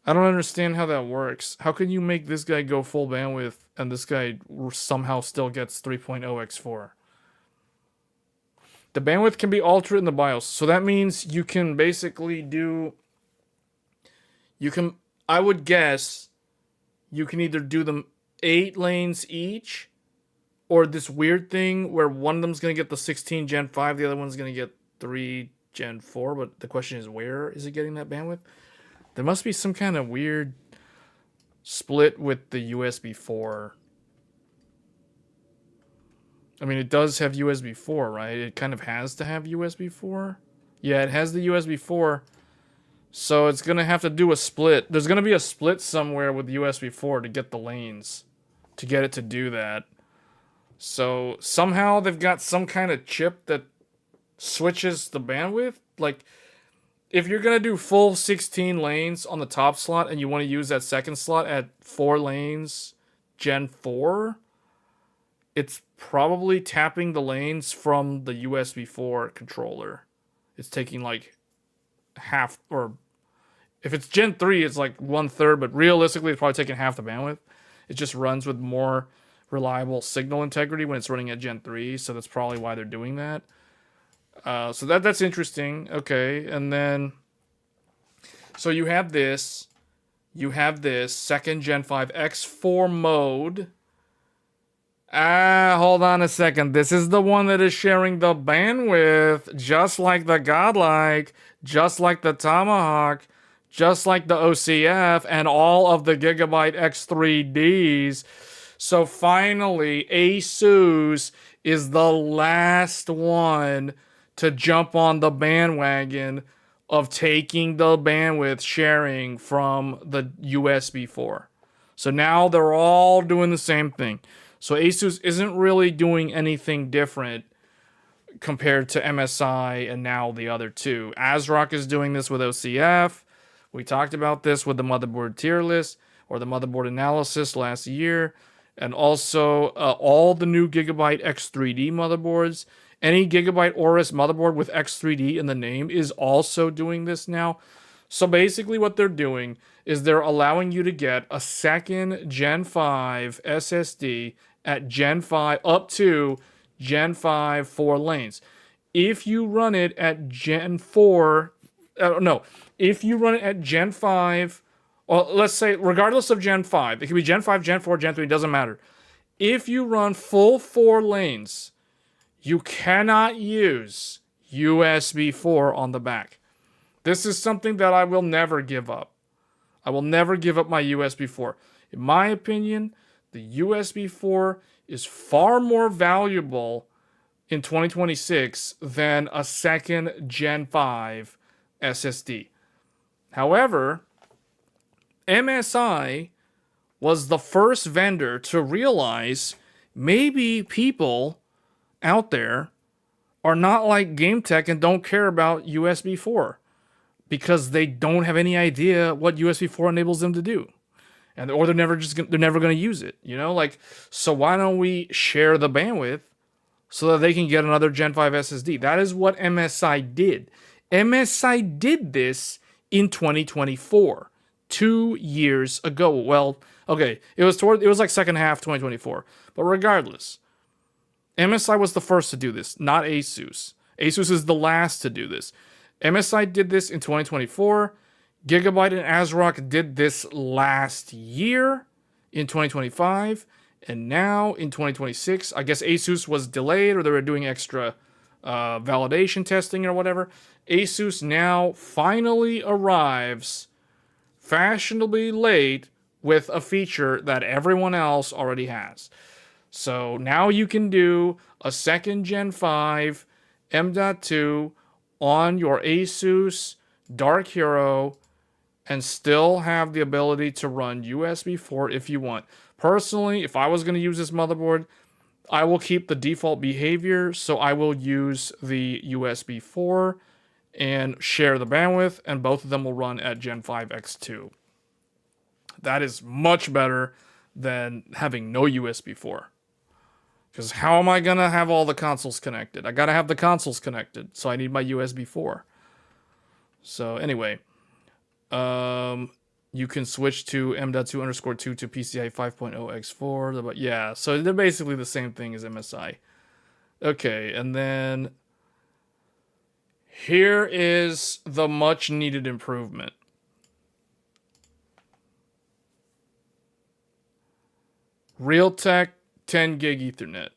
I don't understand how that works. How can you make this guy go full bandwidth and this guy somehow still gets 3.0 X4? The bandwidth can be altered in the BIOS. So that means you can basically do... I would guess you can either do them 8 lanes each, or this weird thing where one of them's going to get the 16 Gen 5, the other one's going to get 3 Gen 4, but the question is, where is it getting that bandwidth? There must be some kind of weird split with the USB 4. I mean, it does have USB 4, right? It kind of has to have USB 4. Yeah, it has the USB 4. So it's going to have to do a split. There's going to be a split somewhere with USB 4 to get the lanes. To get it to do that. So somehow they've got some kind of chip that switches the bandwidth. Like, if you're going to do full 16 lanes on the top slot and you want to use that second slot at 4 lanes Gen 4, it's probably tapping the lanes from the USB 4 controller. It's taking like half, or if it's Gen 3, it's like 1/3, but realistically, it's probably taking half the bandwidth. It just runs with more reliable signal integrity when it's running at Gen 3, so that's probably why they're doing that. So that's interesting. Okay, and then so you have this second Gen 5 X4 mode. Hold on a second. This is the one that is sharing the bandwidth, just like the Godlike, just like the Tomahawk, just like the OCF, and all of the Gigabyte X3Ds. So finally, Asus is the last one to jump on the bandwagon of taking the bandwidth sharing from the USB 4. So now they're all doing the same thing. So Asus isn't really doing anything different. compared to MSI and now the other two. ASRock is doing this with OCF. We talked about this with the motherboard tier list or the motherboard analysis last year. And also all the new Gigabyte X3D motherboards. Any Gigabyte Aorus motherboard with X3D in the name is also doing this now. So basically what they're doing is they're allowing you to get a second Gen 5 SSD at Gen 5 up to Gen 5 4 lanes. If you run it at Gen 4, if you run it at Gen 5, well, let's say regardless of Gen 5, it can be Gen 5, Gen 4, Gen 3, it doesn't matter. If you run full 4 lanes, you cannot use USB 4 on the back. This is something that I will never give up. I will never give up my USB 4. In my opinion, the USB 4 is far more valuable in 2026 than a second Gen 5 SSD. However, MSI was the first vendor to realize maybe people out there are not like Game Tech and don't care about USB 4 because they don't have any idea what USB 4 enables them to do. Or they're never going to use it, so why don't we share the bandwidth so that they can get another Gen 5 SSD? That is what MSI did. MSI did this in 2024, 2 years ago. Well, okay, it was like second half 2024, but regardless, MSI was the first to do this, not Asus. Asus is the last to do this. MSI did this in 2024. Gigabyte and ASRock did this last year in 2025, and now in 2026. I guess Asus was delayed or they were doing extra validation testing or whatever. Asus now finally arrives fashionably late with a feature that everyone else already has. So now you can do a second Gen 5 M.2 on your Asus Dark Hero and still have the ability to run USB 4 if you want. Personally, if I was going to use this motherboard, I will keep the default behavior, so I will use the USB 4 and share the bandwidth, and both of them will run at Gen 5 X2. That is much better than having no USB 4. Because how am I going to have all the consoles connected? I got to have the consoles connected, so I need my USB 4. So anyway, you can switch to M.2_2 to PCIe 5.0 X4. But yeah, so they're basically the same thing as MSI. Okay, and then here is the much needed improvement. Realtek 10 gig Ethernet.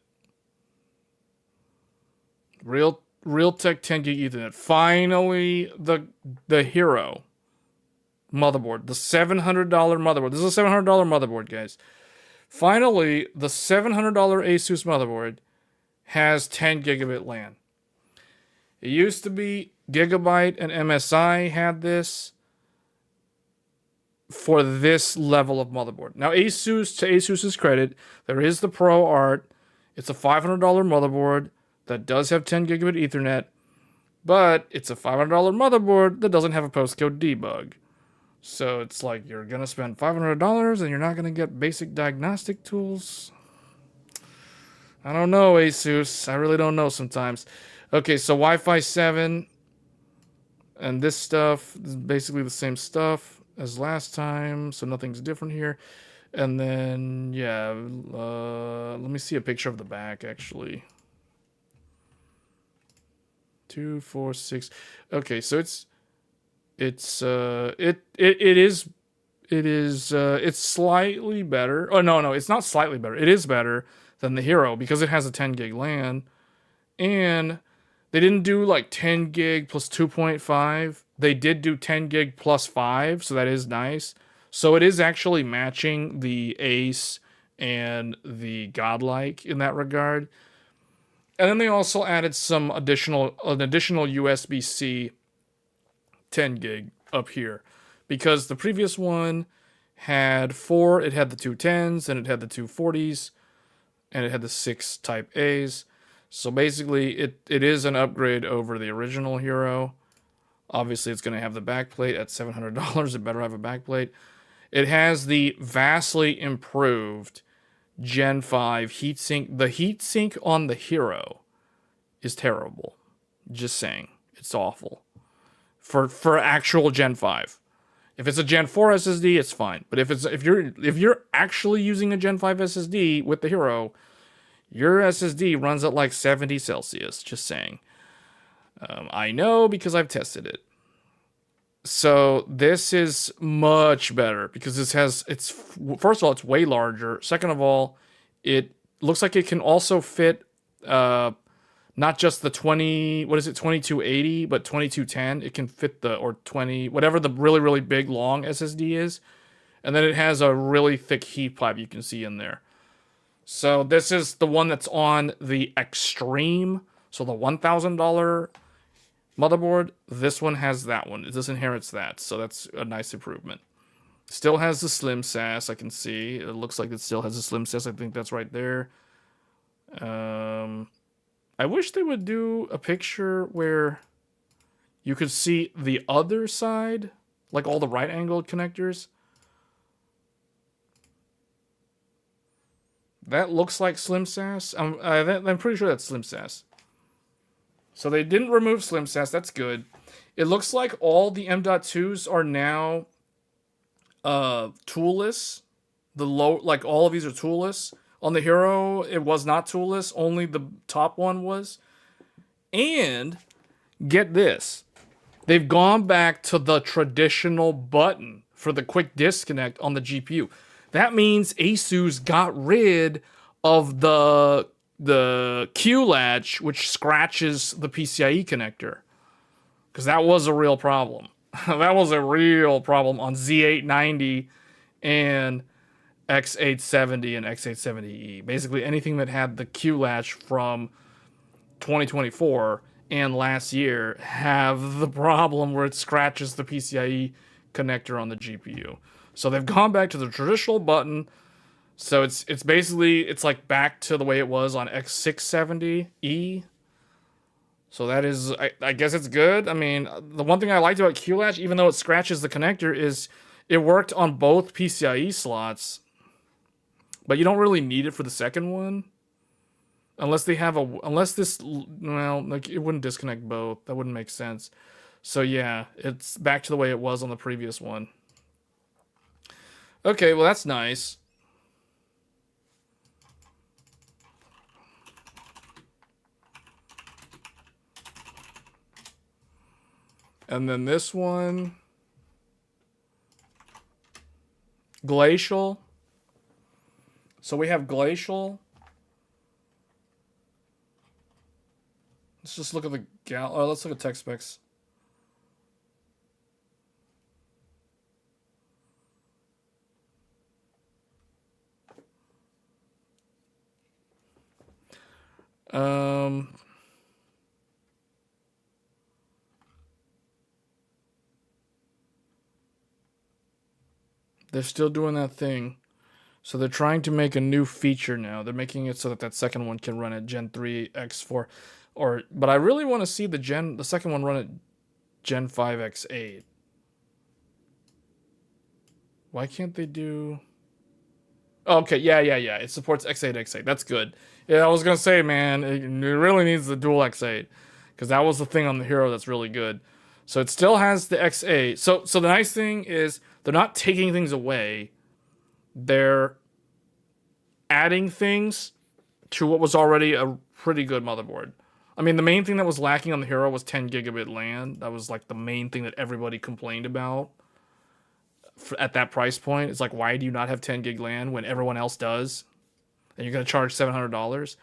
Realtek 10 gig Ethernet. Finally, the hero motherboard, the $700 motherboard. This is a $700 motherboard, guys. Finally, the $700 Asus motherboard has 10 gigabit LAN. It used to be Gigabyte and MSI had this for this level of motherboard. Now, Asus, to Asus's credit, there is the Pro Art. It's a $500 motherboard that does have 10 gigabit Ethernet, but it's a $500 motherboard that doesn't have a postcode debug. So it's like you're going to spend $500 and you're not going to get basic diagnostic tools. I don't know, Asus. I really don't know sometimes. Okay, so Wi-Fi 7 and this stuff is basically the same stuff as last time, so nothing's different here. And then, yeah, let me see a picture of the back, actually. 2, 4, 6. Okay, so it's slightly better. Oh, no, it's not slightly better. It is better than the Hero because it has a 10 gig LAN. And they didn't do like 10 gig plus 2.5. They did do 10 gig plus 5, so that is nice. So it is actually matching the Ace and the Godlike in that regard. And then they also added an additional USB-C 10 gig up here, because the previous one had 4. It had the two 10s, and it had the two 40s, and it had the 6 type A's. So basically, it is an upgrade over the original Hero. Obviously, it's going to have the backplate at $700. It better have a backplate. It has the vastly improved Gen 5 heatsink. The heatsink on the Hero is terrible. Just saying. It's awful. For actual Gen 5. If it's a Gen 4 SSD, it's fine. But if you're actually using a Gen 5 SSD with the Hero, your SSD runs at like 70 Celsius. Just saying. I know because I've tested it. So this is much better because it's first of all, it's way larger. Second of all, it looks like it can also fit not just the 2280, but 2210. It can fit or 20, whatever the really, really big long SSD is. And then it has a really thick heat pipe you can see in there. So this is the one that's on the Extreme. So the $1,000 motherboard. This one has that one. This inherits that. So that's a nice improvement. Still has the slim SAS, I can see. It looks like it still has a slim SAS. I think that's right there. I wish they would do a picture where you could see the other side, like all the right-angled connectors. That looks like slim SAS. I'm pretty sure that's slim SAS. So they didn't remove slim SAS. That's good. It looks like all the M.2s are now toolless. Like all of these are toolless. On the Hero, it was not toolless. Only the top one was. And get this. They've gone back to the traditional button for the quick disconnect on the GPU. That means Asus got rid of the Q latch, which scratches the PCIe connector. Because that was a real problem. That was a real problem on Z890 and X870 and X870E. Basically anything that had the Q latch from 2024 and last year have the problem where it scratches the PCIe connector on the GPU. So they've gone back to the traditional button. So it's basically like back to the way it was on X670E. So that is, I guess it's good. I mean, the one thing I liked about QLatch, even though it scratches the connector, is it worked on both PCIe slots. But you don't really need it for the second one. Unless they have like it wouldn't disconnect both. That wouldn't make sense. So yeah, it's back to the way it was on the previous one. Okay, well that's nice. And then this one, Glacial. So we have Glacial. Let's just look at the let's look at tech specs. They're still doing that thing. So they're trying to make a new feature now. They're making it so that that second one can run at Gen 3 X4. But I really want to see the second one run at Gen 5 X8. Why can't they do... Oh, okay, yeah. It supports X8, X8. That's good. Yeah, I was going to say, man, it really needs the dual X8. Because that was the thing on the Hero that's really good. So it still has the X8. So the nice thing is they're not taking things away. They're adding things to what was already a pretty good motherboard. I mean, the main thing that was lacking on the Hero was 10 gigabit LAN. That was like the main thing that everybody complained about at that price point. It's like, why do you not have 10 gig LAN when everyone else does? And you're going to charge $700.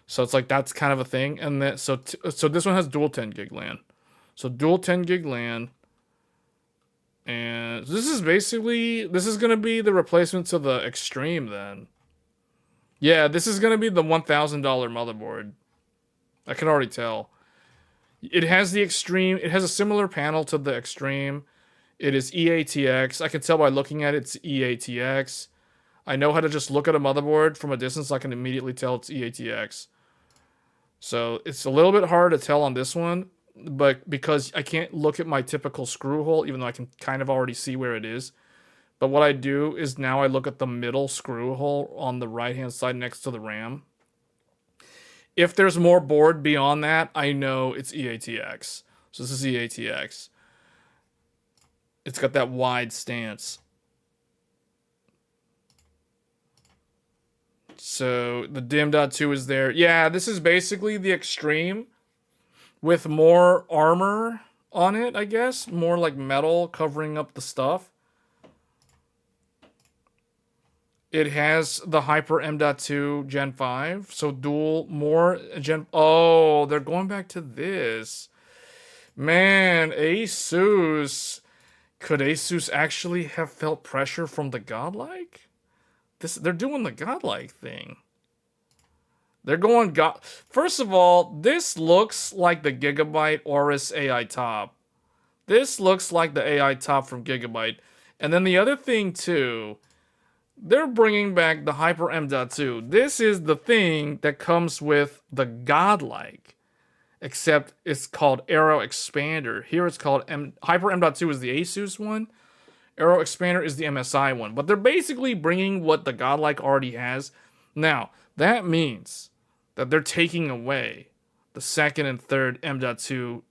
So it's like, that's kind of a thing. And then, so this one has dual 10 gig LAN. So dual 10 gig LAN. And this is going to be the replacement to the Extreme then. Yeah, this is going to be the $1,000 motherboard. I can already tell. It has the Extreme. It has a similar panel to the Extreme. It is EATX. I can tell by looking at it, it's EATX. I know how to just look at a motherboard from a distance. So I can immediately tell it's EATX. So it's a little bit hard to tell on this one, but because I can't look at my typical screw hole, even though I can kind of already see where it is. But what I do is now I look at the middle screw hole on the right-hand side next to the RAM. If there's more board beyond that, I know it's EATX. So this is EATX. It's got that wide stance. So the DIMM.2 is there. Yeah, this is basically the Extreme with more armor on it, I guess. More like metal covering up the stuff. It has the Hyper M.2 Gen 5. So dual, more Gen... Oh, they're going back to this. Man, Asus. Could Asus actually have felt pressure from the Godlike? They're doing the Godlike thing. They're going God. First of all, this looks like the Gigabyte Aorus AI top. This looks like the AI top from Gigabyte. And then the other thing too, they're bringing back the Hyper M.2. This is the thing that comes with the Godlike, except it's called Aero Expander. Here it's called Hyper M.2 is the Asus one. Aero Expander is the MSI one. But they're basically bringing what the Godlike already has. Now, that means that they're taking away the second and third M.2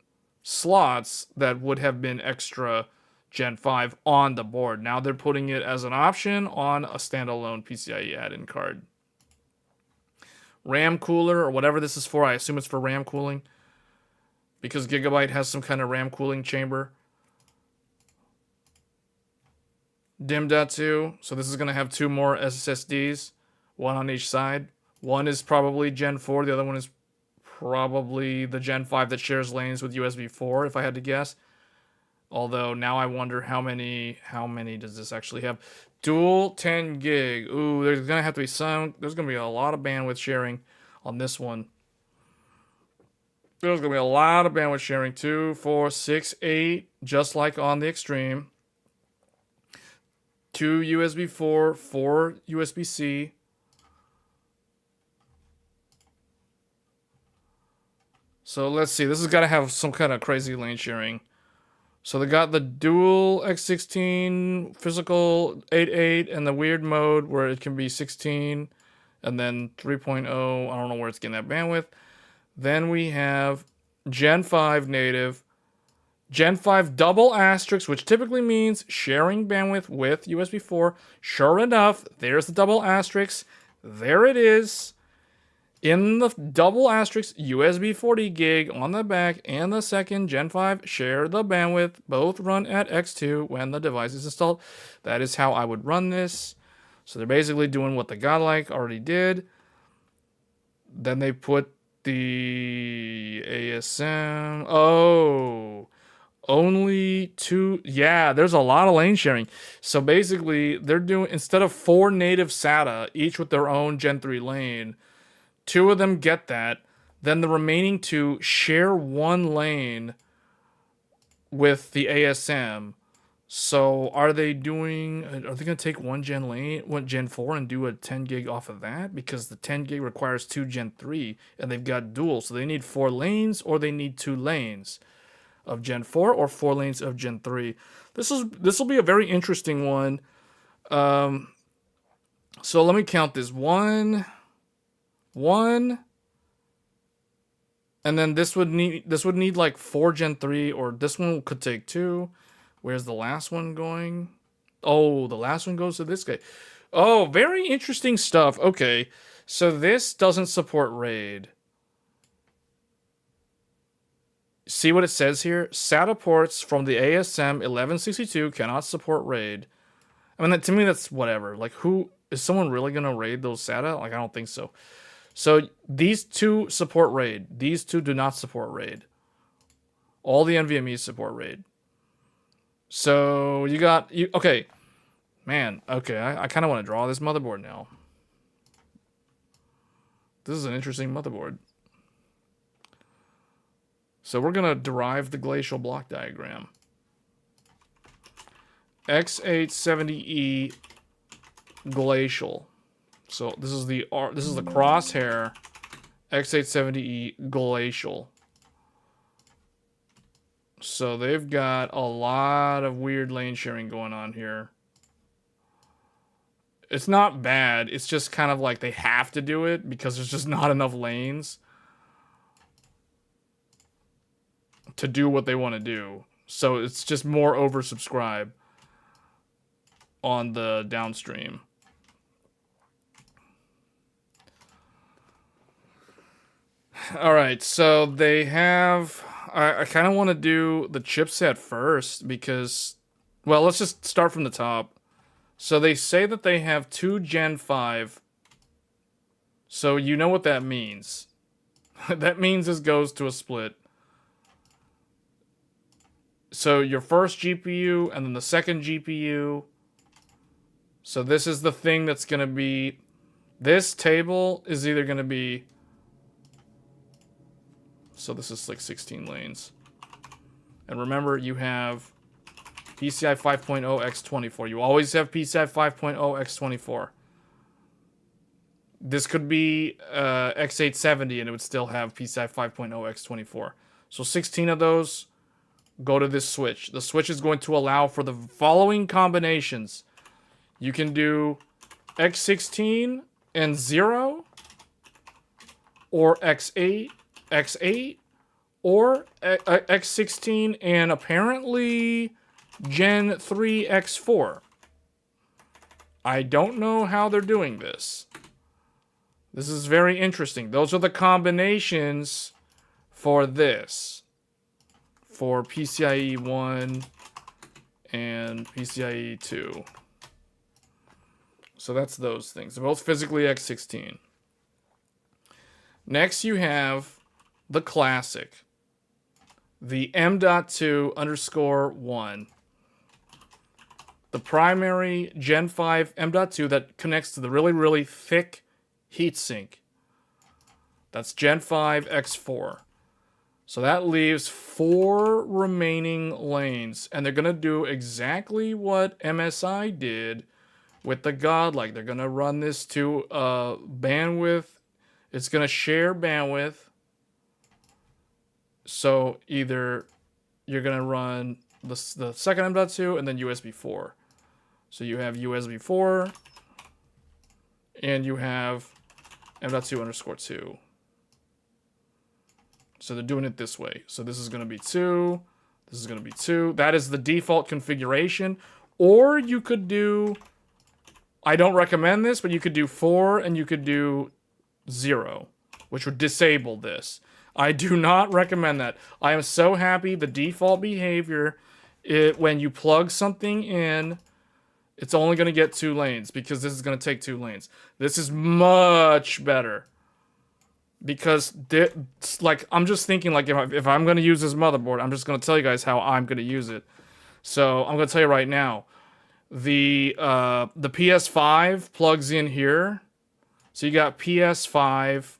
slots that would have been extra Gen 5 on the board. Now they're putting it as an option on a standalone PCIe add-in card. RAM cooler, or whatever this is for, I assume it's for RAM cooling, because Gigabyte has some kind of RAM cooling chamber. DIMM.2, so this is going to have 2 more SSDs, one on each side. One is probably Gen 4, the other one is probably the Gen 5 that shares lanes with USB 4, if I had to guess. Although now I wonder how many does this actually have? Dual 10 gig. Ooh, there's going to have to be there's going to be a lot of bandwidth sharing on this one. There's going to be a lot of bandwidth sharing. 2, 4, 6, 8, just like on the Extreme. 2 USB 4, 4 USB-C. So let's see. This has got to have some kind of crazy lane sharing. So they got the dual X16 physical 8.8 and the weird mode where it can be 16 and then 3.0. I don't know where it's getting that bandwidth. Then we have Gen 5 native, Gen 5 double asterisk, which typically means sharing bandwidth with USB 4. Sure enough, there's the double asterisk. There it is. In the double asterisk, USB 40 gig on the back and the second Gen 5 share the bandwidth. Both run at X2 when the device is installed. That is how I would run this. So they're basically doing what the Godlike already did. Then they put the ASM. Oh, only 2. Yeah, there's a lot of lane sharing. So basically, they're doing, instead of 4 native SATA, each with their own Gen 3 lane, 2 of them get that. Then the remaining 2 share 1 lane with the ASM. So are they going to take 1 Gen 4 and do a 10 gig off of that? Because the 10 gig requires 2 Gen 3 and they've got dual. So they need 4 lanes or they need 2 lanes of Gen 4 or 4 lanes of Gen 3. This will be a very interesting one. So let me count this. 1, and then this would need like 4 Gen 3, or this one could take 2. Where's the last one going? Oh, the last one goes to this guy. Oh, very interesting stuff. Okay, so this doesn't support RAID. See what it says here? SATA ports from the ASM 1162 cannot support RAID. I mean, to me, that's whatever. Like, who is someone really gonna RAID those SATA? Like, I don't think so. So these 2 support RAID. These 2 do not support RAID. All the NVMEs support RAID. So okay, man. Okay, I kind of want to draw this motherboard now. This is an interesting motherboard. So we're gonna derive the glacial block diagram. X870E glacial. So this is the crosshair X870E Glacial. So they've got a lot of weird lane sharing going on here. It's not bad. It's just kind of like they have to do it because there's just not enough lanes to do what they want to do. So it's just more oversubscribed on the downstream. All right, so they have... I kind of want to do the chipset first because... Well, let's just start from the top. So they say that they have 2 Gen 5. So you know what that means. That means this goes to a split. So your first GPU and then the second GPU. So this is the thing that's going to be... This table is either going to be... So this is like 16 lanes. And remember, you have PCI 5.0 x24. You always have PCI 5.0 x24. This could be X870 and it would still have PCI 5.0 x24. So 16 of those go to this switch. The switch is going to allow for the following combinations. You can do X16 and 0, or X8, or X16 and apparently Gen 3 X4. I don't know how they're doing this. This is very interesting. Those are the combinations for this. For PCIe 1 and PCIe 2. So that's those things. They're both physically X16. Next you have the classic. The M.2_1. The primary Gen 5 M.2 that connects to the really, really thick heatsink. That's Gen 5 X4. So that leaves 4 remaining lanes. And they're going to do exactly what MSI did with the Godlike. They're going to run this to bandwidth. It's going to share bandwidth. So either you're going to run the second M.2 and then USB 4. So you have USB 4 and you have M.2_2. So they're doing it this way. So this is going to be 2. This is going to be 2. That is the default configuration. Or you could do... I don't recommend this, but you could do 4 and you could do 0, which would disable this. I do not recommend that. I am so happy the default behavior, when you plug something in, it's only going to get 2 lanes because this is going to take 2 lanes. This is much better. Because, like, I'm just thinking, like, if I'm going to use this motherboard, I'm just going to tell you guys how I'm going to use it. So, I'm going to tell you right now. The PS5 plugs in here. So, you got PS5.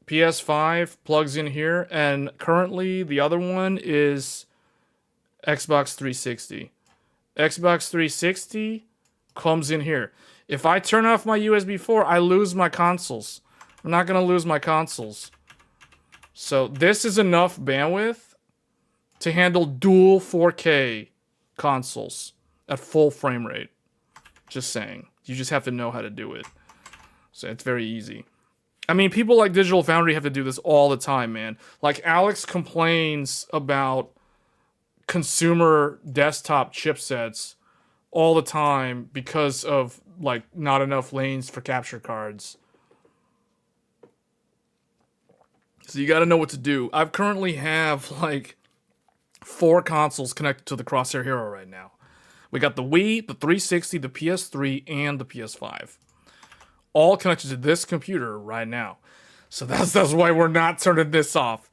PS5 plugs in here. And currently, the other one is Xbox 360. Xbox 360 comes in here. If I turn off my USB 4, I lose my consoles. I'm not going to lose my consoles. So this is enough bandwidth to handle dual 4K consoles at full frame rate. Just saying. You just have to know how to do it. So it's very easy. I mean, people like Digital Foundry have to do this all the time, man. Like Alex complains about consumer desktop chipsets all the time because of like not enough lanes for capture cards. So you got to know what to do. I currently have like 4 consoles connected to the Crosshair Hero right now. We got the Wii, the 360, the PS3, and the PS5. All connected to this computer right now. So that's why we're not turning this off.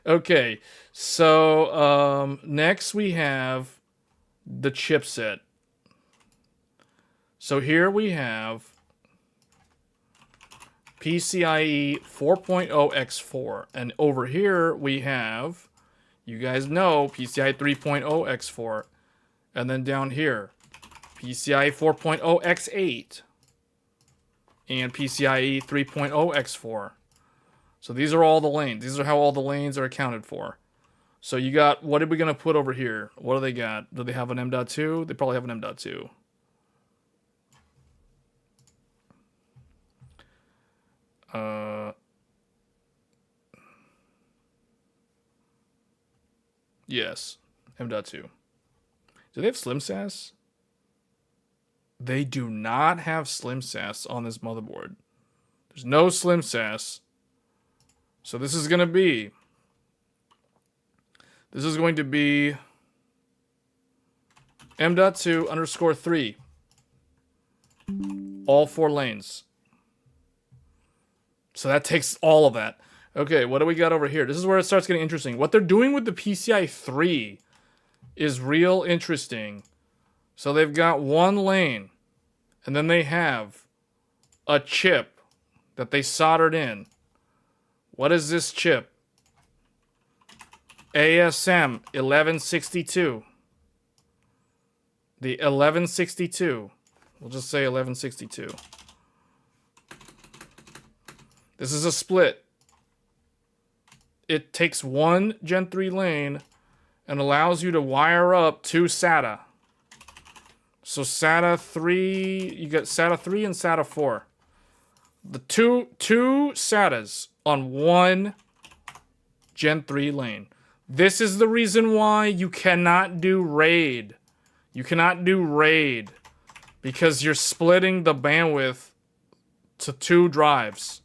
Okay, so next we have the chipset. So here we have PCIe 4.0 X4. And over here we have, you guys know, PCIe 3.0 X4. And then down here, PCIe 4.0 X8. And PCIe 3.0 X4. So these are all the lanes. These are how all the lanes are accounted for. So you got, what are we going to put over here? What do they got? Do they have an M.2? They probably have an M.2. Yes, M.2. Do they have Slim SAS? They do not have Slim SAS on this motherboard. There's no Slim SAS. So this is going to be M.2_3. All 4 lanes. So that takes all of that. Okay, what do we got over here? This is where it starts getting interesting. What they're doing with the PCI 3 is real interesting. So they've got 1 lane, and then they have a chip that they soldered in. What is this chip? ASM 1162. The 1162. We'll just say 1162. This is a split. It takes 1 Gen 3 lane and allows you to wire up 2 SATA. So SATA 3, you got SATA 3 and SATA 4. The two SATAs on 1 Gen 3 lane. This is the reason why you cannot do RAID. You cannot do RAID because you're splitting the bandwidth to 2 drives.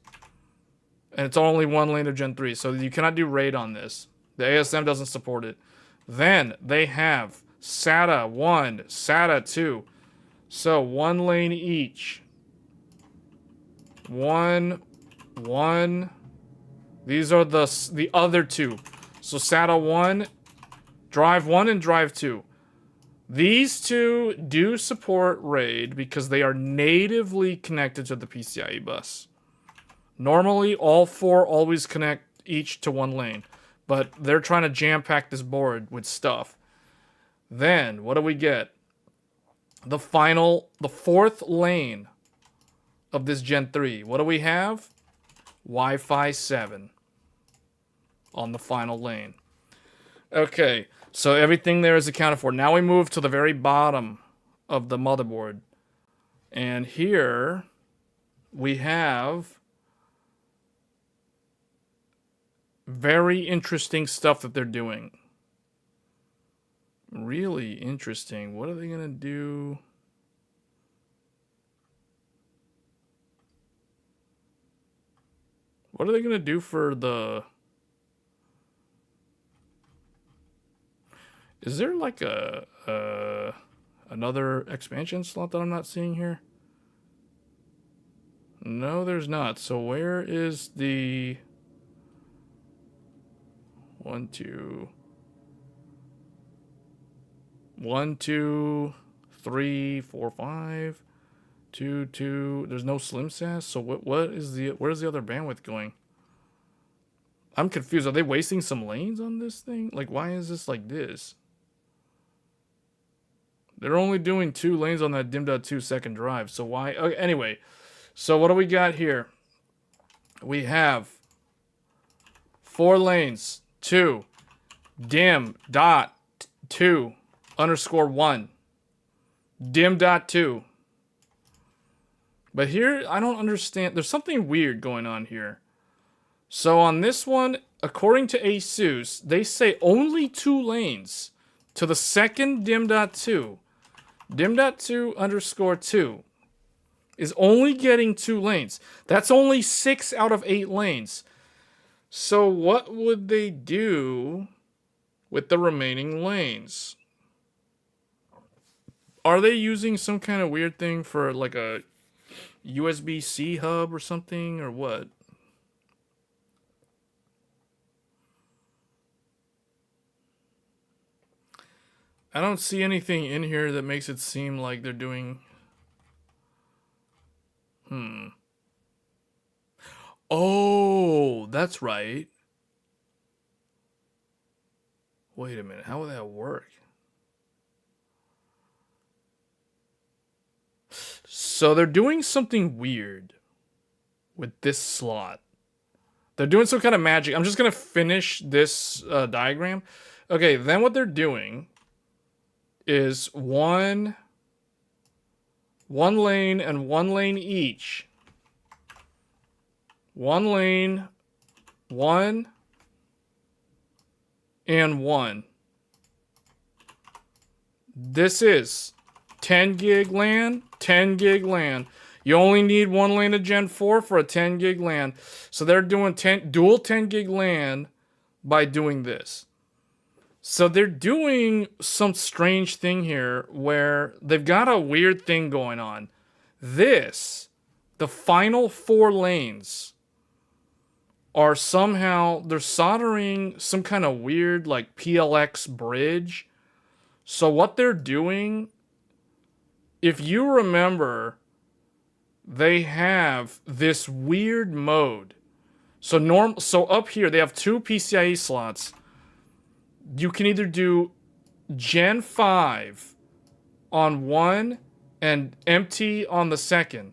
And it's only 1 lane of Gen 3, so you cannot do RAID on this. The ASM doesn't support it. Then they have SATA 1, SATA 2. So 1 lane each. 1. These are the other 2. So SATA 1, drive 1 and drive 2. These 2 do support RAID because they are natively connected to the PCIe bus. Normally, all 4 always connect each to 1 lane, but they're trying to jam-pack this board with stuff. Then, what do we get? The 4th lane of this Gen 3. What do we have? Wi-Fi 7 on the final lane. Okay, so everything there is accounted for. Now we move to the very bottom of the motherboard. And here we have very interesting stuff that they're doing. Really interesting. What are they going to do? What are they going to do for the... Is there like another expansion slot that I'm not seeing here? No, there's not. So where is the... 1, 2, 3, 4, 5, 2, 2. There's no Slim SAS. So where's the other bandwidth going? I'm confused. Are they wasting some lanes on this thing? Like, why is this like this? They're only doing 2 lanes on that DIMM.2 second drive. So why? Okay, anyway, so what do we got here? We have 4 lanes. 2 DIMM.2_1 DIMM.2. But here I don't understand. There's something weird going on here. So on this one, according to ASUS, they say only 2 lanes to the second DIMM.2. DIMM.2_2 is only getting 2 lanes. That's only 6 out of 8 lanes. So what would they do with the remaining lanes? Are they using some kind of weird thing for like a USB-C hub or something, or what? I don't see anything in here that makes it seem like they're doing... Oh, that's right. Wait a minute. How would that work? So they're doing something weird with this slot They're doing some kind of magic. I'm just going to finish this diagram. Okay, then what they're doing is one lane and one lane each. One lane, one, and one. This is 10 gig LAN, 10 gig LAN. You only need one lane of Gen 4 for a 10 gig LAN. So they're doing dual 10 gig LAN by doing this. So they're doing some strange thing here where they've got a weird thing going on. This, the final 4 lanes, are somehow, they're soldering some kind of weird like PLX bridge. So what they're doing, if you remember, they have this weird mode. So up here they have 2 PCIe slots. You can either do Gen 5 on one and empty on the second.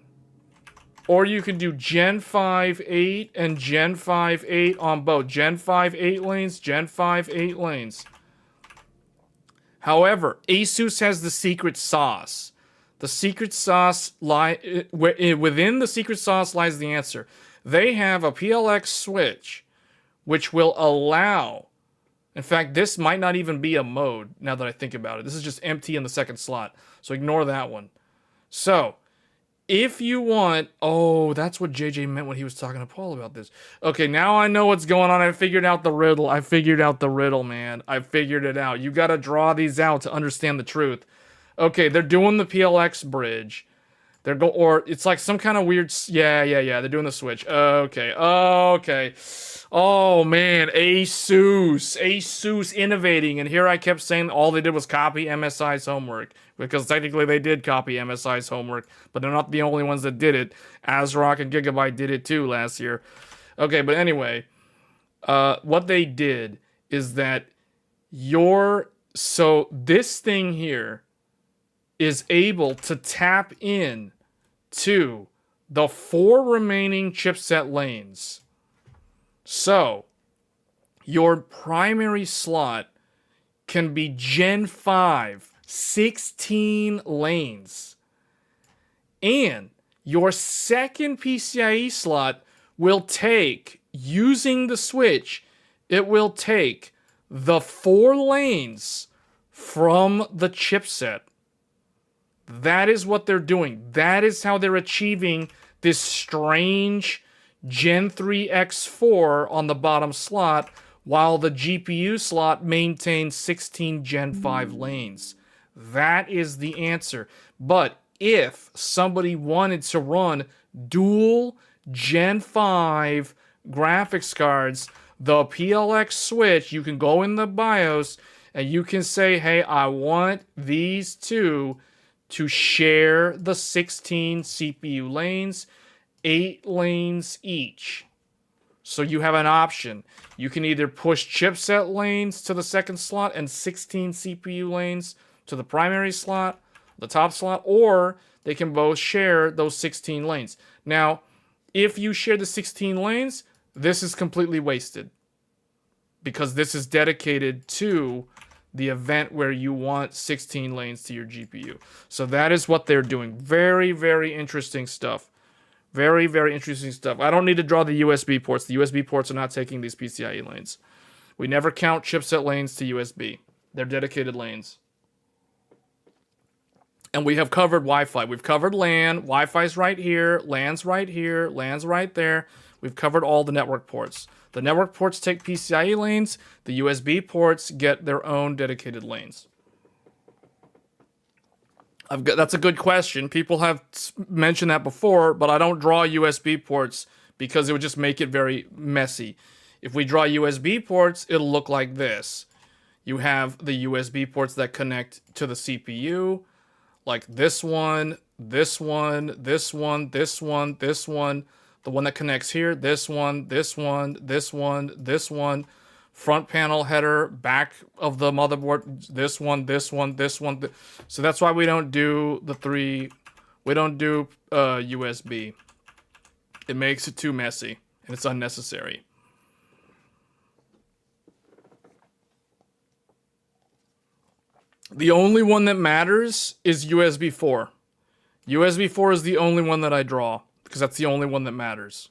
Or you can do Gen 5 8 and Gen 5 8 on both. Gen 5 8 lanes, Gen 5 8 lanes. However, Asus has the secret sauce. The secret sauce within the secret sauce lies the answer. They have a PLX switch which will allow, in fact, this might not even be a mode now that I think about it. This is just empty in the second slot. So ignore that one. So, if you want, oh, that's what JJ meant when he was talking to Paul about this. Okay, now I know what's going on. I figured out the riddle. I figured out the riddle, man. I figured it out. You got to draw these out to understand the truth. Okay, they're doing the PLX bridge. Or it's like some kind of weird, yeah. They're doing the switch. Okay. Oh man, Asus innovating. And here I kept saying all they did was copy MSI's homework, because technically they did copy MSI's homework, but they're not the only ones that did it. ASRock and Gigabyte did it too last year. Okay, but anyway, what they did is that so this thing here is able to tap in to the 4 remaining chipset lanes. So, your primary slot can be Gen 5, 16 lanes. And your second PCIe slot will take, using the switch, it will take the 4 lanes from the chipset. That is what they're doing. That is how they're achieving this strange Gen 3 X4 on the bottom slot, while the GPU slot maintains 16 Gen 5 lanes. That is the answer. But if somebody wanted to run dual Gen 5 graphics cards, the PLX switch, you can go in the BIOS and you can say, hey, I want these two to share the 16 CPU lanes, 8 lanes each. So you have an option. You can either push chipset lanes to the second slot and 16 CPU lanes to the primary slot, the top slot, or they can both share those 16 lanes. Now, if you share the 16 lanes, this is completely wasted, because this is dedicated to the event where you want 16 lanes to your GPU. So that is what they're doing. Very, very interesting stuff. Very, very interesting stuff. I don't need to draw the USB ports. The USB ports are not taking these PCIe lanes. We never count chipset lanes to USB. They're dedicated lanes. And we have covered Wi-Fi. We've covered LAN. Wi-Fi's right here. LAN's right here. LAN's right there. We've covered all the network ports. The network ports take PCIe lanes. The USB ports get their own dedicated lanes. That's a good question. People have mentioned that before, but I don't draw USB ports because it would just make it very messy. If we draw USB ports, it'll look like this. You have the USB ports that connect to the CPU, like this one, this one, this one, this one, this one. The one that connects here, this one, this one, this one, this one. Front panel header, back of the motherboard, this one, this one, this one. So that's why we don't do the 3. We don't do USB. It makes it too messy, and it's unnecessary. The only one that matters is USB 4. USB 4 is the only one that I draw, because that's the only one that matters.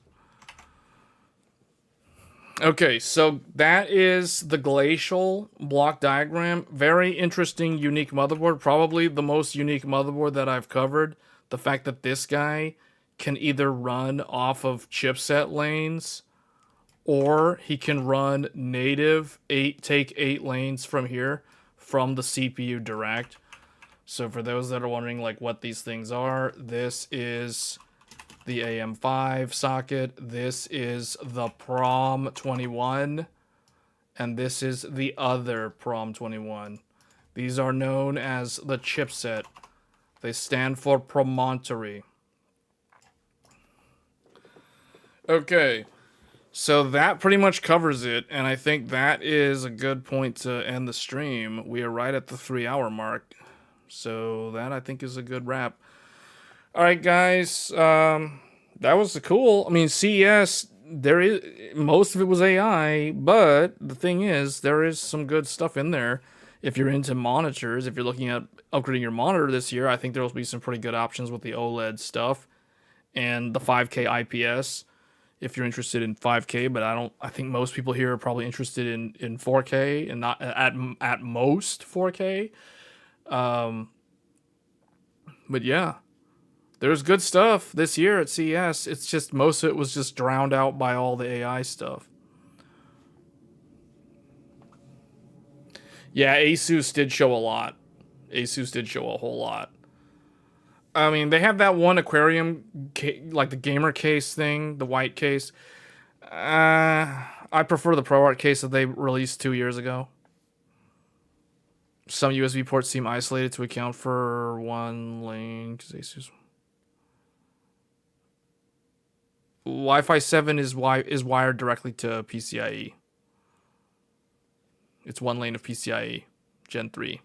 Okay, so that is the glacial block diagram. Very interesting, unique motherboard. Probably the most unique motherboard that I've covered. The fact that this guy can either run off of chipset lanes, or he can run native take 8 lanes from here, from the CPU direct. So for those that are wondering like what these things are, this is the AM5 socket, this is the Prom 21, and this is the other Prom 21. These are known as the chipset. They stand for promontory. Okay, so that pretty much covers it, and I think that is a good point to end the stream. We are right at the 3-hour mark, so that I think is a good wrap. All right, guys, that was cool. I mean, CES, most of it was AI, but the thing is, there is some good stuff in there. If you're into monitors, if you're looking at upgrading your monitor this year, I think there will be some pretty good options with the OLED stuff and the 5K IPS. If you're interested in 5K, but I think most people here are probably interested in 4K and not at most 4K. But yeah. There's good stuff this year at CES. It's just most of it was just drowned out by all the AI stuff. Yeah, Asus did show a lot. Asus did show a whole lot. I mean, they have that one aquarium, like the gamer case thing, the white case. I prefer the ProArt case that they released 2 years ago. Some USB ports seem isolated to account for one lane, because Asus... Wi-Fi 7 is wired directly to PCIe. It's one lane of PCIe, Gen 3.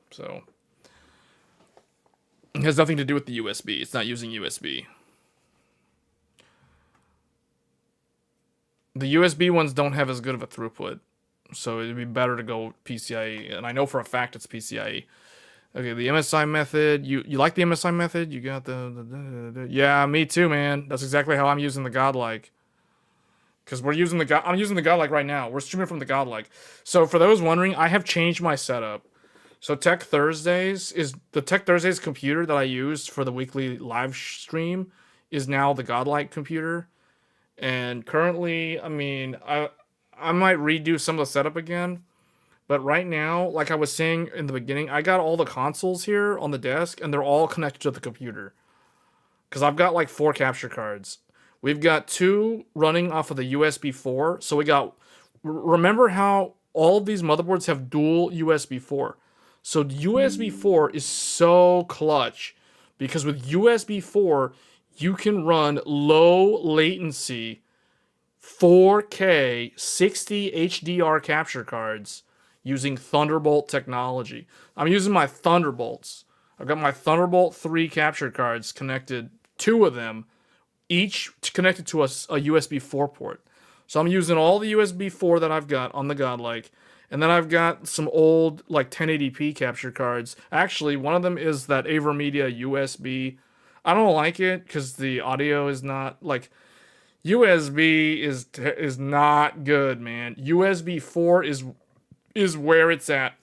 So it has nothing to do with the USB. It's not using USB. The USB ones don't have as good of a throughput, so it'd be better to go PCIe. And I know for a fact it's PCIe. Okay, the MSI method. You like the MSI method? You got the yeah, me too, man. That's exactly how I'm using the Godlike. Because I'm using the Godlike right now. We're streaming from the Godlike. So for those wondering, I have changed my setup. So Tech Thursdays computer that I used for the weekly live stream is now the Godlike computer. And currently, I mean, I might redo some of the setup again. But right now, like I was saying in the beginning, I got all the consoles here on the desk, and they're all connected to the computer. Because I've got like 4 capture cards. We've got 2 running off of the USB 4. So we got... Remember how all of these motherboards have dual USB 4. So USB 4 is so clutch. Because with USB 4, you can run low latency 4K 60 HDR capture cards using Thunderbolt technology. I'm using my Thunderbolts. I've got my Thunderbolt 3 capture cards connected, 2 of them, each connected to a USB 4 port. So I'm using all the USB 4 that I've got on the Godlike. And then I've got some old like 1080p capture cards. Actually, one of them is that AverMedia USB. I don't like it because the audio is not like... USB is not good, man. USB 4 is where it's at.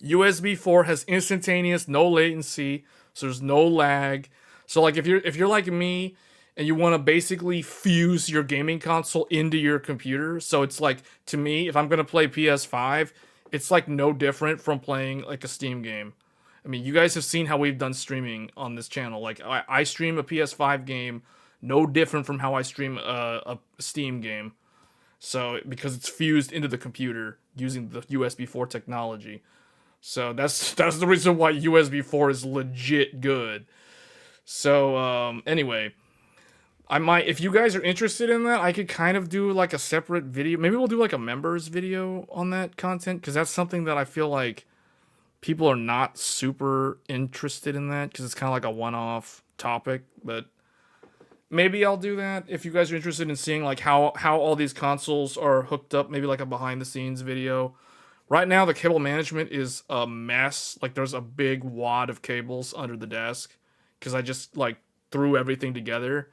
USB 4 has instantaneous, no latency, so there's no lag. So like if you're like me and you want to basically fuse your gaming console into your computer, so it's like, to me, if I'm gonna play PS5, it's like no different from playing like a Steam game. I mean, you guys have seen how we've done streaming on this channel. Like I stream a PS5 game, no different from how I stream a Steam game. So, because it's fused into the computer using the USB 4 technology. So, that's the reason why USB 4 is legit good. So, anyway, I might, if you guys are interested in that, I could kind of do like a separate video. Maybe we'll do like a members video on that content, because that's something that I feel like people are not super interested in that, because it's kind of like a one-off topic, but... Maybe I'll do that if you guys are interested in seeing like how all these consoles are hooked up. Maybe like a behind the scenes video Right now, the cable management is a mess. Like, there's a big wad of cables under the desk because I just like threw everything together,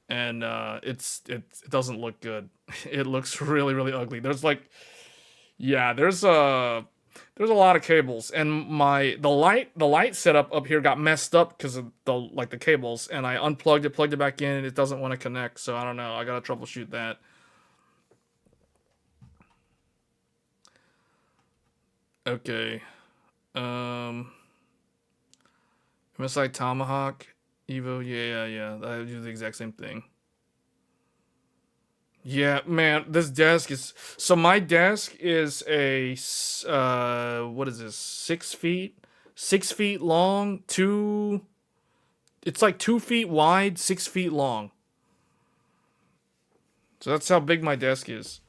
and it doesn't look good. It looks really really ugly. There's like, yeah, there's a lot of cables, and the light setup up here got messed up because of the cables, and I unplugged it, plugged it back in, and it doesn't want to connect. So I don't know. I gotta troubleshoot that. Okay. Um, MSI Tomahawk, Evo, yeah. I do the exact same thing. Yeah, man, this desk is so my desk is what is this? 6 feet, 6 feet long, it's like 2 feet wide, 6 feet long. So that's how big my desk is.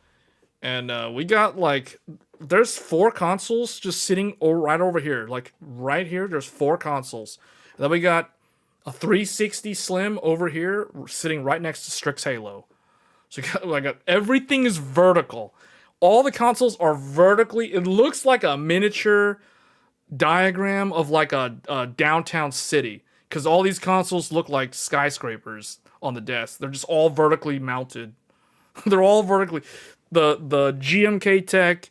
And we got like there's 4 consoles just sitting right over here. Like right here, there's 4 consoles. And then we got a 360 Slim over here sitting right next to Strix Halo. So like everything is vertical. All the consoles are vertically. It looks like a miniature diagram of like a downtown city because all these consoles look like skyscrapers on the desk. They're just all vertically mounted. They're all vertically. The GMK Tech,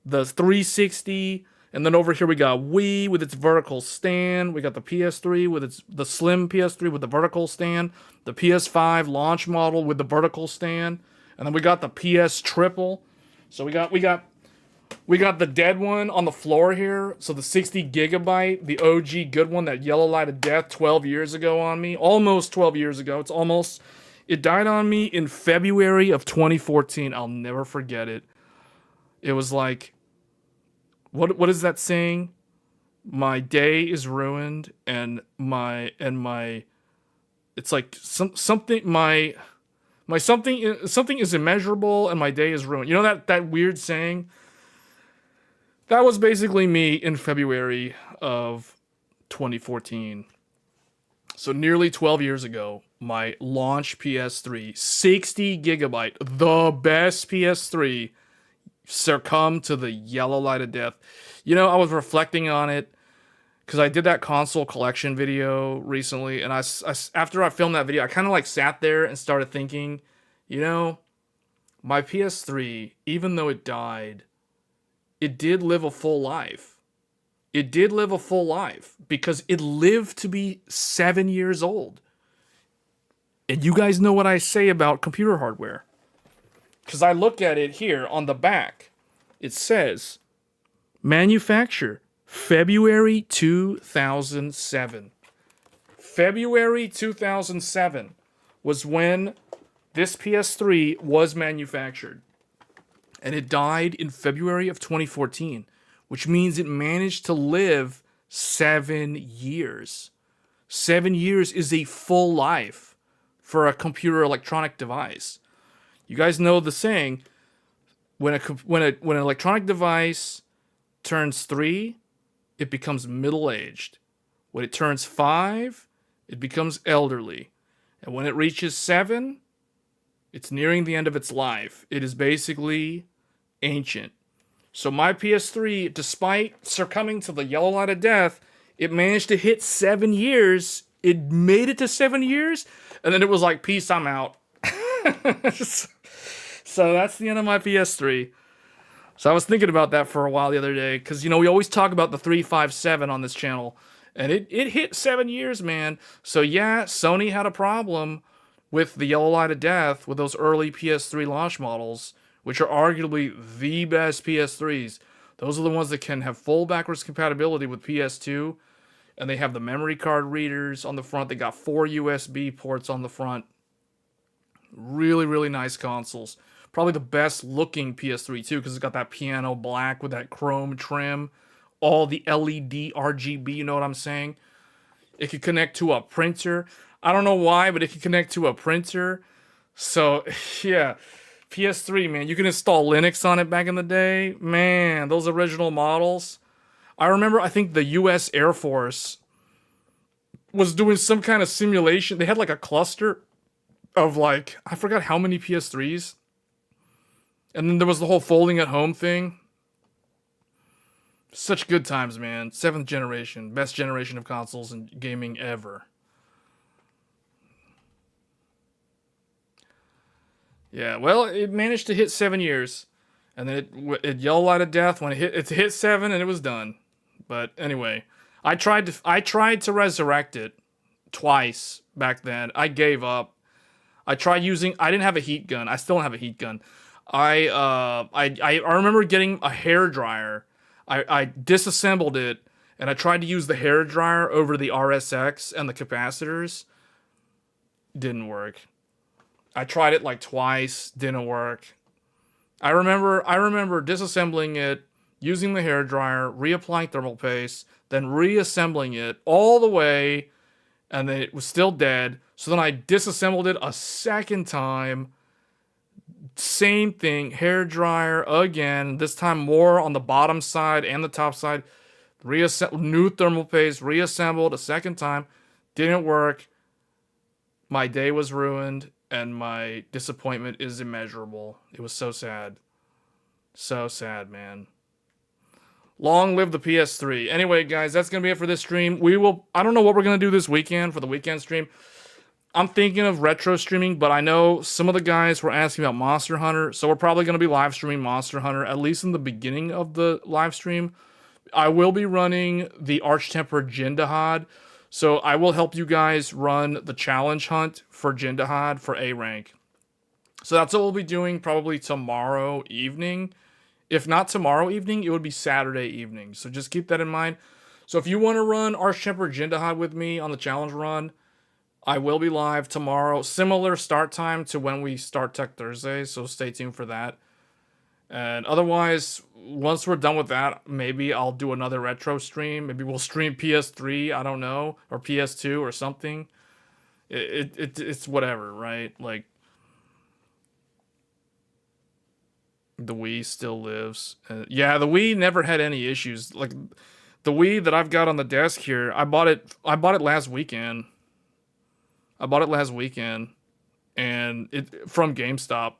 the 360, and then over here we got Wii with its vertical stand. We got the PS3 with the slim PS3 with the vertical stand. The PS5 launch model with the vertical stand, and then we got the PS Triple. So we got the dead one on the floor here. So the 60 gigabyte, the OG good one, that yellow light of death 12 years ago on me. Almost 12 years ago. It died on me in February of 2014. I'll never forget it. It was like, what is that saying? My day is ruined, and it's like something is immeasurable, and my day is ruined. You know that weird saying? That was basically me in February of 2014. So nearly 12 years ago, my launch PS3, 60 gigabyte, the best PS3, succumbed to the yellow light of death. You know, I was reflecting on it because I did that console collection video recently, and after I filmed that video, I kind of like sat there and started thinking, you know, my PS3, even though it died, it did live a full life. It did live a full life because it lived to be 7 years old. And you guys know what I say about computer hardware. Because I look at it here on the back. It says, manufacture, February 2007. February 2007 was when this PS3 was manufactured. And it died in February of 2014, which means it managed to live 7 years. 7 years is a full life for a computer electronic device. You guys know the saying, when an electronic device turns 3, it becomes middle-aged. When it turns 5, it becomes elderly. And when it reaches 7, it's nearing the end of its life. It is basically ancient. So my PS3, despite succumbing to the yellow light of death, it managed to hit 7 years. It made it to 7 years, and then it was like, peace, I'm out. So that's the end of my PS3. So I was thinking about that for a while the other day, because, you know, we always talk about the 357 on this channel, and it hit 7 years, man. So yeah, Sony had a problem with the yellow light of death with those early PS3 launch models, which are arguably the best PS3s. Those are the ones that can have full backwards compatibility with PS2, and they have the memory card readers on the front. They got 4 USB ports on the front. Really, really nice consoles. Probably the best looking PS3 too, because it's got that piano black with that chrome trim, all the LED RGB, you know what I'm saying? It could connect to a printer. I don't know why, but it could connect to a printer. So, yeah, PS3, man, you can install Linux on it back in the day. Man, those original models. I remember, I think the US Air Force was doing some kind of simulation. They had like a cluster of like, I forgot how many PS3s. And then there was the whole folding at home thing. Such good times, man. 7th generation, best generation of consoles and gaming ever. Yeah, well, it managed to hit 7 years, and then it yelled out of death when it hit 7, and it was done. But anyway, I tried to resurrect it twice back then. I gave up. I didn't have a heat gun. I still don't have a heat gun. I remember getting a hair dryer. I disassembled it and I tried to use the hair dryer over the RSX and the capacitors. Didn't work. I tried it like twice, didn't work. I remember disassembling it, using the hair dryer, reapplying thermal paste, then reassembling it all the way, and then it was still dead. So then I disassembled it a second time. Same thing, hair dryer again, this time more on the bottom side and the top side. New thermal paste, reassembled a second time. Didn't work. My day was ruined, and my disappointment is immeasurable. It was so sad. So sad, man. Long live the PS3. Anyway, guys, that's going to be it for this stream. I don't know what we're going to do this weekend for the weekend stream. I'm thinking of retro streaming, but I know some of the guys were asking about Monster Hunter, so we're probably going to be live streaming Monster Hunter, at least in the beginning of the live stream. I will be running the Arch-Tempered Jindahad, so I will help you guys run the challenge hunt for Jindahad for A rank. So that's what we'll be doing probably tomorrow evening. If not tomorrow evening, it would be Saturday evening. So just keep that in mind. So if you want to run Arch-Tempered Jindahad with me on the challenge run, I will be live tomorrow. Similar start time to when we start Tech Thursday, so stay tuned for that. And otherwise, once we're done with that, maybe I'll do another retro stream. Maybe we'll stream PS3, I don't know, or PS2 or something. It's whatever, right? Like, the Wii still lives. Yeah, the Wii never had any issues. Like, the Wii that I've got on the desk here, I bought it last weekend. And it from GameStop.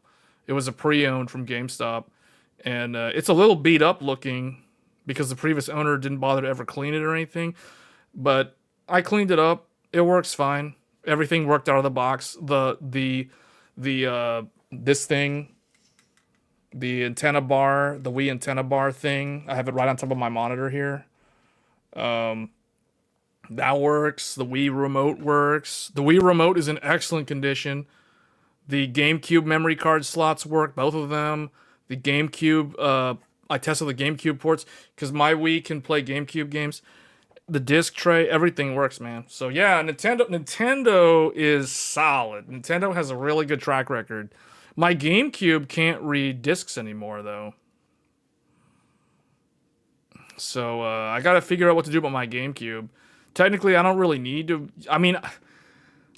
It was a pre-owned from GameStop, and it's a little beat up looking because the previous owner didn't bother to ever clean it or anything. But I cleaned it up. It works fine. Everything worked out of the box. This thing, the antenna bar, the Wii antenna bar thing. I have it right on top of my monitor here. That works. The Wii remote works. The Wii remote is in excellent condition. The GameCube memory card slots work, both of them. The GameCube, I tested the GameCube ports because my Wii can play GameCube games. The disc tray, everything works, man. So yeah, Nintendo is solid. Nintendo has a really good track record. My GameCube can't read discs anymore, though. So I gotta figure out what to do about my GameCube. Technically, I don't really need to. I mean,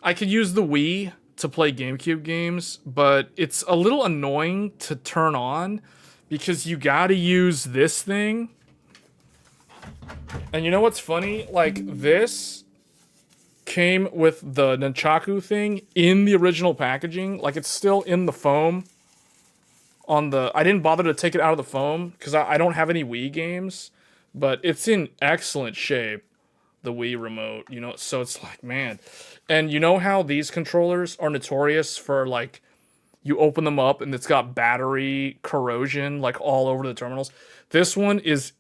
I could use the Wii to play GameCube games, but it's a little annoying to turn on because you gotta use this thing. And you know what's funny? Like, this came with the Nunchaku thing in the original packaging. Like, it's still in the foam. I didn't bother to take it out of the foam because I don't have any Wii games, but it's in excellent shape. The Wii remote, you know, so it's like, man. And you know how these controllers are notorious for, like, you open them up and it's got battery corrosion, like, all over the terminals? This one it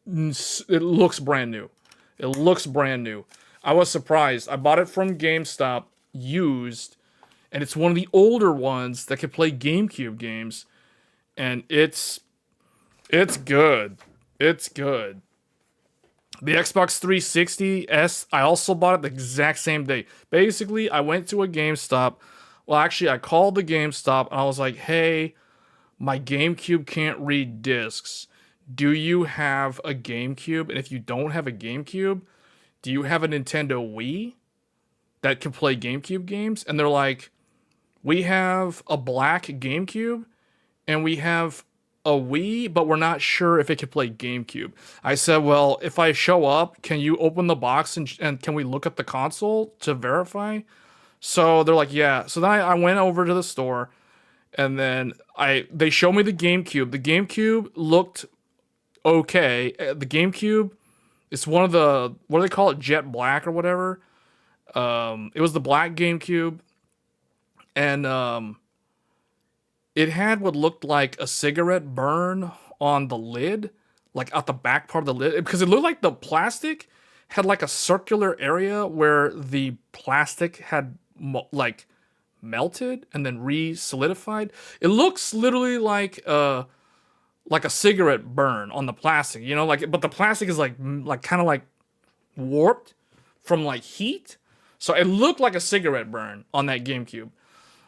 looks brand new. It looks brand new. I was surprised. I bought it from GameStop used, and it's one of the older ones that can play GameCube games, and it's good. It's good. The Xbox 360 S, I also bought it the exact same day. Basically, I went to a GameStop. Well, actually, I called the GameStop, and I was like, hey, my GameCube can't read discs. Do you have a GameCube? And if you don't have a GameCube, do you have a Nintendo Wii that can play GameCube games? And they're like, we have a black GameCube, and we have a Wii, but we're not sure if it can play GameCube. I said, well, if I show up, can you open the box and can we look at the console to verify? So they're like, yeah. So then I went over to the store, and then they showed me the GameCube. The GameCube looked okay. The GameCube, it's one of the, what do they call it, Jet Black or whatever. It was the black GameCube, and it had what looked like a cigarette burn on the lid, like at the back part of the lid, because it looked like the plastic had like a circular area where the plastic had like melted and then re-solidified. It looks literally like a cigarette burn on the plastic, you know, like, but the plastic is like kind of like warped from like heat. So it looked like a cigarette burn on that GameCube.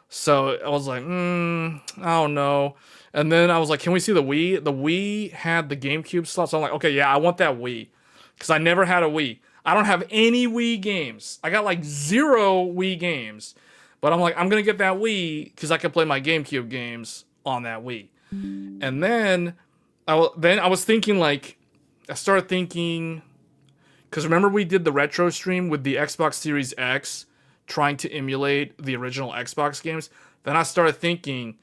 So I was like, I don't know. And then I was like, can we see the Wii? The Wii had the GameCube slot. So I'm like, okay, yeah, I want that Wii. Because I never had a Wii. I don't have any Wii games. I got like 0 Wii games. But I'm like, I'm going to get that Wii because I can play my GameCube games on that Wii. And then I was thinking, like, I started thinking, because remember we did the retro stream with the Xbox Series X trying to emulate the original Xbox games. Then I started thinking,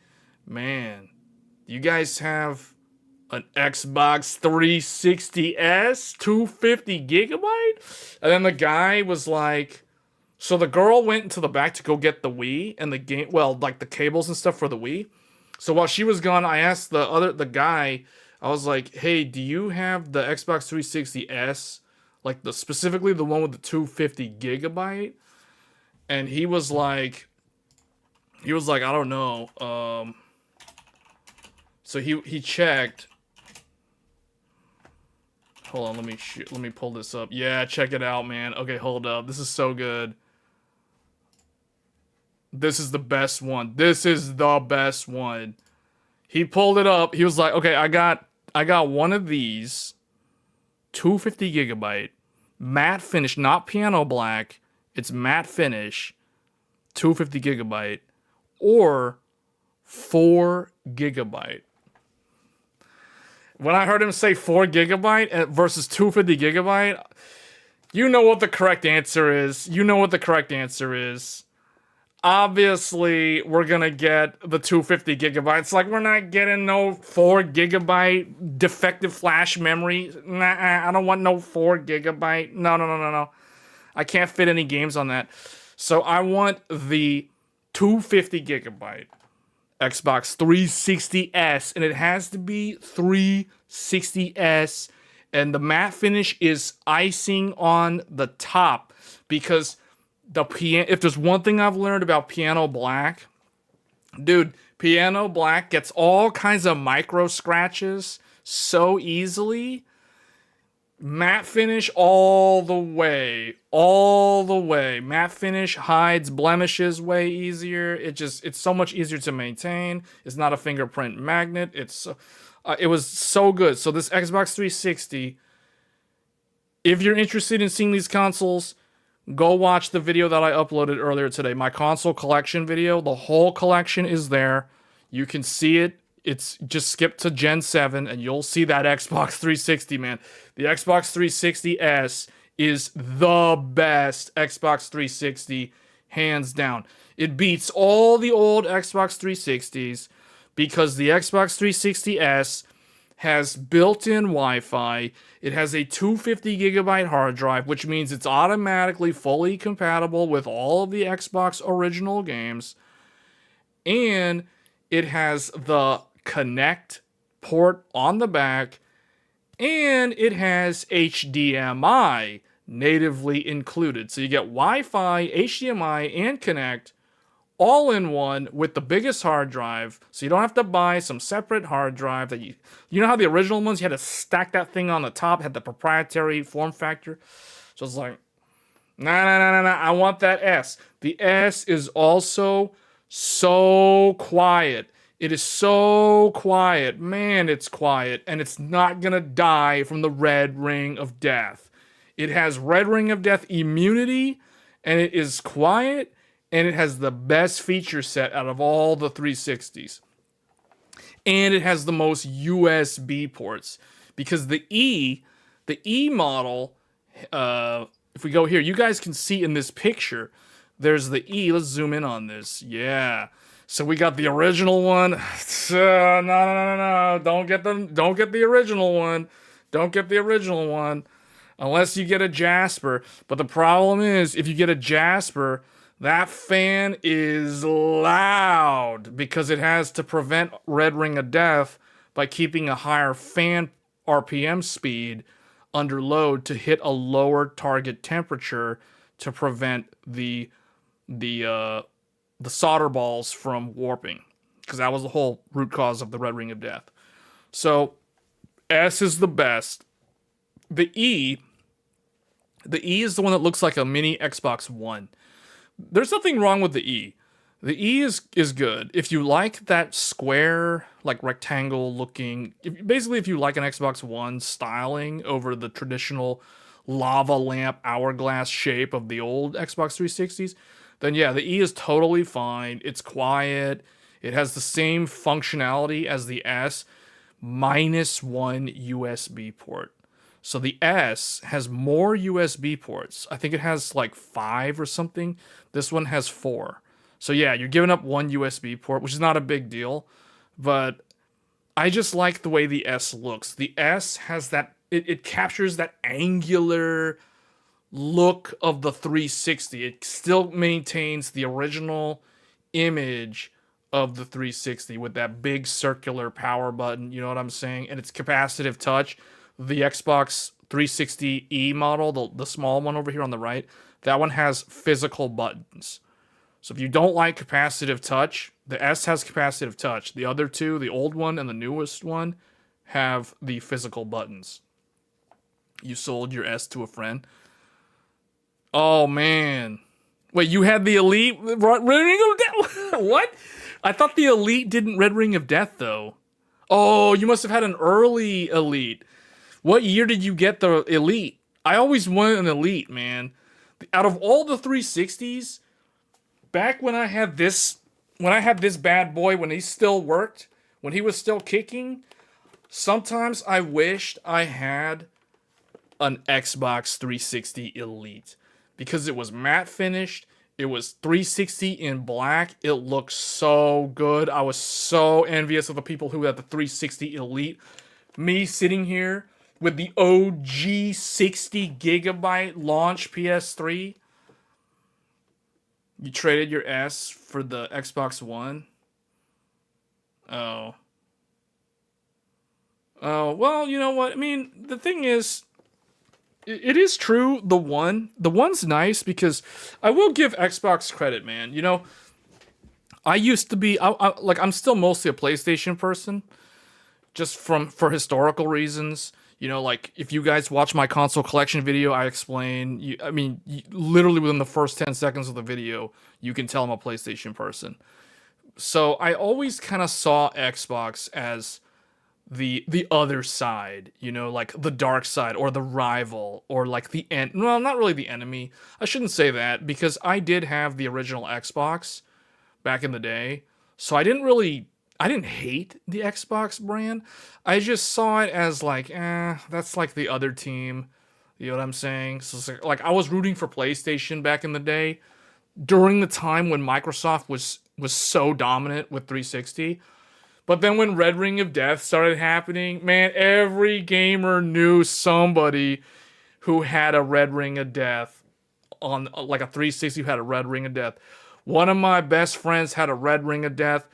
man, you guys have an Xbox 360S, 250 gigabyte? And then the guy was like, so the girl went into the back to go get the Wii and the game, well, like the cables and stuff for the Wii. So while she was gone, I asked the guy, I was like, hey, do you have the Xbox 360S? Like specifically the one with the 250 gigabyte? And he was like, I don't know. So he checked. Hold on, let me pull this up. Yeah, check it out, man. Okay, hold up. This is so good. This is the best one. This is the best one. He pulled it up. He was like, okay, I got one of these 250 gigabyte matte finish, not piano black. It's matte finish, 250 gigabyte, or 4 gigabyte. When I heard him say 4 gigabyte versus 250 gigabyte, you know what the correct answer is. You know what the correct answer is. Obviously, we're gonna get the 250 gigabytes. Like, we're not getting no 4 gigabyte defective flash memory. Nah, I don't want no 4 gigabyte. No. I can't fit any games on that. So I want the 250 gigabyte Xbox 360S, and it has to be 360S, and the matte finish is icing on the top, because if there's one thing I've learned about piano black, dude, piano black gets all kinds of micro scratches so easily. Matte finish all the way. Matte finish hides blemishes way easier. It's so much easier to maintain. It's not a fingerprint magnet. It was so good. So this Xbox 360, if you're interested in seeing these consoles, go watch the video that I uploaded earlier today. My console collection video. The whole collection is there. You can see it. It's just skip to Gen 7 and you'll see that Xbox 360, man. The Xbox 360S is the best Xbox 360, hands down. It beats all the old Xbox 360s because the Xbox 360S has built-in Wi-Fi. It has a 250 gigabyte hard drive, which means it's automatically fully compatible with all of the Xbox original games. And it has the Connect port on the back, and it has HDMI natively included. So you get Wi-Fi, HDMI, and Connect all in one with the biggest hard drive. So you don't have to buy some separate hard drive that you know how the original ones, you had to stack that thing on the top, had the proprietary form factor. So it's like, nah, I want that S. The S is also so quiet. It is so quiet. Man, it's quiet. And it's not going to die from the red ring of death. It has red ring of death immunity, and it is quiet, and it has the best feature set out of all the 360s. And it has the most USB ports. Because the E model, if we go here, you guys can see in this picture, there's the E. Let's zoom in on this. Yeah. So we got the original one. No. Don't get the original one. Don't get the original one. Unless you get a Jasper. But the problem is, if you get a Jasper, that fan is loud because it has to prevent red ring of death by keeping a higher fan RPM speed under load to hit a lower target temperature to prevent the solder balls from warping, because that was the whole root cause of the red ring of death. So S is the best. The E is the one that looks like a mini Xbox One. There's nothing wrong with the E. The E is good. If you like that square, like rectangle looking, basically if you like an Xbox One styling over the traditional lava lamp hourglass shape of the old Xbox 360s, then yeah, the E is totally fine. It's quiet. It has the same functionality as the S, minus one USB port. So the S has more USB ports. I think it has like 5 or something. This one has 4. So yeah, you're giving up one USB port, which is not a big deal. But I just like the way the S looks. The S has that, it captures that angular look of the 360. It still maintains the original image of the 360 with that big circular power button, you know what I'm saying? And it's capacitive touch. The Xbox 360E model, the small one over here on the right, that one has physical buttons. So if you don't like capacitive touch, the S has capacitive touch. The other two, the old one and the newest one, have the physical buttons. You sold your S to a friend. Oh man. Wait, you had the Elite Red Ring of Death? What? I thought the Elite didn't Red Ring of Death though. Oh, you must have had an early Elite. What year did you get the Elite? I always wanted an Elite, man. Out of all the 360s, back when I had this bad boy, when he still worked, when he was still kicking, sometimes I wished I had an Xbox 360 Elite, because it was matte finished. It was 360 in black. It looked so good. I was so envious of the people who had the 360 Elite. Me sitting here with the OG 60 gigabyte launch PS3. You traded your S for the Xbox One? Oh. Oh, well, you know what? I mean, the thing is, it is true, the one's nice, because I will give Xbox credit, man. You know, I used to be, I'm still mostly a PlayStation person, just for historical reasons. You know, like, if you guys watch my console collection video, I explain, literally within the first 10 seconds of the video, you can tell I'm a PlayStation person. So I always kind of saw Xbox as the other side, you know, like the dark side or the rival or like well, not really the enemy. I shouldn't say that, because I did have the original Xbox back in the day. So I didn't hate the Xbox brand. I just saw it as like, that's like the other team. You know what I'm saying? So it's like I was rooting for PlayStation back in the day during the time when Microsoft was so dominant with 360. But then when Red Ring of Death started happening, man, every gamer knew somebody who had a Red Ring of Death on like a 360 who had a Red Ring of Death. One of my best friends had a Red Ring of Death.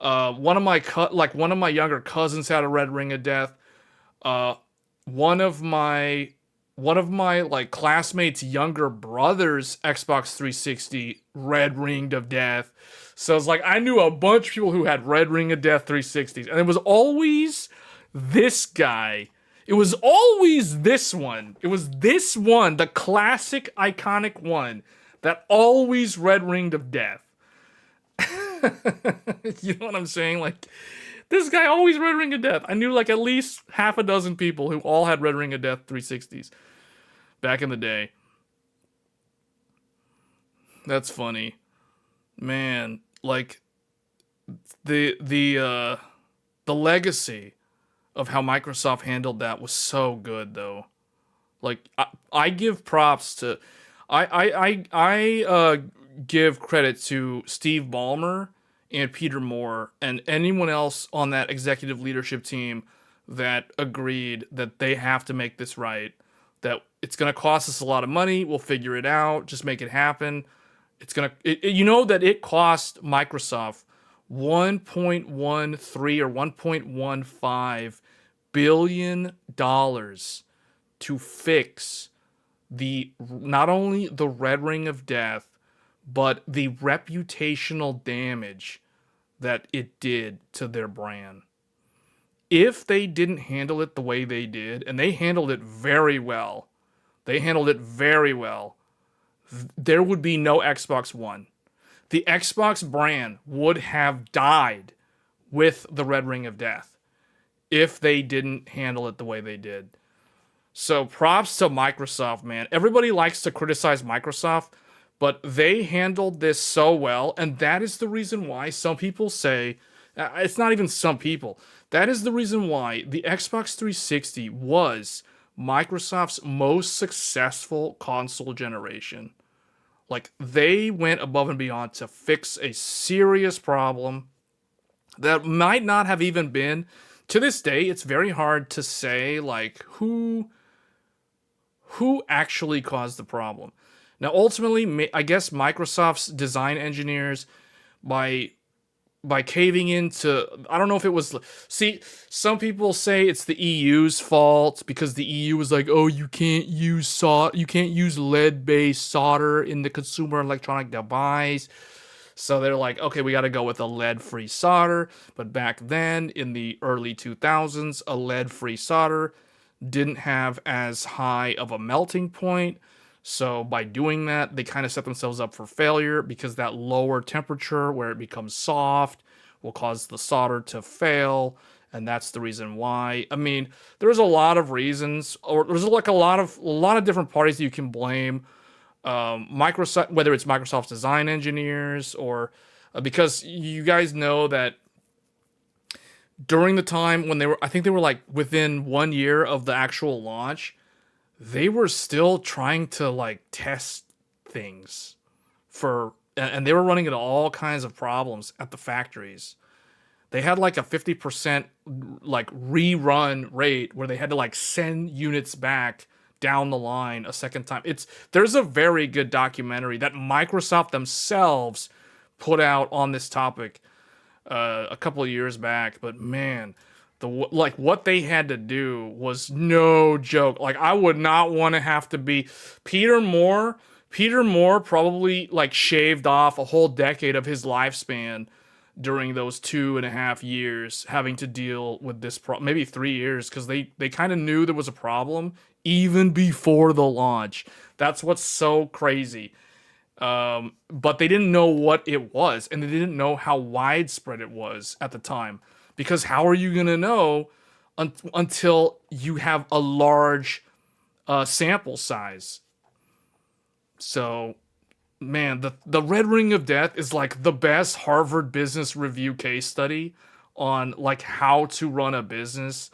One of my younger cousins had a Red Ring of Death. One of my like classmates' younger brother's Xbox 360 Red Ring of Death. So it's like I knew a bunch of people who had Red Ring of Death 360s, and it was always this guy. It was always this one. It was this one, the classic, iconic one, that always Red Ringed of Death. You know what I'm saying? Like, this guy always Red Ring of Death. I knew like at least half a dozen people who all had Red Ring of Death 360s back in the day. That's funny. Man, like the legacy of how Microsoft handled that was so good though. Like I give props to I give credit to Steve Ballmer and Peter Moore and anyone else on that executive leadership team that agreed that they have to make this right, that it's going to cost us a lot of money. We'll figure it out. Just make it happen. It's going to, you know, that it cost Microsoft 1.13 or 1.15 billion dollars to fix not only the Red Ring of Death, but the reputational damage that it did to their brand. If they didn't handle it the way they did, and they handled it very well, there would be no Xbox One. The Xbox brand would have died with the Red Ring of Death if they didn't handle it the way they did. So props to Microsoft, man. Everybody likes to criticize Microsoft, but they handled this so well, and that is the reason why some people say, it's not even some people, that is the reason why the Xbox 360 was Microsoft's most successful console generation. Like, they went above and beyond to fix a serious problem that might not have even been, to this day, it's very hard to say, like, who actually caused the problem. Now, ultimately, I guess Microsoft's design engineers, by caving into, I don't know if it was, see, some people say it's the EU's fault because the EU was like, oh, you can't use lead-based solder in the consumer electronic device. So they're like, okay, we got to go with a lead-free solder. But back then, in the early 2000s, a lead-free solder didn't have as high of a melting point. So by doing that, they kind of set themselves up for failure because that lower temperature where it becomes soft will cause the solder to fail. And that's the reason why. I mean, there's a lot of reasons, or there's like a lot of different parties you can blame. Microsoft, whether it's Microsoft's design engineers or because you guys know that during the time when I think they were like within 1 year of the actual launch, they were still trying to like test things and they were running into all kinds of problems at the factories. They had like a 50% like rerun rate where they had to like send units back down the line a second time. There's a very good documentary that Microsoft themselves put out on this topic a couple of years back, but man, what they had to do was no joke. Like, I would not want to have to be Peter Moore probably like shaved off a whole decade of his lifespan during those 2.5 years having to deal with this problem, maybe 3 years, because they kind of knew there was a problem even before the launch. That's what's so crazy. But they didn't know what it was, and they didn't know how widespread it was at the time. Because how are you going to know until you have a large sample size? So, man, the Red Ring of Death is like the best Harvard Business Review case study on like how to run a business,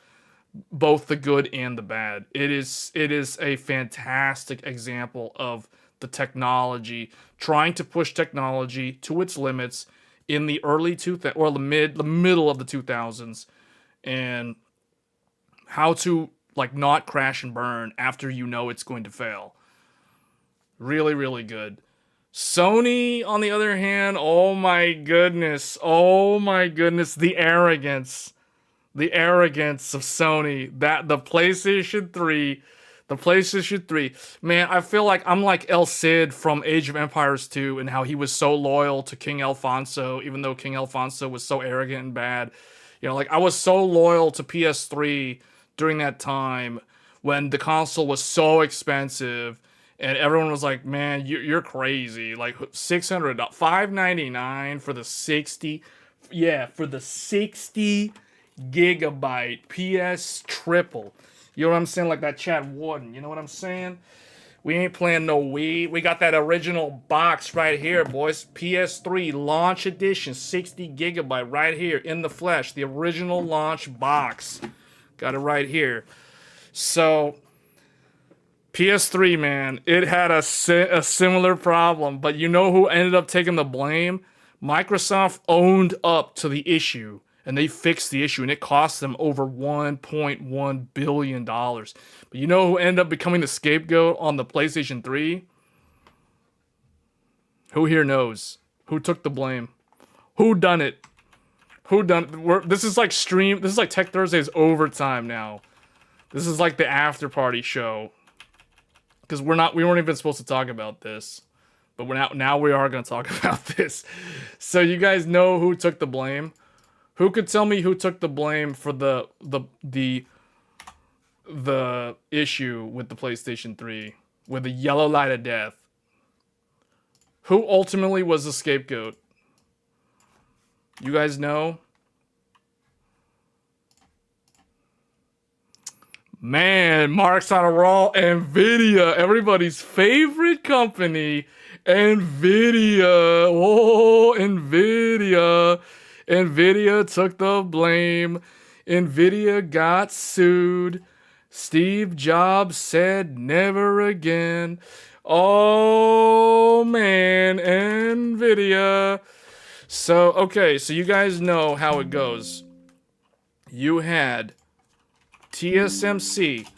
both the good and the bad. It is a fantastic example of the technology, trying to push technology to its limits in the early the middle of the 2000s, and how to like not crash and burn after you know it's going to fail. Really, really good. Sony, on the other hand, oh my goodness, the arrogance of Sony, that the PlayStation 3, man, I feel like I'm like El Cid from Age of Empires 2 and how he was so loyal to King Alfonso, even though King Alfonso was so arrogant and bad. You know, like I was so loyal to PS3 during that time when the console was so expensive and everyone was like, man, you're crazy. Like $600, $599 for the 60, for the 60 gigabyte PS triple. You know what I'm saying? Like that Chad Warden. You know what I'm saying? We ain't playing no Wii. We got that original box right here, boys. PS3 launch edition, 60 gigabyte right here in the flesh. The original launch box. Got it right here. So, PS3, man, it had a similar problem. But you know who ended up taking the blame? Microsoft owned up to the issue and they fixed the issue and it cost them over $1.1 billion. But you know who ended up becoming the scapegoat on the PlayStation 3? Who here knows? Who took the blame? Who done it? Who done it? This is like Tech Thursday's overtime now. This is like the after party show. Because we weren't even supposed to talk about this. But now we are going to talk about this. So you guys know who took the blame? Who could tell me who took the blame for the issue with the PlayStation 3 with the yellow light of death? Who ultimately was the scapegoat? You guys know? Man, Mark's on a roll. Nvidia, everybody's favorite company. Nvidia. Oh, Nvidia. Nvidia took the blame. Nvidia got sued. Steve Jobs said never again. Oh, man, Nvidia. So, okay, so you guys know how it goes. You had TSMC.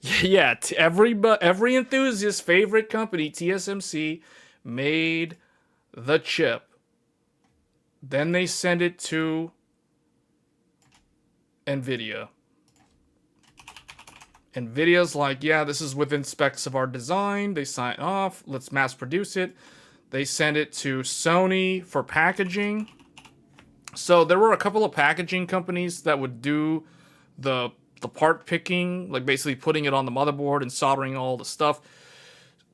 Yeah, every enthusiast's favorite company, TSMC, made the chip. Then they send it to Nvidia. Nvidia's like, yeah, this is within specs of our design. They sign off. Let's mass produce it. They send it to Sony for packaging. So there were a couple of packaging companies that would do the part picking, like basically putting it on the motherboard and soldering all the stuff.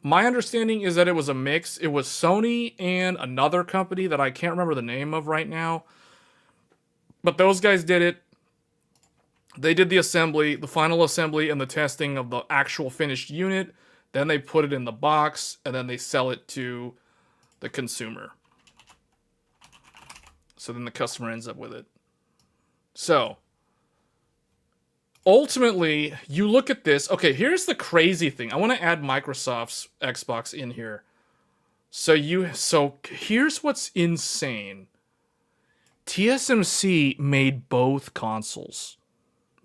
My understanding is that it was a mix. It was Sony and another company that I can't remember the name of right now. But those guys did it. They did the assembly, the final assembly, and the testing of the actual finished unit. Then they put it in the box, and then they sell it to the consumer. So then the customer ends up with it. So, ultimately, you look at this. Okay, here's the crazy thing. I want to add Microsoft's Xbox in here. So here's what's insane. TSMC made both consoles.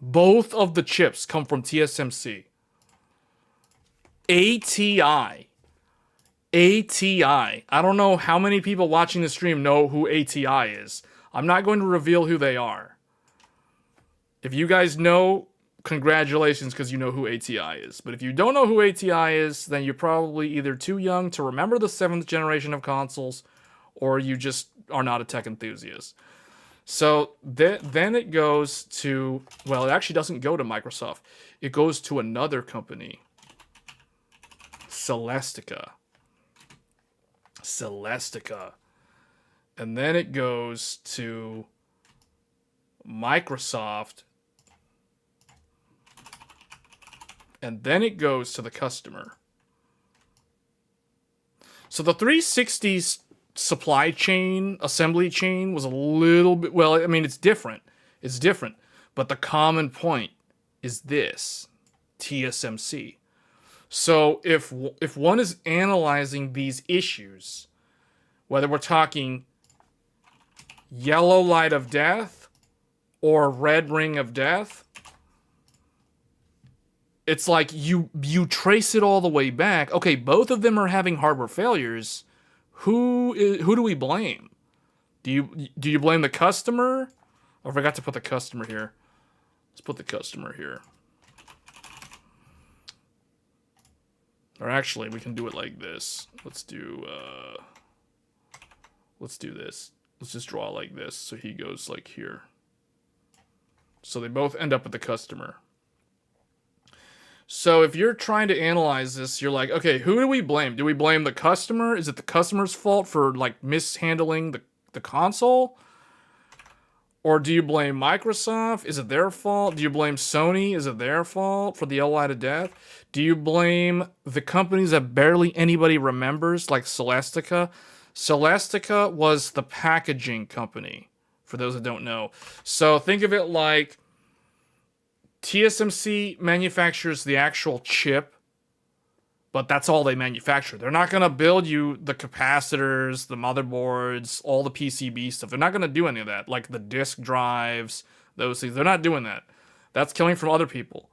Both of the chips come from TSMC. ATI. I don't know how many people watching the stream know who ATI is. I'm not going to reveal who they are. If you guys know, congratulations, because you know who ATI is. But if you don't know who ATI is, then you're probably either too young to remember the 7th generation of consoles, or you just are not a tech enthusiast. So then it goes to, well, it actually doesn't go to Microsoft. It goes to another company. Celestica. And then it goes to Microsoft. And then it goes to the customer. So the 360's supply chain, assembly chain was a little bit, well, I mean, it's different. It's different. But the common point is this, TSMC. So if one is analyzing these issues, whether we're talking yellow light of death or red ring of death, it's like you trace it all the way back. Okay, both of them are having hardware failures. Who do we blame? Do you blame the customer? Oh, I forgot to put the customer here. Let's put the customer here. Or actually, we can do it like this. Let's do this. Let's just draw like this. So he goes like here. So they both end up with the customer. So if you're trying to analyze this, you're like, okay, who do we blame? Do we blame the customer? Is it the customer's fault for like mishandling the console? Or do you blame Microsoft? Is it their fault? Do you blame Sony? Is it their fault for the light of death? Do you blame the companies that barely anybody remembers, like Celestica? Celestica was the packaging company, for those that don't know. So think of it like TSMC manufactures the actual chip, but that's all they manufacture. They're not going to build you the capacitors, the motherboards, all the PCB stuff. They're not going to do any of that, like the disk drives, those things. They're not doing that. That's coming from other people.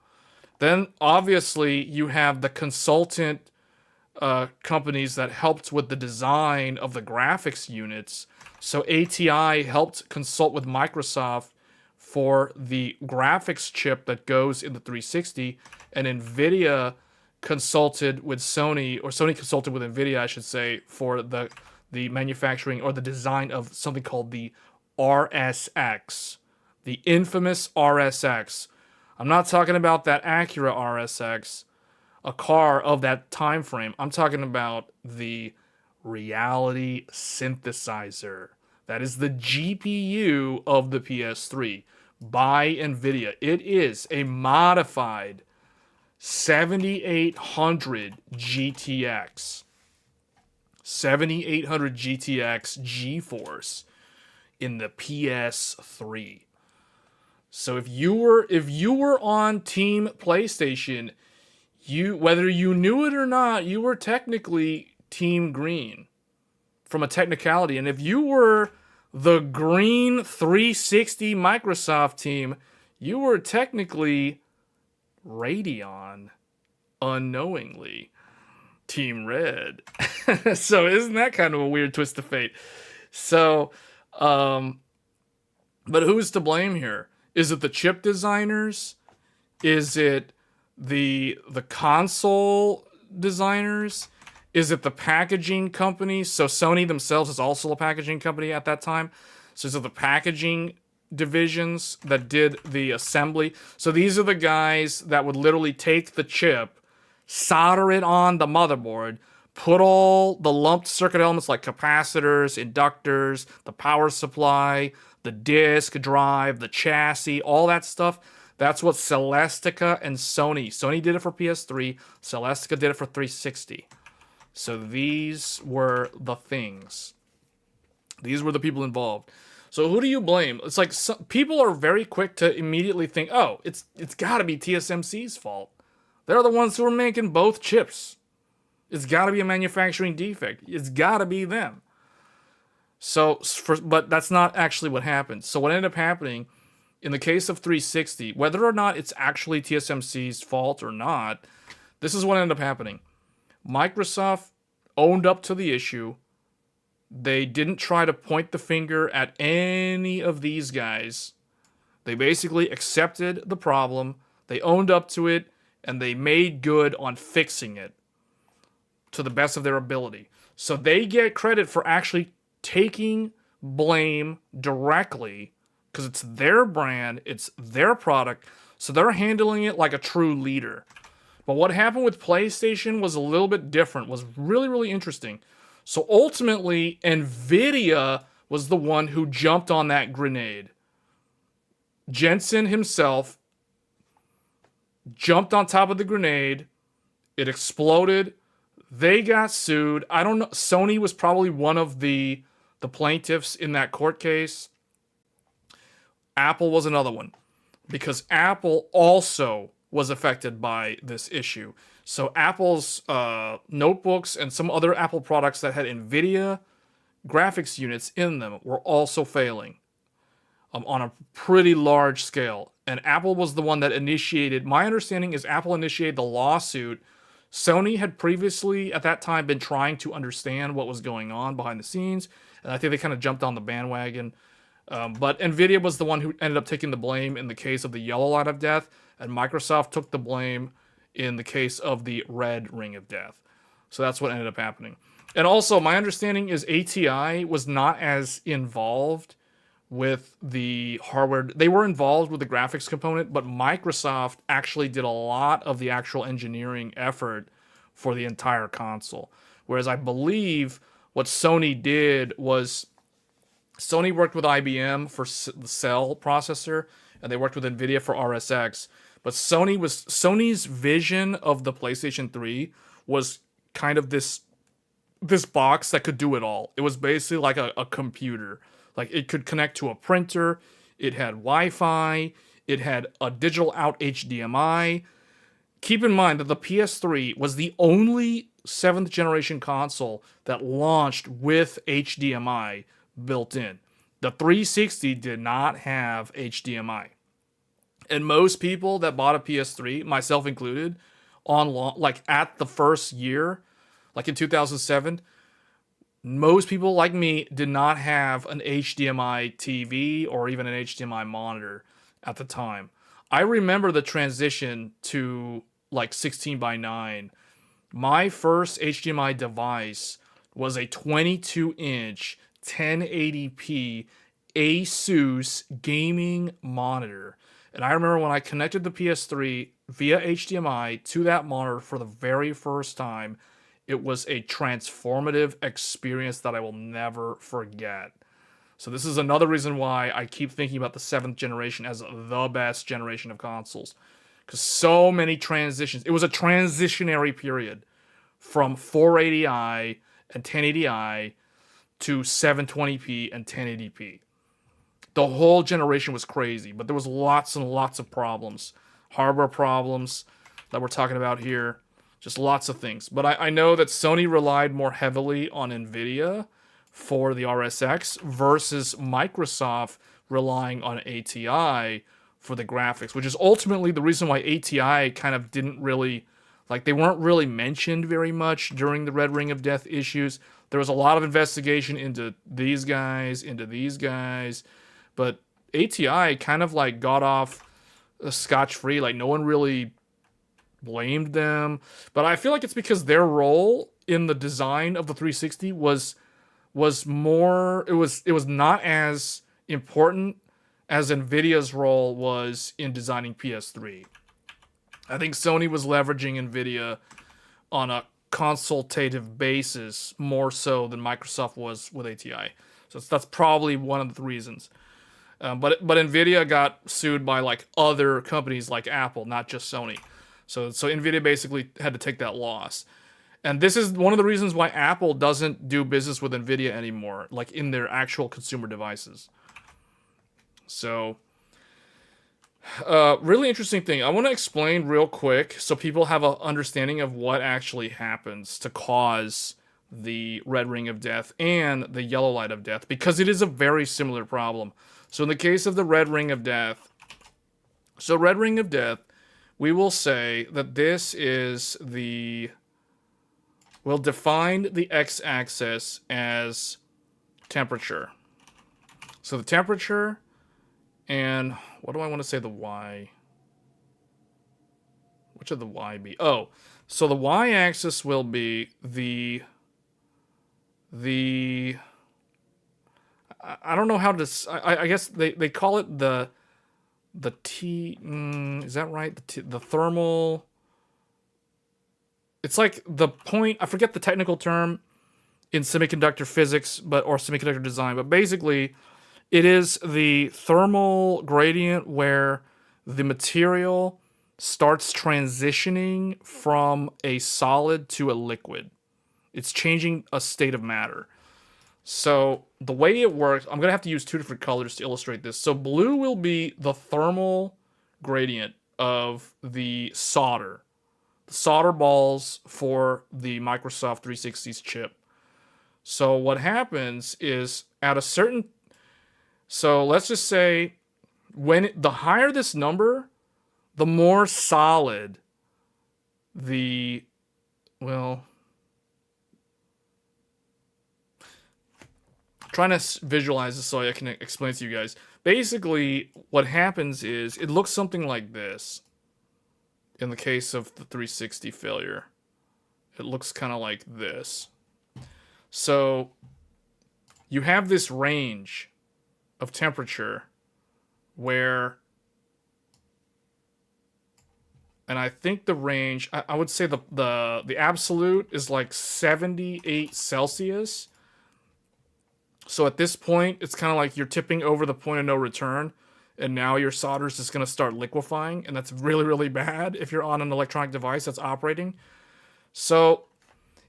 Then, obviously, you have the consultant companies that helped with the design of the graphics units. So ATI helped consult with Microsoft for the graphics chip that goes in the 360, and NVIDIA consulted with Sony, or Sony consulted with NVIDIA, I should say, for the manufacturing or the design of something called the RSX, the infamous RSX. I'm not talking about that Acura RSX, a car of that time frame. I'm talking about the reality synthesizer. That is the GPU of the PS3 by NVIDIA. It is a modified 7800 GTX. 7800 GTX GeForce in the PS3. So if you were on Team PlayStation, whether you knew it or not, you were technically Team Green from a technicality. And if you were the Green 360 Microsoft team, you were technically Radeon unknowingly. Team Red. So isn't that kind of a weird twist of fate? So, but who's to blame here? Is it the chip designers? Is it the console designers? Is it the packaging companies? So Sony themselves is also a packaging company at that time. So is it the packaging divisions that did the assembly? So these are the guys that would literally take the chip, solder it on the motherboard, put all the lumped circuit elements like capacitors, inductors, the power supply, the disk drive, the chassis, all that stuff. That's what Celestica and Sony did it for PS3, Celestica did it for 360. So these were the things. These were the people involved. So who do you blame? It's like people are very quick to immediately think, oh, it's got to be TSMC's fault. They're the ones who are making both chips. It's got to be a manufacturing defect. It's got to be them. So, but that's not actually what happened. So what ended up happening, in the case of 360, whether or not it's actually TSMC's fault or not, this is what ended up happening. Microsoft owned up to the issue. They didn't try to point the finger at any of these guys. They basically accepted the problem, they owned up to it, and they made good on fixing it to the best of their ability. So they get credit for actually taking blame directly, because it's their brand, it's their product, so they're handling it like a true leader. But what happened with PlayStation was a little bit different, was really, really interesting. So ultimately, NVIDIA was the one who jumped on that grenade. Jensen himself jumped on top of the grenade. It exploded. They got sued. I don't know. Sony was probably one of the plaintiffs in that court case. Apple was another one, because Apple also was affected by this issue. So Apple's notebooks and some other Apple products that had NVIDIA graphics units in them were also failing on a pretty large scale. And Apple was the one that initiated, my understanding is Apple initiated the lawsuit. Sony had previously, at that time, been trying to understand what was going on behind the scenes, and I think they kind of jumped on the bandwagon. But NVIDIA was the one who ended up taking the blame in the case of the yellow line of death, and Microsoft took the blame in the case of the red ring of death. So that's what ended up happening. And also, my understanding is ATI was not as involved with the hardware. They were involved with the graphics component, but Microsoft actually did a lot of the actual engineering effort for the entire console. Whereas I believe what Sony did was Sony worked with IBM for the Cell processor, and they worked with NVIDIA for RSX. But Sony's vision of the PlayStation 3 was kind of this box that could do it all. It was basically like a computer. Like, it could connect to a printer, it had Wi-Fi, it had a digital out HDMI. keep in mind that the PS3 was the only 7th generation console that launched with HDMI built in. The 360 did not have HDMI. And most people that bought a PS3, myself included, like at the first year, like in 2007, most people like me did not have an HDMI TV or even an HDMI monitor at the time. I remember the transition to like 16 by 9. My first HDMI device was a 22-inch 1080p Asus gaming monitor. And I remember when I connected the PS3 via HDMI to that monitor for the very first time, it was a transformative experience that I will never forget. So this is another reason why I keep thinking about the 7th generation as the best generation of consoles. Because so many transitions. It was a transitionary period from 480i and 1080i to 720p and 1080p. The whole generation was crazy, but there was lots and lots of problems. Hardware problems that we're talking about here. Just lots of things. But I know that Sony relied more heavily on NVIDIA for the RSX versus Microsoft relying on ATI for the graphics, which is ultimately the reason why ATI kind of didn't really, like, they weren't really mentioned very much during the Red Ring of Death issues. There was a lot of investigation into these guys, but ATI kind of like got off scotch-free. Like, no one really blamed them. But I feel like it's because their role in the design of the 360 was more, it was not as important as Nvidia's role was in designing PS3. I think Sony was leveraging Nvidia on a consultative basis more so than Microsoft was with ATI. So that's probably one of the reasons. But Nvidia got sued by like other companies like Apple, not just Sony. So Nvidia basically had to take that loss. And this is one of the reasons why Apple doesn't do business with Nvidia anymore, like in their actual consumer devices. So, really interesting thing. I want to explain real quick so people have an understanding of what actually happens to cause the red ring of death and the yellow light of death, because it is a very similar problem. So in the case of the red ring of death, we will say that this is we'll define the x-axis as temperature. So the temperature, and what do I want to say the y? What should the y be? Oh, so the y-axis will be the I don't know how to, I guess they call it the T, is that right? The thermal, it's like the point, I forget the technical term in semiconductor physics, or semiconductor design, but basically it is the thermal gradient where the material starts transitioning from a solid to a liquid. It's changing a state of matter. So the way it works, I'm going to have to use two different colors to illustrate this. So blue will be the thermal gradient of the solder balls for the Microsoft 360's chip. So what happens is at a certain, so let's just say the higher this number, the more solid the, well, trying to visualize this so I can explain to you guys. Basically, what happens is it looks something like this. In the case of the 360 failure, it looks kind of like this. So you have this range of temperature where, and I think the range, I would say the absolute is like 78 Celsius. So at this point, it's kind of like you're tipping over the point of no return, and now your solder is just going to start liquefying, and that's really, really bad if you're on an electronic device that's operating. So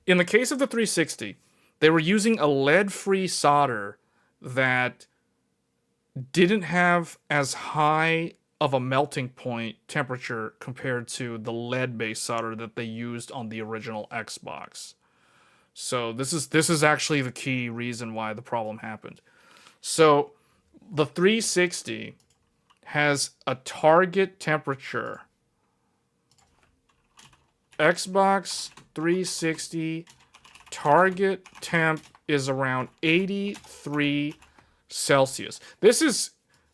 in the case of the 360, they were using a lead-free solder that didn't have as high of a melting point temperature compared to the lead-based solder that they used on the original Xbox. So this is actually the key reason why the problem happened. So the 360 has a target temperature. Xbox 360 target temp is around 83 Celsius. This is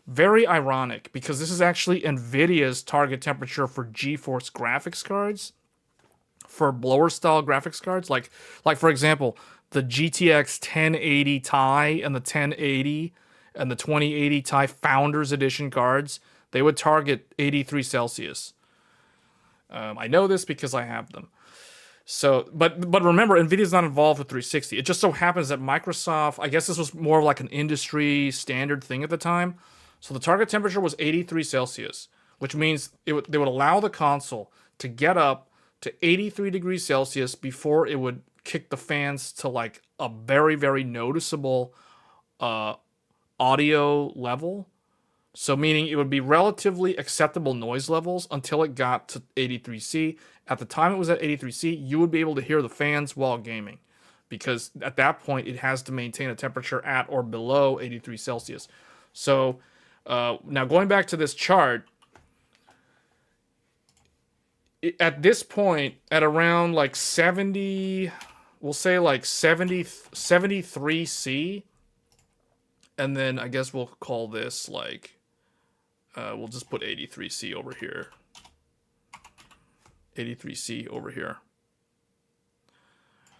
very ironic because this is actually NVIDIA's target temperature for GeForce graphics cards, for blower style graphics cards. Like for example, the GTX 1080 Ti and the 1080 and the 2080 Ti Founders Edition cards, they would target 83 Celsius. I know this because I have them. So, but remember, NVIDIA's not involved with 360. It just so happens that Microsoft, I guess this was more of like an industry standard thing at the time. So the target temperature was 83 Celsius, which means they would allow the console to get up to 83 degrees Celsius before it would kick the fans to like a very, very noticeable audio level. So meaning it would be relatively acceptable noise levels until it got to 83C. At the time it was at 83C, you would be able to hear the fans while gaming, because at that point it has to maintain a temperature at or below 83 Celsius. So now going back to this chart, at this point, at around like 70, we'll say like 73C, and then I guess we'll call this like, we'll just put 83C over here. 83C over here.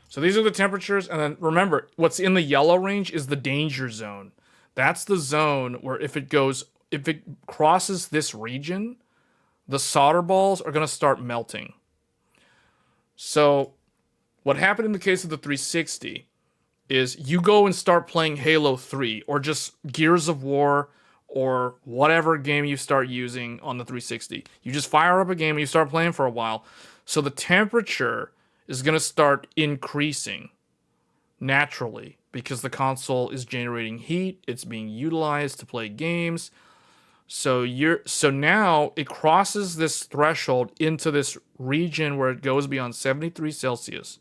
So these are the temperatures, and then remember, what's in the yellow range is the danger zone. That's the zone where if it crosses this region, the solder balls are going to start melting. So what happened in the case of the 360 is you go and start playing Halo 3 or just Gears of War or whatever game you start using on the 360. You just fire up a game and you start playing for a while. So the temperature is going to start increasing naturally because the console is generating heat. It's being utilized to play games. So now it crosses this threshold into this region where it goes beyond 73 Celsius.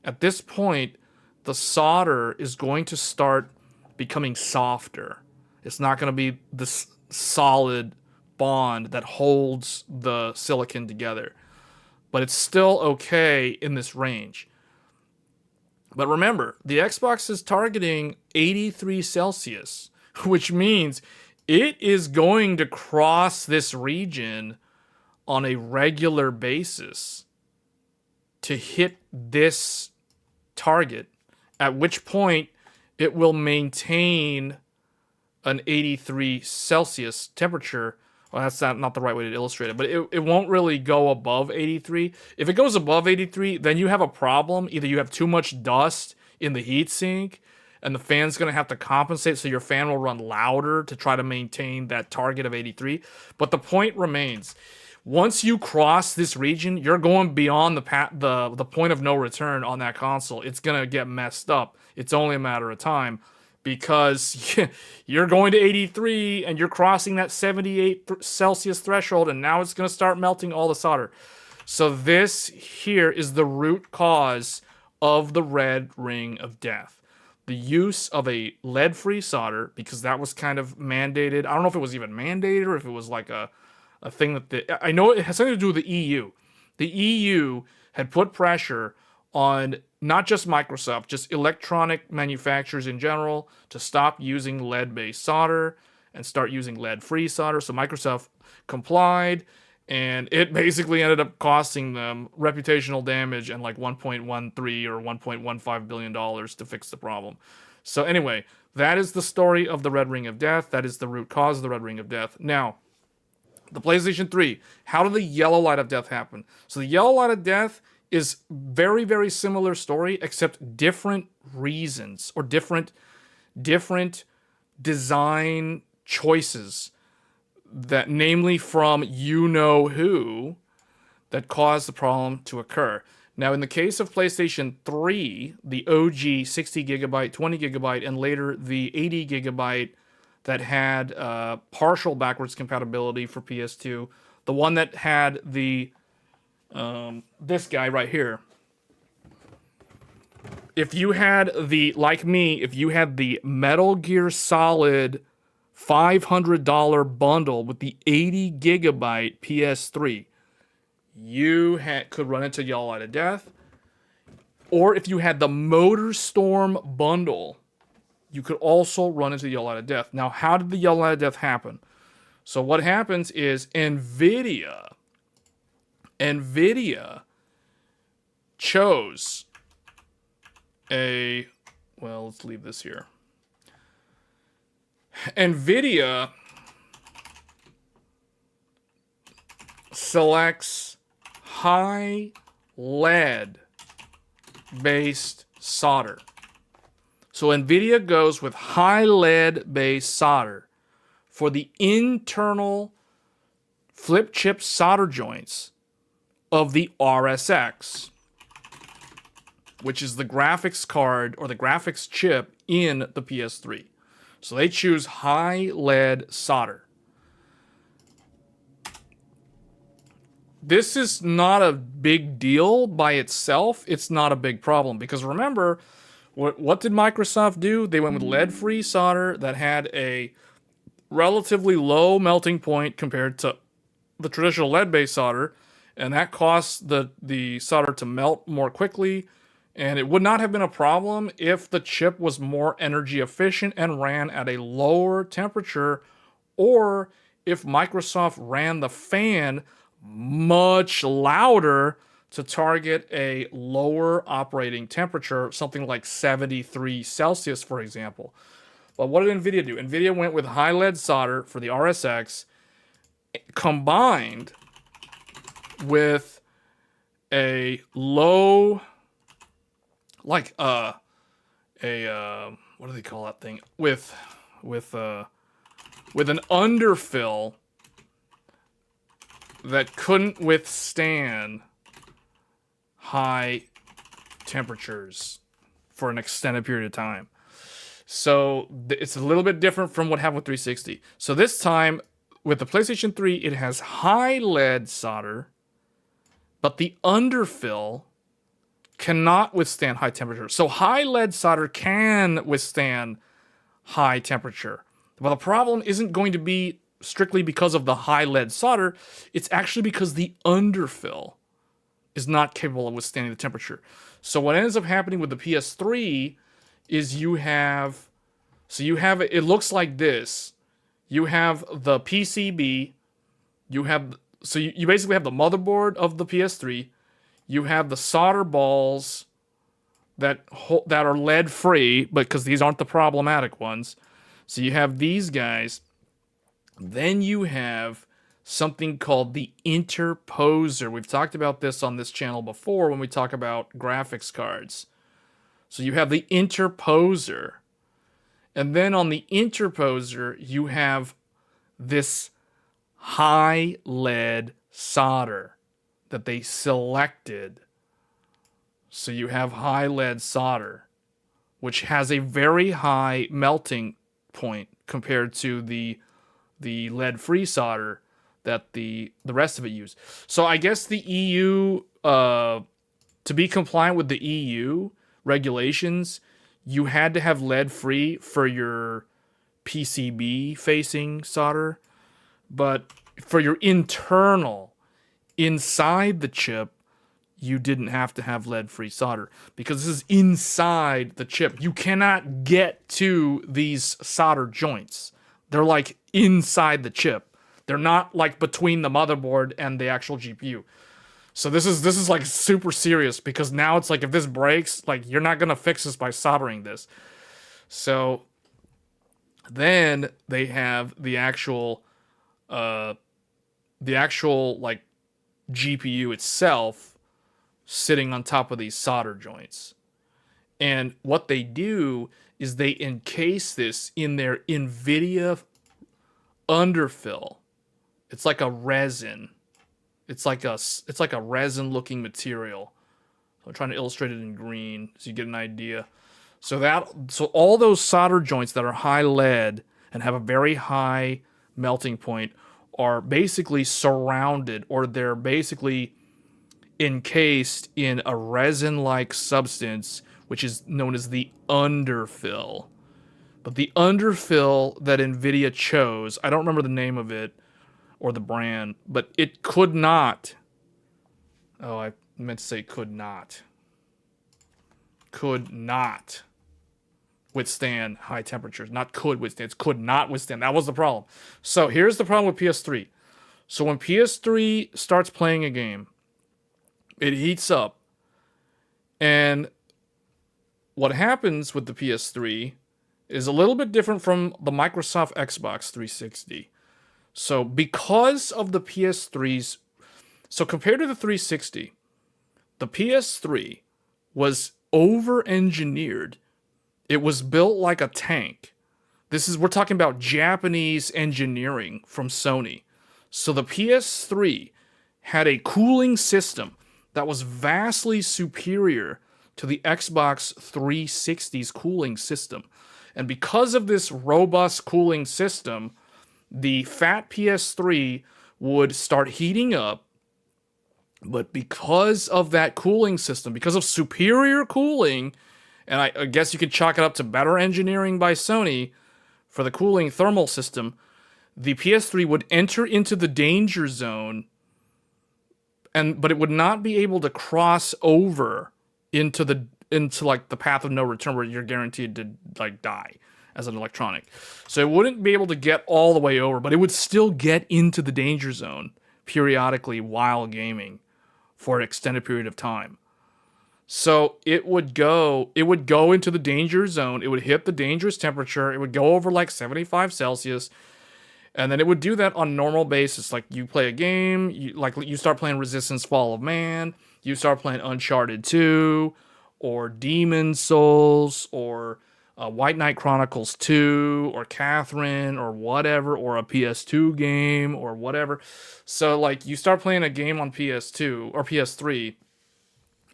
At this point, the solder is going to start becoming softer. It's not going to be this solid bond that holds the silicon together. But it's still okay in this range. But remember, the Xbox is targeting 83 Celsius, which means it is going to cross this region on a regular basis to hit this target, at which point it will maintain an 83 Celsius temperature. Well, that's not the right way to illustrate it, but it won't really go above 83. If it goes above 83, then you have a problem. Either you have too much dust in the heatsink, and the fan's going to have to compensate, so your fan will run louder to try to maintain that target of 83. But the point remains, once you cross this region, you're going beyond the point of no return on that console. It's going to get messed up. It's only a matter of time, because you're going to 83 and you're crossing that 78 Celsius threshold, and now it's going to start melting all the solder. So this here is the root cause of the red ring of death. The use of a lead-free solder, because that was kind of mandated. I don't know if it was even mandated or if it was like a thing that I know it has something to do with the EU. The EU had put pressure on not just Microsoft, just electronic manufacturers in general, to stop using lead-based solder and start using lead-free solder. So Microsoft complied, and it basically ended up costing them reputational damage and like $1.13 or $1.15 billion to fix the problem. So anyway, that is the story of the Red Ring of Death. That is the root cause of the Red Ring of Death. Now, the PlayStation 3, how did the yellow light of death happen? So the yellow light of death is very, very similar story, except different reasons or different design choices, that namely from you-know-who, that caused the problem to occur. Now, in the case of PlayStation 3, the OG 60GB, 20GB, and later the 80GB that had partial backwards compatibility for PS2. The one that had the this guy right here. If you had the, like me, if you had the Metal Gear Solid $500 bundle with the 80 gigabyte PS3, you could run into Yellow Light of Death. Or if you had the MotorStorm bundle, you could also run into the Yellow Light of Death. Now, how did the Yellow Light of Death happen? So what happens is NVIDIA chose well, let's leave this here. NVIDIA selects high lead based solder. So NVIDIA goes with high lead based solder for the internal flip chip solder joints of the RSX, which is the graphics card or the graphics chip in the PS3. So they choose high lead solder. This is not a big deal by itself. It's not a big problem because remember, what did Microsoft do? They went with lead-free solder that had a relatively low melting point compared to the traditional lead-based solder, and that costs the solder to melt more quickly. And it would not have been a problem if the chip was more energy efficient and ran at a lower temperature, or if Microsoft ran the fan much louder to target a lower operating temperature, something like 73 Celsius, for example. But what did NVIDIA do? NVIDIA went with high lead solder for the RSX, combined with a low, like what do they call that thing? With an underfill that couldn't withstand high temperatures for an extended period of time. So it's a little bit different from what happened with 360. So this time with the PlayStation 3, it has high lead solder, but the underfill cannot withstand high temperature. So high lead solder can withstand high temperature. But the problem isn't going to be strictly because of the high lead solder. It's actually because the underfill is not capable of withstanding the temperature. So what ends up happening with the PS3 is it looks like this. You have the PCB, you basically have the motherboard of the PS3, you have the solder balls that are lead free, but because these aren't the problematic ones. So you have these guys. Then you have something called the interposer. We've talked about this on this channel before when we talk about graphics cards. So you have the interposer. And then on the interposer, you have this high lead solder that they selected. So you have high lead solder, which has a very high melting point compared to the lead-free solder that the rest of it used. So I guess the EU, to be compliant with the EU regulations, you had to have lead-free for your PCB-facing solder, but for your internal, inside the chip, you didn't have to have lead-free solder because this is inside the chip. You cannot get to these solder joints. They're like inside the chip. They're not like between the motherboard and the actual GPU. So this is like super serious because now it's like if this breaks, like you're not gonna fix this by soldering this. So then they have the actual like GPU itself sitting on top of these solder joints. And what they do is they encase this in their NVIDIA underfill. It's like a resin. It's like a resin looking material. I'm trying to illustrate it in green so you get an idea. So all those solder joints that are high lead, and have a very high melting point are basically surrounded, or they're basically encased in a resin-like substance, which is known as the underfill. But the underfill that NVIDIA chose, I don't remember the name of it or the brand, but it could not. Oh, I meant to say could not. Could not withstand high temperatures. Not could withstand, it's could not withstand. That was the problem. So here's the problem with PS3. So when PS3 starts playing a game, it heats up. And what happens with the PS3 is a little bit different from the Microsoft Xbox 360. So because of the PS3's, so compared to the 360, the PS3 was over-engineered. It was built like a tank. We're talking about Japanese engineering from Sony. So the PS3 had a cooling system that was vastly superior to the Xbox 360's cooling system. And because of this robust cooling system, the fat PS3 would start heating up. But because of that cooling system, because of superior cooling, and I guess you could chalk it up to better engineering by Sony for the cooling thermal system, the PS3 would enter into the danger zone, but it would not be able to cross over into like the path of no return where you're guaranteed to like die as an electronic. So it wouldn't be able to get all the way over, but it would still get into the danger zone periodically while gaming for an extended period of time. So it would go into the danger zone. It would hit the dangerous temperature. It would go over like 75 Celsius. And then it would do that on a normal basis. Like you play a game, you start playing Resistance Fall of Man, you start playing Uncharted 2, or Demon Souls, or White Knight Chronicles 2, or Catherine, or whatever, or a PS2 game, or whatever. So like you start playing a game on PS2 or PS3,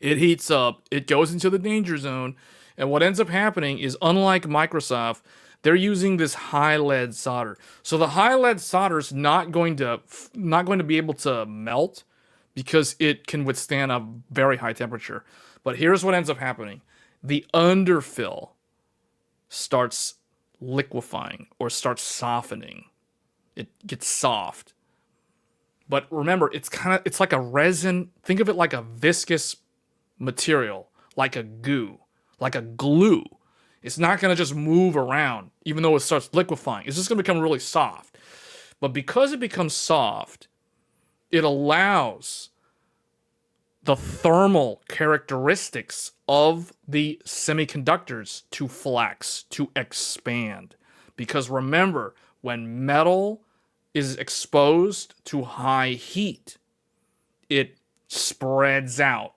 it heats up, it goes into the danger zone, and what ends up happening is, unlike Microsoft, they're using this high lead solder. So the high lead solder is not going to be able to melt because it can withstand a very high temperature. But here's what ends up happening. The underfill starts liquefying or starts softening. It gets soft. But remember, it's like a resin. Think of it like a viscous material, like a goo, like a glue. It's not going to just move around, even though it starts liquefying. It's just going to become really soft. But because it becomes soft, it allows the thermal characteristics of the semiconductors to flex, to expand. Because remember, when metal is exposed to high heat, it spreads out.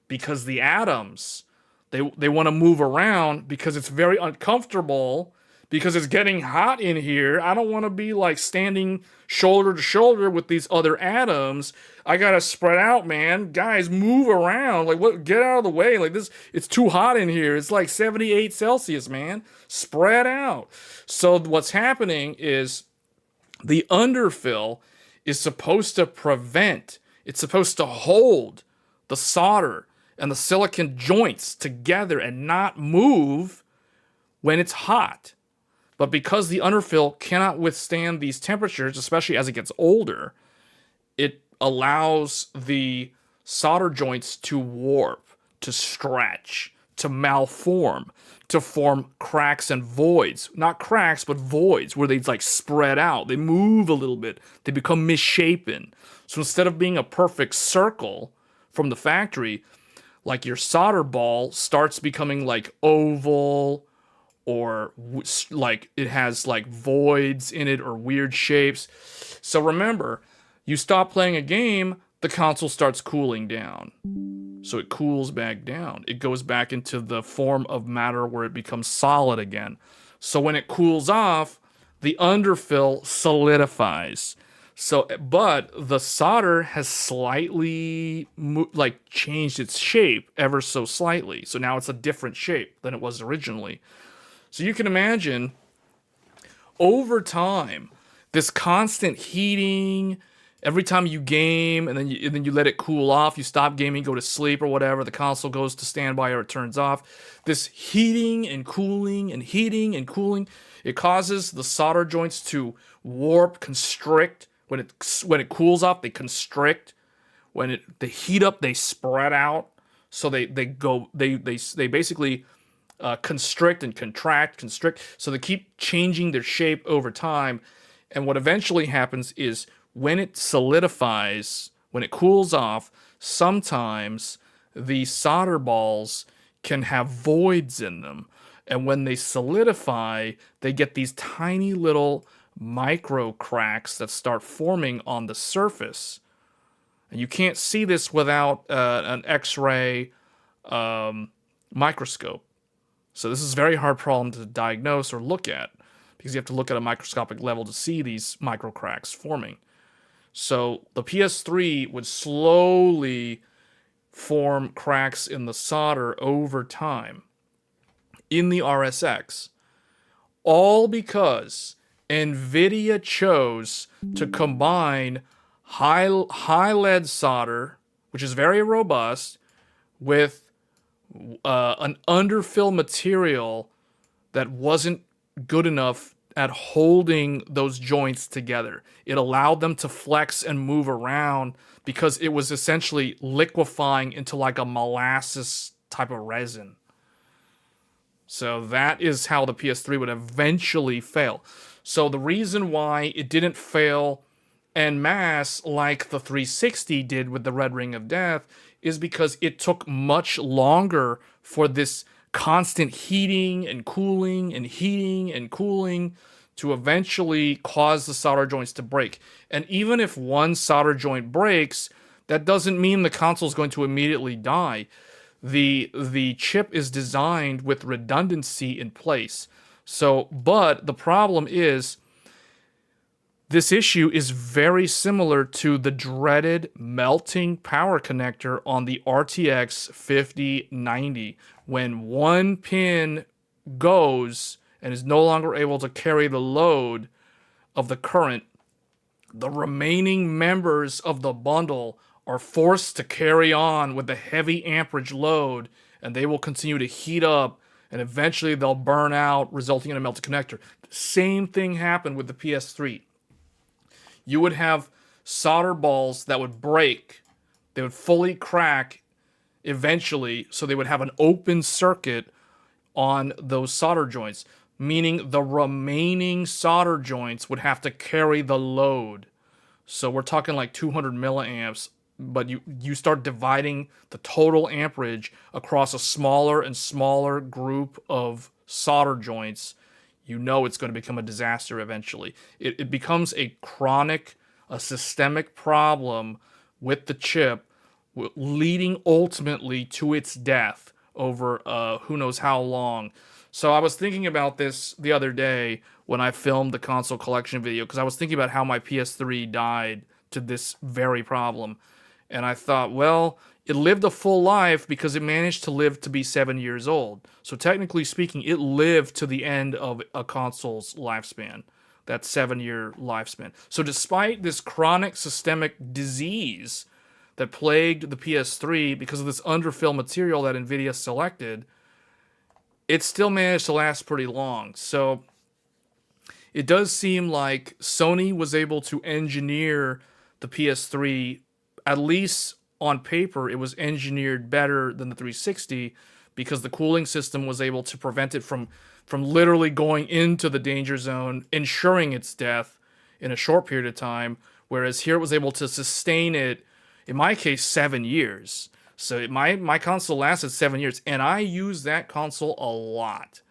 Because the atoms, they want to move around because it's very uncomfortable, because it's getting hot in here. I don't want to be like standing shoulder to shoulder with these other atoms. I gotta spread out, man. Guys, move around. Like, what? Get out of the way. Like this, it's too hot in here. It's like 78 Celsius, man. Spread out. So what's happening is the underfill is supposed to prevent, it's supposed to hold the solder and the silicon joints together and not move when it's hot. But because the underfill cannot withstand these temperatures, especially as it gets older, it allows the solder joints to warp, to stretch, to malform, to form cracks and voids. Not cracks, but voids, where they like spread out. They move a little bit. They become misshapen. So instead of being a perfect circle from the factory, like your solder ball starts becoming like oval, or like it has like voids in it or weird shapes. So remember, you stop playing a game, the console starts cooling down. So it cools back down. It goes back into the form of matter where it becomes solid again. So when it cools off, the underfill solidifies. So, but the solder has slightly changed its shape ever so slightly. So now it's a different shape than it was originally. So you can imagine over time, this constant heating, every time you game and then you let it cool off, you stop gaming, go to sleep or whatever, the console goes to standby or it turns off. This heating and cooling and heating and cooling, it causes the solder joints to warp, constrict. When it cools off, they constrict. When they heat up, they spread out. So they basically constrict and contract, constrict. So they keep changing their shape over time. And what eventually happens is when it solidifies, when it cools off, sometimes the solder balls can have voids in them. And when they solidify, they get these tiny little micro cracks that start forming on the surface. And you can't see this without an X-ray microscope. So this is a very hard problem to diagnose or look at because you have to look at a microscopic level to see these micro cracks forming. So the PS3 would slowly form cracks in the solder over time in the RSX, all because NVIDIA chose to combine high lead solder, which is very robust, with an underfill material that wasn't good enough at holding those joints together. It allowed them to flex and move around because it was essentially liquefying into like a molasses type of resin. So that is how the PS3 would eventually fail. So the reason why it didn't fail en masse like the 360 did with the Red Ring of Death is because it took much longer for this constant heating and cooling and heating and cooling to eventually cause the solder joints to break. And even if one solder joint breaks, that doesn't mean the console is going to immediately die. The chip is designed with redundancy in place. So, but the problem is this issue is very similar to the dreaded melting power connector on the RTX 5090. When one pin goes and is no longer able to carry the load of the current, the remaining members of the bundle are forced to carry on with the heavy amperage load, and they will continue to heat up, and eventually they'll burn out, resulting in a melted connector. Same thing happened with the PS3. You would have solder balls that would break. They would fully crack eventually, so they would have an open circuit on those solder joints, meaning the remaining solder joints would have to carry the load. So we're talking like 200 milliamps, but you start dividing the total amperage across a smaller and smaller group of solder joints. You know it's going to become a disaster eventually. It becomes a chronic, a systemic problem with the chip, leading ultimately to its death over who knows how long. So I was thinking about this the other day when I filmed the console collection video, because I was thinking about how my PS3 died to this very problem. And I thought, well, it lived a full life because it managed to live to be 7 years old. So technically speaking, it lived to the end of a console's lifespan, that 7-year lifespan. So despite this chronic systemic disease that plagued the PS3 because of this underfill material that NVIDIA selected, it still managed to last pretty long. So it does seem like Sony was able to engineer the PS3, at least on paper, it was engineered better than the 360 because the cooling system was able to prevent it from literally going into the danger zone, ensuring its death in a short period of time, whereas here it was able to sustain it, in my case, 7 years. So my console lasted 7 years, and I use that console a lot.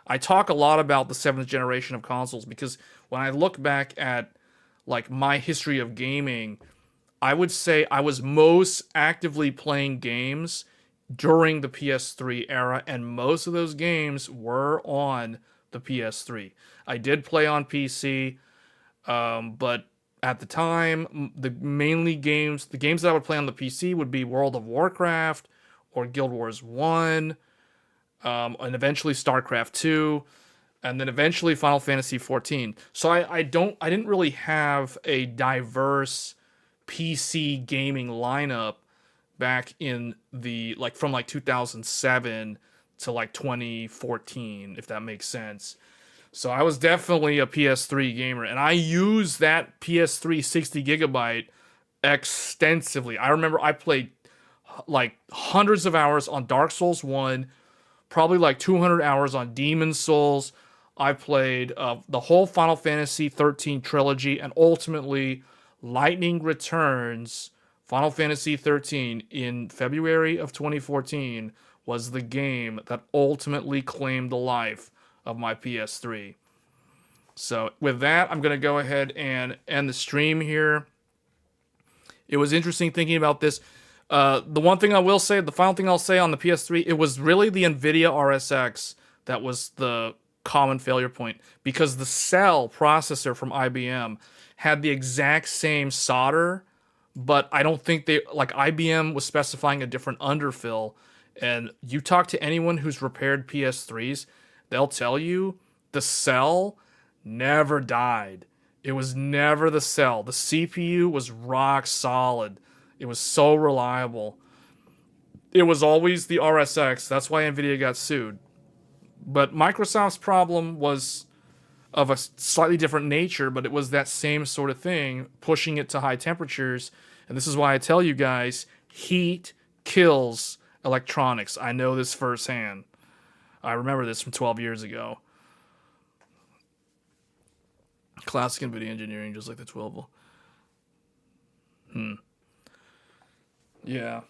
I talk a lot about the 7th generation of consoles because when I look back at like my history of gaming, I would say I was most actively playing games during the PS3 era, and most of those games were on the PS3. I did play on PC, but at the time, the games that I would play on the PC would be World of Warcraft or Guild Wars 1, and eventually StarCraft 2. and then eventually Final Fantasy 14. So I didn't really have a diverse PC gaming lineup back in the from 2007 to 2014, if that makes sense. So I was definitely a PS3 gamer, and I used that PS3 60 GB extensively. I remember I played hundreds of hours on Dark Souls 1, probably 200 hours on Demon's Souls. I played the whole Final Fantasy 13 trilogy, and ultimately Lightning Returns Final Fantasy 13 in February of 2014 was the game that ultimately claimed the life of my PS3. So with that, I'm going to go ahead and end the stream here. It was interesting thinking about this. The one thing I will say, the final thing I'll say on the PS3, it was really the NVIDIA RSX that was the common failure point, because the Cell processor from IBM had the exact same solder, but I don't think IBM was specifying a different underfill. And you talk to anyone who's repaired PS3s, they'll tell you the Cell never died. It was never the Cell. The CPU was rock solid. It was so reliable. It was always the RSX. That's why NVIDIA got sued. But Microsoft's problem was of a slightly different nature, but it was that same sort of thing, pushing it to high temperatures. And this is why I tell you guys, heat kills electronics. I know this firsthand. I remember this from 12 years ago. Classic NVIDIA engineering, just like the 12. Yeah.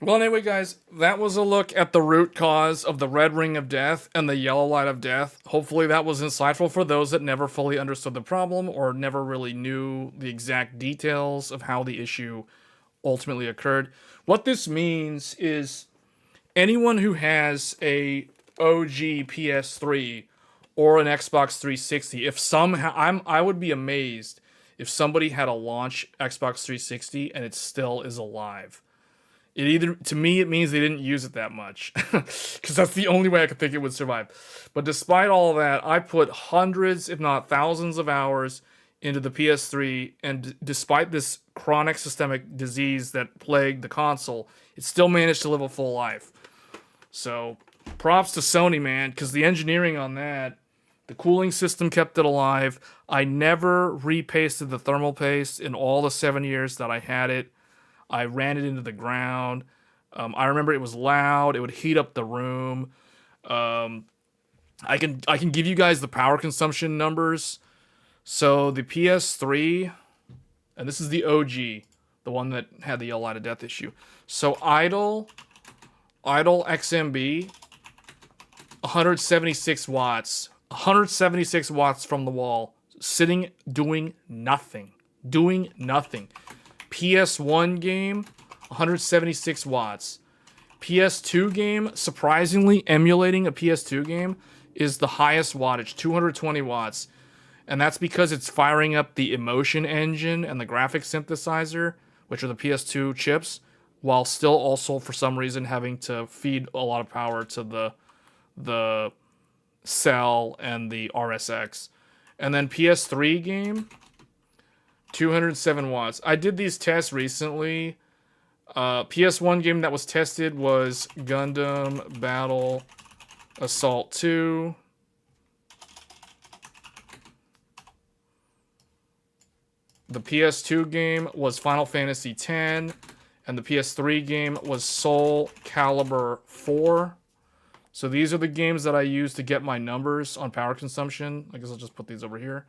Well, anyway, guys, that was a look at the root cause of the red ring of death and the yellow light of death. Hopefully that was insightful for those that never fully understood the problem or never really knew the exact details of how the issue ultimately occurred. What this means is anyone who has a OG PS3 or an Xbox 360, if somehow, I would be amazed if somebody had a launch Xbox 360 and it still is alive. To me, it means they didn't use it that much, because that's the only way I could think it would survive. But despite all of that, I put hundreds, if not thousands of hours into the PS3, and despite this chronic systemic disease that plagued the console, it still managed to live a full life. So props to Sony, man, because the engineering on that, the cooling system kept it alive. I never repasted the thermal paste in all the 7 years that I had it. I ran it into the ground. I remember it was loud. It would heat up the room. I can give you guys the power consumption numbers. So the PS3, and this is the OG, the one that had the yellow light of death issue. So idle XMB, 176 watts. 176 watts from the wall, sitting, doing nothing. PS1 game, 176 watts. PS2 game, surprisingly, emulating a PS2 game, is the highest wattage, 220 watts. And that's because it's firing up the emotion engine and the graphics synthesizer, which are the PS2 chips, while still also, for some reason, having to feed a lot of power to the Cell and the RSX. And then PS3 game, 207 watts. I did these tests recently. PS1 game that was tested was Gundam Battle Assault 2. The PS2 game was Final Fantasy X, and the PS3 game was Soul Calibur 4. So these are the games that I use to get my numbers on power consumption. I guess I'll just put these over here.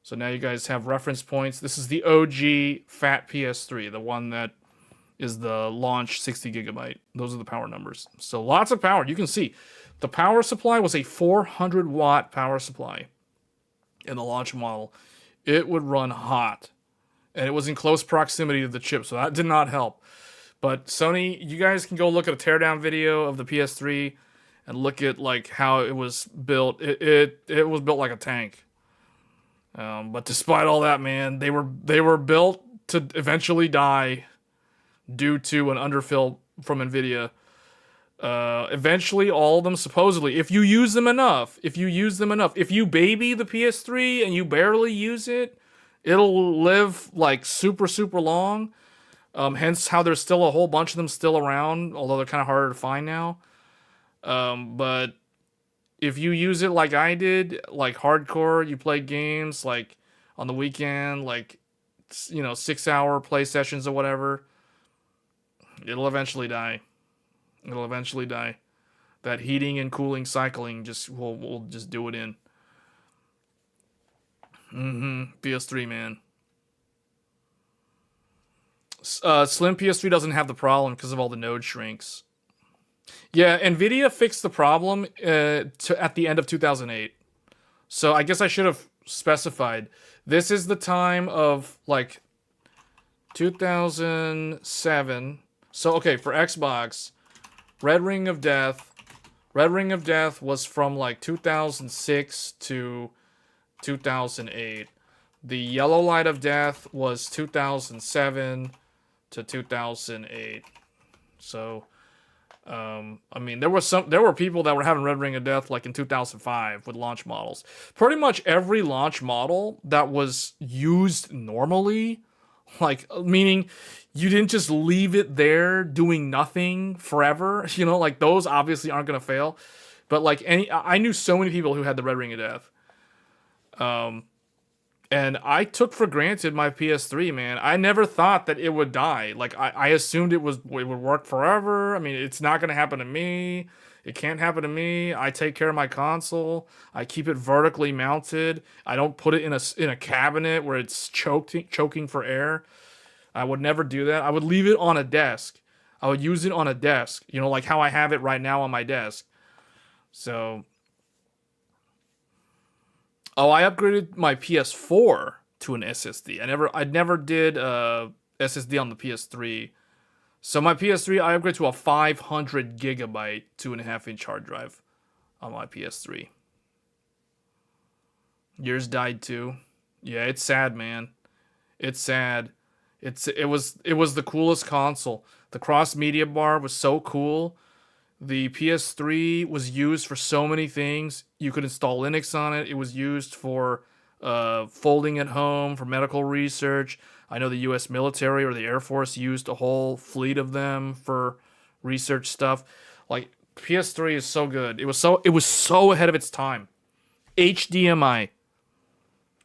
So now you guys have reference points. This is the OG fat PS3, the one that is the launch 60 gigabyte. Those are the power numbers. So lots of power. You can see the power supply was a 400 watt power supply in the launch model. It would run hot, and it was in close proximity to the chip, so that did not help. But Sony, you guys can go look at a teardown video of the PS3 and look at how it was built. It was built like a tank. But despite all that, man, they were built to eventually die due to an underfill from NVIDIA. Eventually, all of them supposedly, if you use them enough, if you baby the PS3 and you barely use it, it'll live like super super long. Hence, how there's still a whole bunch of them still around, although they're kind of harder to find now. But if you use it like I did, like hardcore, you play games like on the weekend, like 6-hour play sessions or whatever, it'll eventually die. It'll eventually die. That heating and cooling cycling just will just do it in. PS3, man. Slim PS3 doesn't have the problem because of all the node shrinks. Yeah, Nvidia fixed the problem at the end of 2008. So I guess I should have specified. This is the time of like 2007. So okay, for Xbox, Red Ring of Death was from like 2006 to 2008. The Yellow Light of Death was 2007 to 2008. So I mean, there were people that were having Red Ring of Death like in 2005 with launch models. Pretty much every launch model that was used normally, like meaning you didn't just leave it there doing nothing forever, like those obviously aren't gonna fail. But like I knew so many people who had the Red Ring of Death. And I took for granted my PS3, man. I never thought that it would die. Like I assumed it would work forever. I mean, it's not gonna happen to me. It can't happen to me. I take care of my console. I keep it vertically mounted. I don't put it in a cabinet where it's choking for air. I would never do that. I would leave it on a desk. I would use it on a desk. Like how I have it right now on my desk. So I upgraded my PS4 to an SSD. I never did SSD on the PS3. So my PS3, I upgraded to a 500 gigabyte 2.5-inch hard drive on my PS3. Yours died too. Yeah, it's sad, man. It's sad. It was the coolest console. The cross media bar was so cool. The PS3 was used for so many things. You could install Linux on it. It was used for folding at home, for medical research. I know the U.S. military or the Air Force used a whole fleet of them for research stuff. Like PS3 is so good. It was so ahead of its time. HDMI,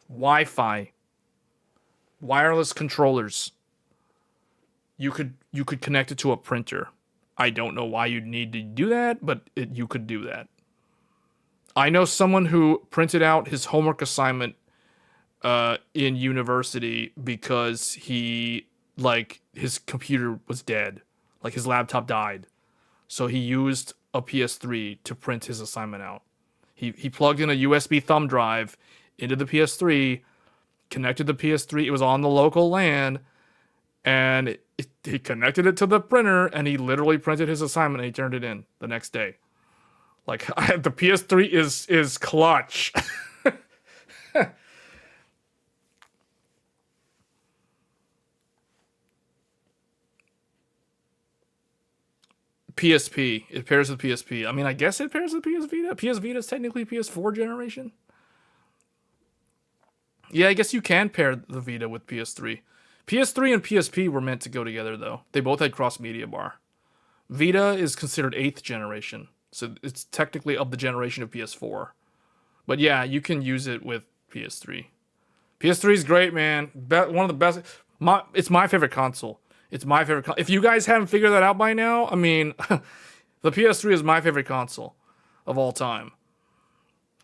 Wi-Fi, wireless controllers. You could connect it to a printer. I don't know why you'd need to do that, but you could do that. I know someone who printed out his homework assignment in university because his computer was dead. Like his laptop died. So he used a PS3 to print his assignment out. He plugged in a USB thumb drive into the PS3, connected the PS3. It was on the local LAN, and he connected it to the printer, and he literally printed his assignment, and he turned it in the next day. Like, the PS3 is clutch. PSP. It pairs with PSP. I mean, I guess it pairs with PS Vita. PS Vita is technically PS4 generation. Yeah, I guess you can pair the Vita with PS3. PS3 and PSP were meant to go together, though. They both had cross-media bar. Vita is considered 8th generation, so it's technically of the generation of PS4. But yeah, you can use it with PS3. PS3 is great, man. One of the best. It's my favorite console. It's my favorite. If you guys haven't figured that out by now, I mean, the PS3 is my favorite console of all time.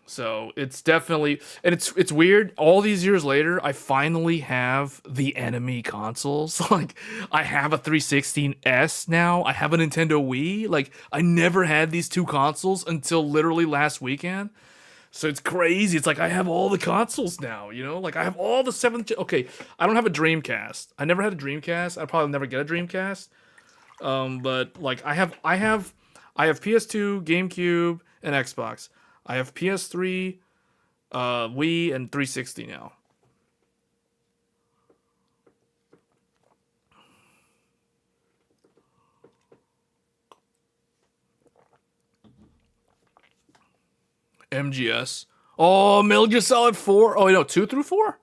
So it's definitely, and it's weird. All these years later, I finally have the enemy consoles. Like, I have a 316S now. I have a Nintendo Wii. Like, I never had these two consoles until literally last weekend. So it's crazy. It's like I have all the consoles now. Like I have all the seventh. Okay, I don't have a Dreamcast. I never had a Dreamcast. I'll probably never get a Dreamcast. But like I have PS2, GameCube, and Xbox. I have PS3, Wii, and 360 now. MGS. Oh, Metal Gear Solid 4. Oh, no, 2 through 4?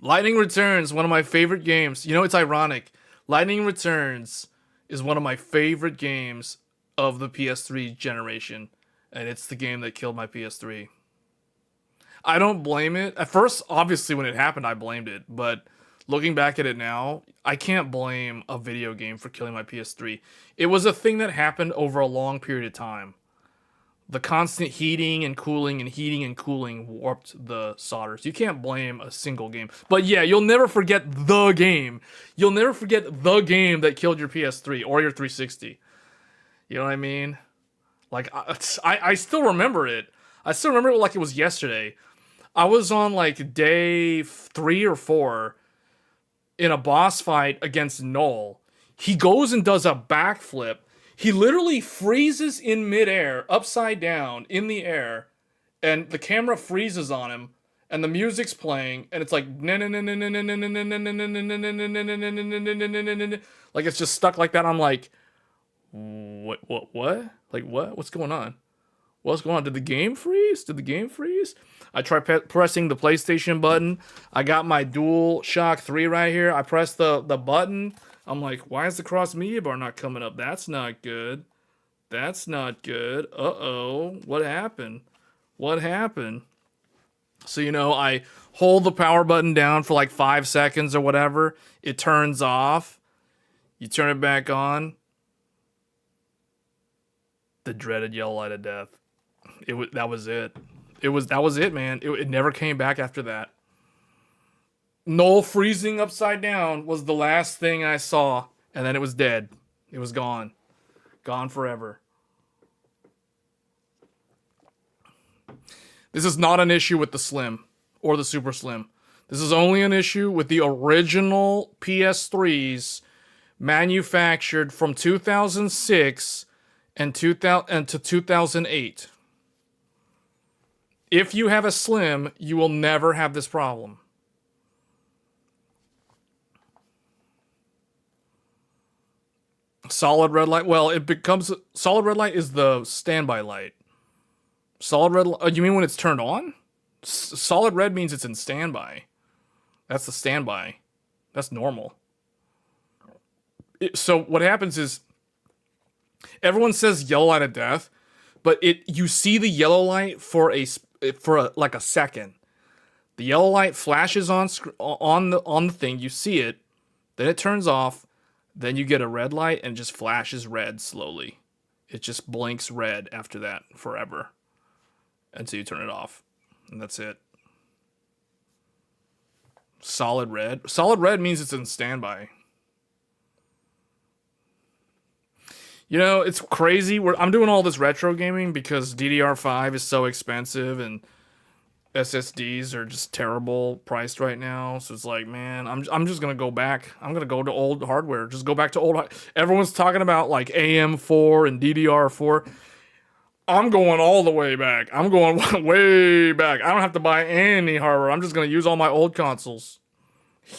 Lightning Returns, one of my favorite games. You know, it's ironic. Lightning Returns is one of my favorite games of the PS3 generation. And it's the game that killed my PS3. I don't blame it. At first, obviously, when it happened, I blamed it. But looking back at it now, I can't blame a video game for killing my PS3. It was a thing that happened over a long period of time. The constant heating and cooling warped the solders. You can't blame a single game. But yeah, you'll never forget the game. You'll never forget the game that killed your PS3 or your 360. You know what I mean? Like, I still remember it. I still remember it like it was yesterday. I was on like day 3 or 4 in a boss fight against Noel. He goes and does a backflip. He literally freezes in midair, upside down, in the air, and the camera freezes on him, and the music's playing, and it's like like it's just stuck like that. I'm like, what? Like what? What's going on? What's going on? Did the game freeze? I try pressing the PlayStation button. I got my DualShock 3 right here. I press the button. I'm like, why is the cross media bar not coming up? That's not good. Uh-oh. What happened? So, you know, I hold the power button down for like 5 seconds or whatever. It turns off. You turn it back on. The dreaded yellow light of death. That was it. That was it, man. It never came back after that. Noel freezing upside down was the last thing I saw, and then it was dead. It was gone. Gone forever. This is not an issue with the Slim or the Super Slim. This is only an issue with the original PS3s manufactured from 2006 and to 2008. If you have a Slim, you will never have this problem. Solid red light. Well, it becomes solid red light is the standby light. Solid red. You mean when it's turned on? Solid red means it's in standby. That's the standby. That's normal. So what happens is everyone says yellow light of death, but you see the yellow light for like a second. The yellow light flashes on the thing. You see it, then it turns off. Then you get a red light and just flashes red slowly. It just blinks red after that forever. Until you turn it off. And that's it. Solid red. Solid red means it's in standby. You know, it's crazy. I'm doing all this retro gaming because DDR5 is so expensive and SSDs are just terrible priced right now. So it's like, man, I'm just going to go back. I'm going to go to old hardware. Just go back to old. Everyone's talking about like AM4 and DDR4. I'm going all the way back. I'm going way back. I don't have to buy any hardware. I'm just going to use all my old consoles.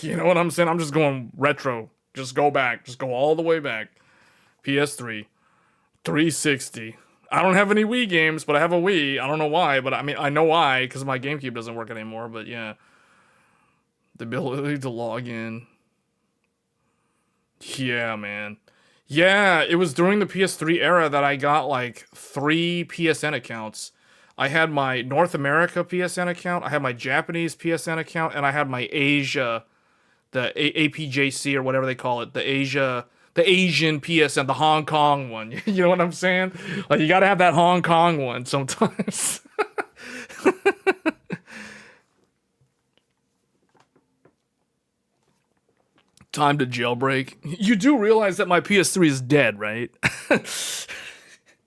You know what I'm saying? I'm just going retro. Just go back. Just go all the way back. PS3. 360. I don't have any Wii games, but I have a Wii. I don't know why, but I mean, I know why, because my GameCube doesn't work anymore, but yeah. The ability to log in. Yeah, man. Yeah, it was during the PS3 era that I got like 3 PSN accounts. I had my North America PSN account, I had my Japanese PSN account, and I had my Asia, the APJC or whatever they call it, the Asian PSN, the Hong Kong one. You know what I'm saying? Like, you gotta have that Hong Kong one sometimes. Time to jailbreak. You do realize that my PS3 is dead, right?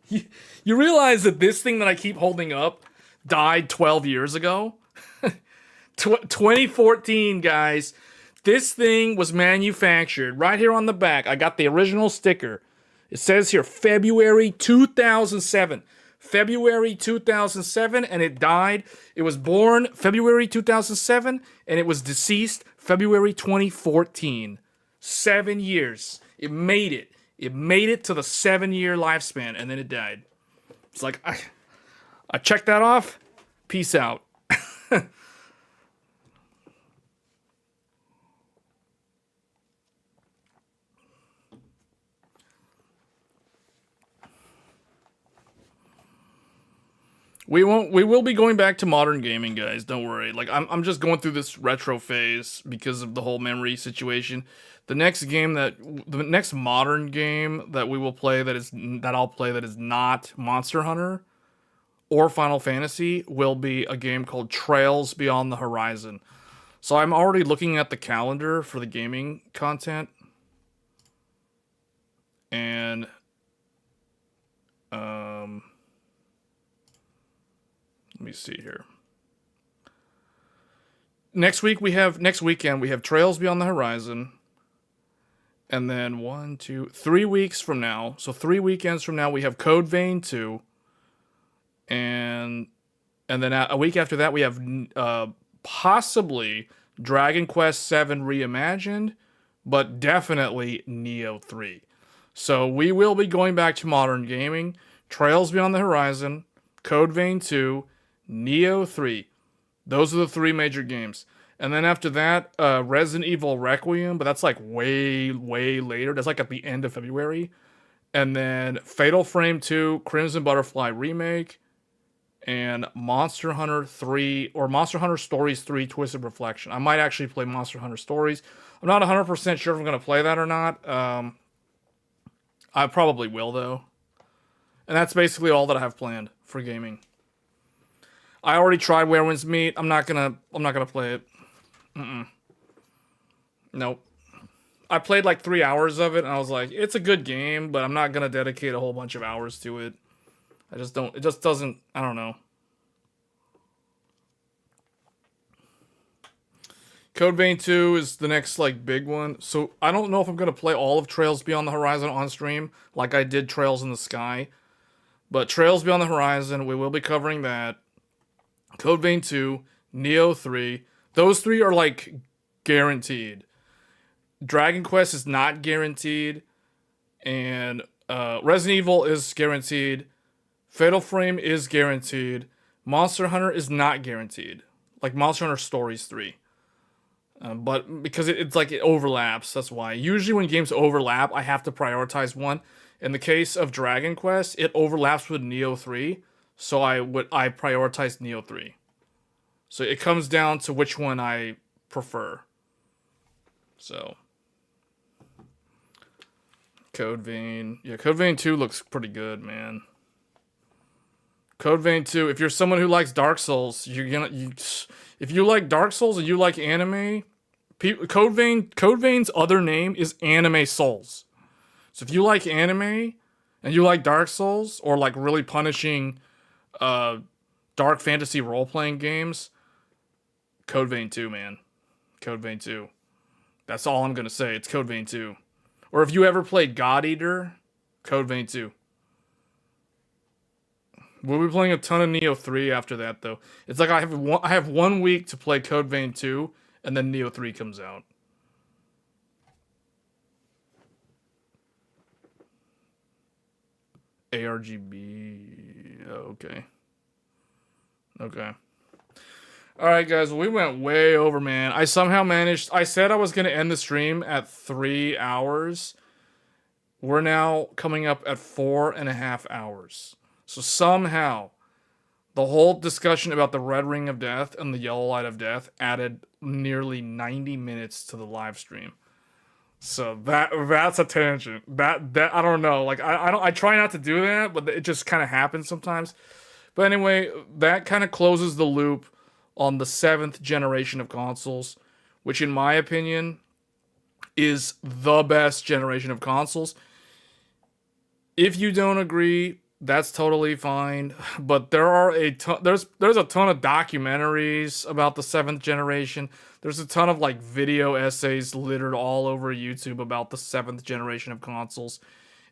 You realize that this thing that I keep holding up died 12 years ago? 2014, guys. This thing was manufactured right here on the back. I got the original sticker. It says here February 2007. February 2007, and it died. It was born February 2007, and it was deceased February 2014. 7 years. It made it. It made it to the 7-year lifespan, and then it died. It's like, I checked that off. Peace out. We will be going back to modern gaming, guys. Don't worry. Like I'm just going through this retro phase because of the whole memory situation. The next modern game that we will play that I'll play that is not Monster Hunter or Final Fantasy will be a game called Trails Beyond the Horizon. So I'm already looking at the calendar for the gaming content. And let me see here. Next weekend we have Trails Beyond the Horizon. And then 3 weeks from now, so 3 weekends from now, we have Code Vein 2. And then a week after that, we have possibly Dragon Quest VII Reimagined, but definitely Neo 3. So we will be going back to modern gaming, Trails Beyond the Horizon, Code Vein 2, Neo 3. Those are the 3 major games. And then after that, Resident Evil Requiem, but that's like way, way later. That's like at the end of February. And then Fatal Frame 2, Crimson Butterfly Remake, and Monster Hunter 3, or Monster Hunter Stories 3 Twisted Reflection. I might actually play Monster Hunter Stories. I'm not 100% sure if I'm going to play that or not. I probably will, though. And that's basically all that I have planned for gaming. I already tried Where Winds Meet. I'm not gonna play it. Nope. I played like 3 hours of it, and I was like, it's a good game, but I'm not gonna dedicate a whole bunch of hours to it. I just don't. It just doesn't. I don't know. Code Vein 2 is the next like big one. So I don't know if I'm gonna play all of Trails Beyond the Horizon on stream, like I did Trails in the Sky. But Trails Beyond the Horizon, we will be covering that. Code Vein 2, Neo 3. Those 3 are like guaranteed. Dragon Quest is not guaranteed. And Resident Evil is guaranteed. Fatal Frame is guaranteed. Monster Hunter is not guaranteed. Like Monster Hunter Stories 3. But because it's like it overlaps, that's why. Usually when games overlap, I have to prioritize one. In the case of Dragon Quest, it overlaps with Neo 3. So I prioritize Neo 3. So it comes down to which one I prefer. So Code Vein. Yeah, Code Vein 2 looks pretty good, man. Code Vein 2, if you're someone who likes Dark Souls, if you like Dark Souls and you like anime, Code Vein's other name is Anime Souls. So if you like anime and you like Dark Souls or like really punishing dark fantasy role-playing games, Code Vein 2, man. Code Vein 2. That's all I'm going to say. It's Code Vein 2. Or if you ever played God Eater, Code Vein 2. We'll be playing a ton of Neo 3 after that, though. It's like I have 1 week to play Code Vein 2, and then Neo 3 comes out. ARGB. Oh, okay. Okay. Alright, guys. We went way over, man. I somehow managed... I said I was going to end the stream at 3 hours. We're now coming up at 4.5 hours. So somehow, the whole discussion about the red ring of death and the yellow light of death added nearly 90 minutes to the live stream. So that's a tangent. That I don't know. Like I try not to do that, but it just kind of happens sometimes. But anyway, that kind of closes the loop on the 7th generation of consoles, which in my opinion is the best generation of consoles. If you don't agree, that's totally fine, but there are there's a ton of documentaries about the 7th generation. There's a ton of like video essays littered all over YouTube about the 7th generation of consoles.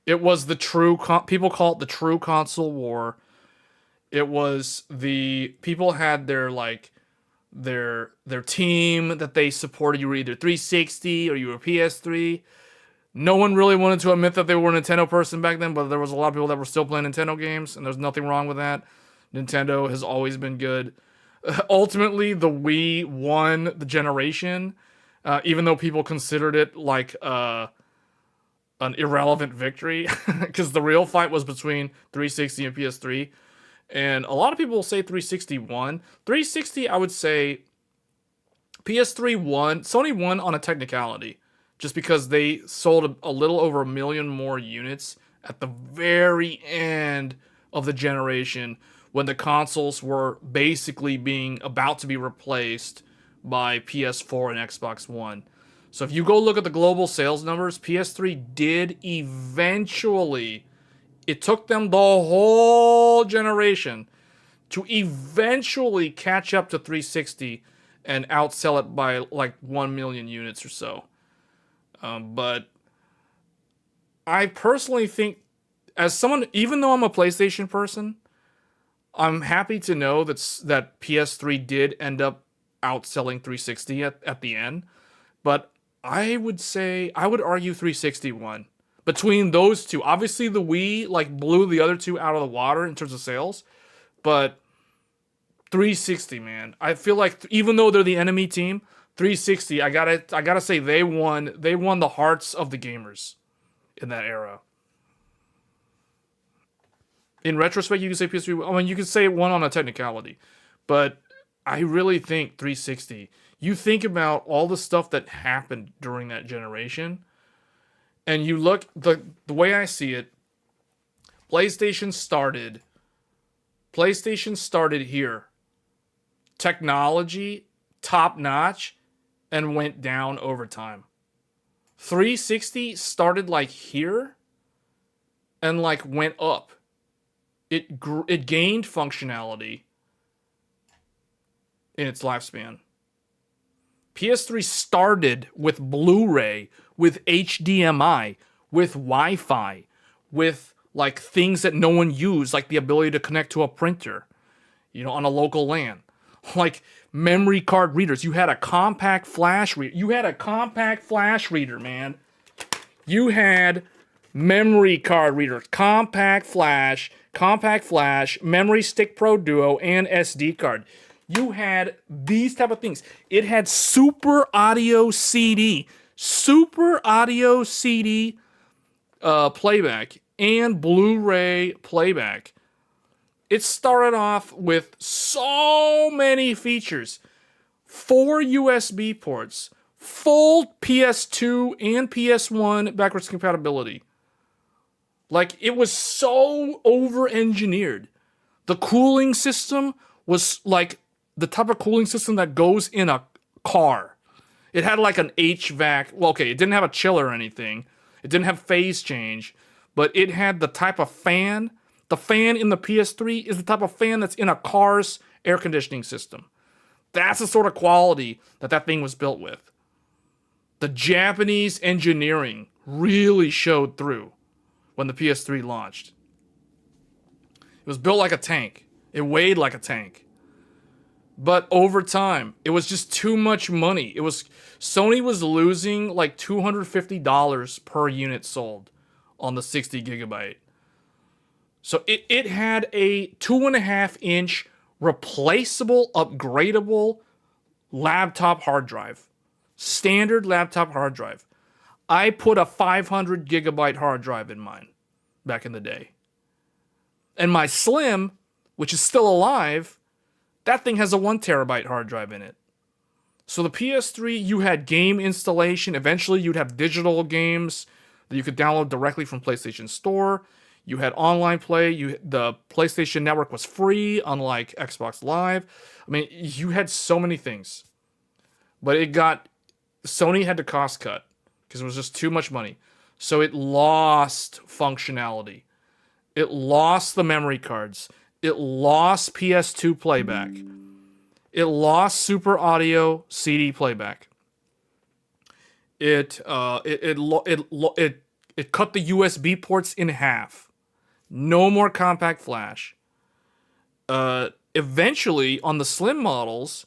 It was the true people call it the true console war. It was the people had their like their team that they supported. You were either 360 or you were PS3. No one really wanted to admit that they were a Nintendo person back then, but there was a lot of people that were still playing Nintendo games, and there's nothing wrong with that. Nintendo has always been good. Ultimately, the Wii won the generation, even though people considered it like an irrelevant victory, because the real fight was between 360 and PS3. And a lot of people will say 360 won. 360, I would say PS3 won. Sony won on a technicality, just because they sold a little over 1 million more units at the very end of the generation when the consoles were basically being about to be replaced by PS4 and Xbox One. So if you go look at the global sales numbers, PS3 did eventually, it took them the whole generation to eventually catch up to 360 and outsell it by like 1 million units or so. But I personally think, as someone, even though I'm a PlayStation person, I'm happy to know that PS3 did end up outselling 360 at the end. But I would argue 360 won. Between those two, obviously the Wii like blew the other two out of the water in terms of sales, but 360, man, I feel like even though they're the enemy team, 360, I gotta say they won the hearts of the gamers in that era. In retrospect, you can say PS3. I mean, you can say it won on a technicality, but I really think 360. You think about all the stuff that happened during that generation, and you look the way I see it. PlayStation started here, technology top notch, and went down over time. 360 started like here, and like went up. It gained functionality in its lifespan. PS3 started with Blu-ray, with HDMI, with Wi-Fi, with like things that no one used, like the ability to connect to a printer, on a local LAN. Like memory card readers. You had a compact flash reader. Man. You had memory card readers, compact flash, memory stick pro duo, and SD card. You had these type of things. It had super audio CD playback and Blu-ray playback. It started off with so many features. 4 USB ports, full PS2 and PS1 backwards compatibility. Like, it was so over-engineered. The cooling system was like the type of cooling system that goes in a car. It had like an HVAC. Well, okay, it didn't have a chiller or anything. It didn't have phase change. But it had the type of fan. The fan in the PS3 is the type of fan that's in a car's air conditioning system. That's the sort of quality that thing was built with. The Japanese engineering really showed through when the PS3 launched. It was built like a tank. It weighed like a tank. But over time, it was just too much money. Sony was losing like $250 per unit sold on the 60 gigabyte. So it had a 2.5-inch replaceable, upgradable laptop hard drive. Standard laptop hard drive. I put a 500 gigabyte hard drive in mine back in the day. And my Slim, which is still alive, that thing has a 1 terabyte hard drive in it. So the PS3, you had game installation. Eventually, you'd have digital games that you could download directly from PlayStation Store. You had online play. The PlayStation Network was free, unlike Xbox Live. I mean, you had so many things. But Sony had to cost cut because it was just too much money. So it lost functionality. It lost the memory cards. It lost PS2 playback. It lost super audio CD playback. It cut the USB ports in half. No more compact flash. Eventually, on the Slim models,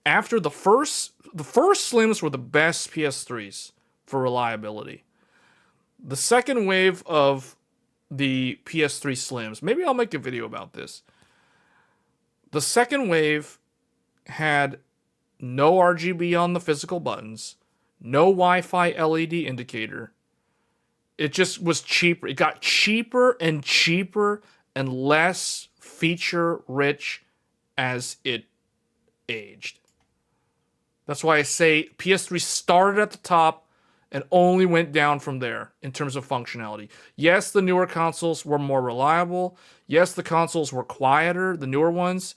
after the first Slims were the best PS3s for reliability. The second wave of the PS3 Slims, maybe I'll make a video about this. The second wave had no RGB on the physical buttons, no Wi-Fi LED indicator. It just was cheaper. It got cheaper and cheaper and less feature rich as it aged. That's why I say PS3 started at the top and only went down from there in terms of functionality. Yes, the newer consoles were more reliable. Yes, the consoles were quieter, the newer ones.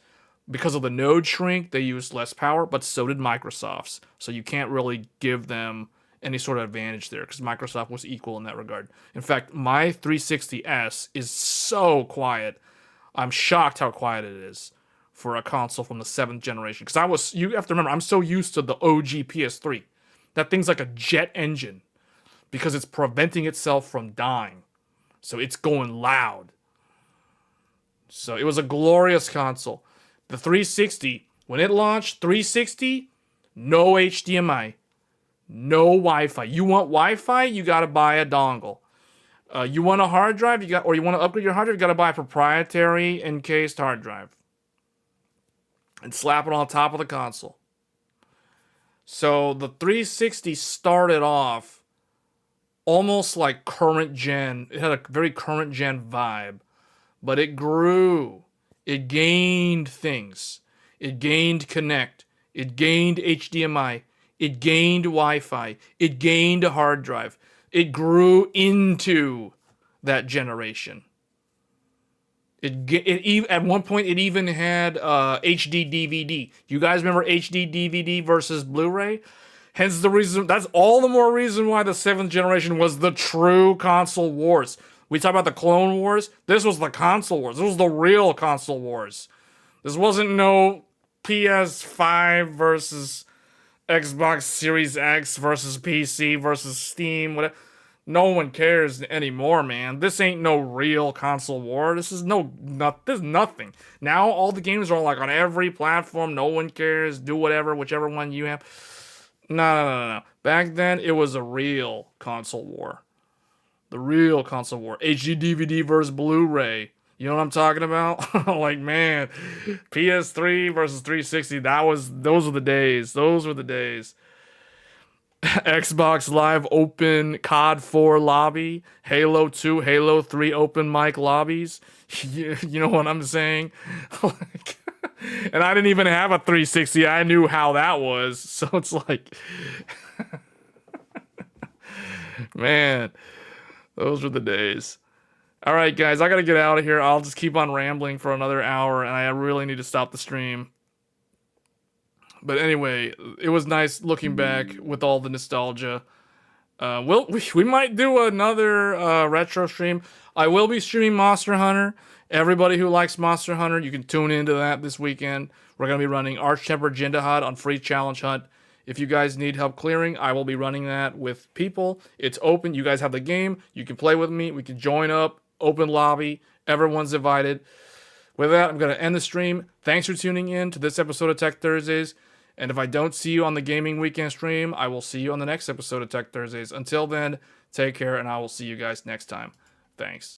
Because of the node shrink, they used less power, but so did Microsoft's. So you can't really give them any sort of advantage there because Microsoft was equal in that regard. In fact, my 360S is so quiet. I'm shocked how quiet it is for a console from the 7th generation. Because you have to remember, I'm so used to the OG PS3. That thing's like a jet engine because it's preventing itself from dying. So it's going loud. So it was a glorious console. The 360, when it launched, 360, no HDMI, no Wi-Fi. You want Wi-Fi, you gotta buy a dongle. You want a hard drive, you want to upgrade your hard drive, you gotta buy a proprietary encased hard drive and slap it on top of the console. So the 360 started off almost like current gen. It had a very current gen vibe, but it grew. It gained things. It gained Connect. It gained HDMI. It gained Wi-Fi. It gained a hard drive. It grew into that generation. At one point, it even had HD DVD. You guys remember HD DVD versus Blu-ray? Hence the reason, that's all the more reason why the 7th generation was the true console wars. We talk about the Clone Wars. This was the console wars. This was the real console wars. This wasn't no PS5 versus Xbox Series X versus PC versus Steam. Whatever. No one cares anymore, man. This ain't no real console war. This is this is nothing. Now all the games are like on every platform. No one cares. Do whatever, whichever one you have. No. Back then, it was a real console war. The real console war. HD DVD versus Blu-ray. You know what I'm talking about? Like, man, PS3 versus 360. Those were the days. Those were the days. Xbox Live open COD 4 lobby. Halo 2, Halo 3 open mic lobbies. You know what I'm saying? And I didn't even have a 360. I knew how that was. So it's like, man, those were the days. All right, guys, I got to get out of here. I'll just keep on rambling for another hour, and I really need to stop the stream. But anyway, it was nice looking back with all the nostalgia. We might do another retro stream. I will be streaming Monster Hunter. Everybody who likes Monster Hunter, you can tune into that this weekend. We're going to be running Archtemper Jindahad on free challenge hunt. If you guys need help clearing, I will be running that with people. It's open. You guys have the game. You can play with me. We can join up. Open lobby. Everyone's invited. With that, I'm going to end the stream. Thanks for tuning in to this episode of Tech Thursdays. And if I don't see you on the Gaming Weekend stream, I will see you on the next episode of Tech Thursdays. Until then, take care, and I will see you guys next time. Thanks.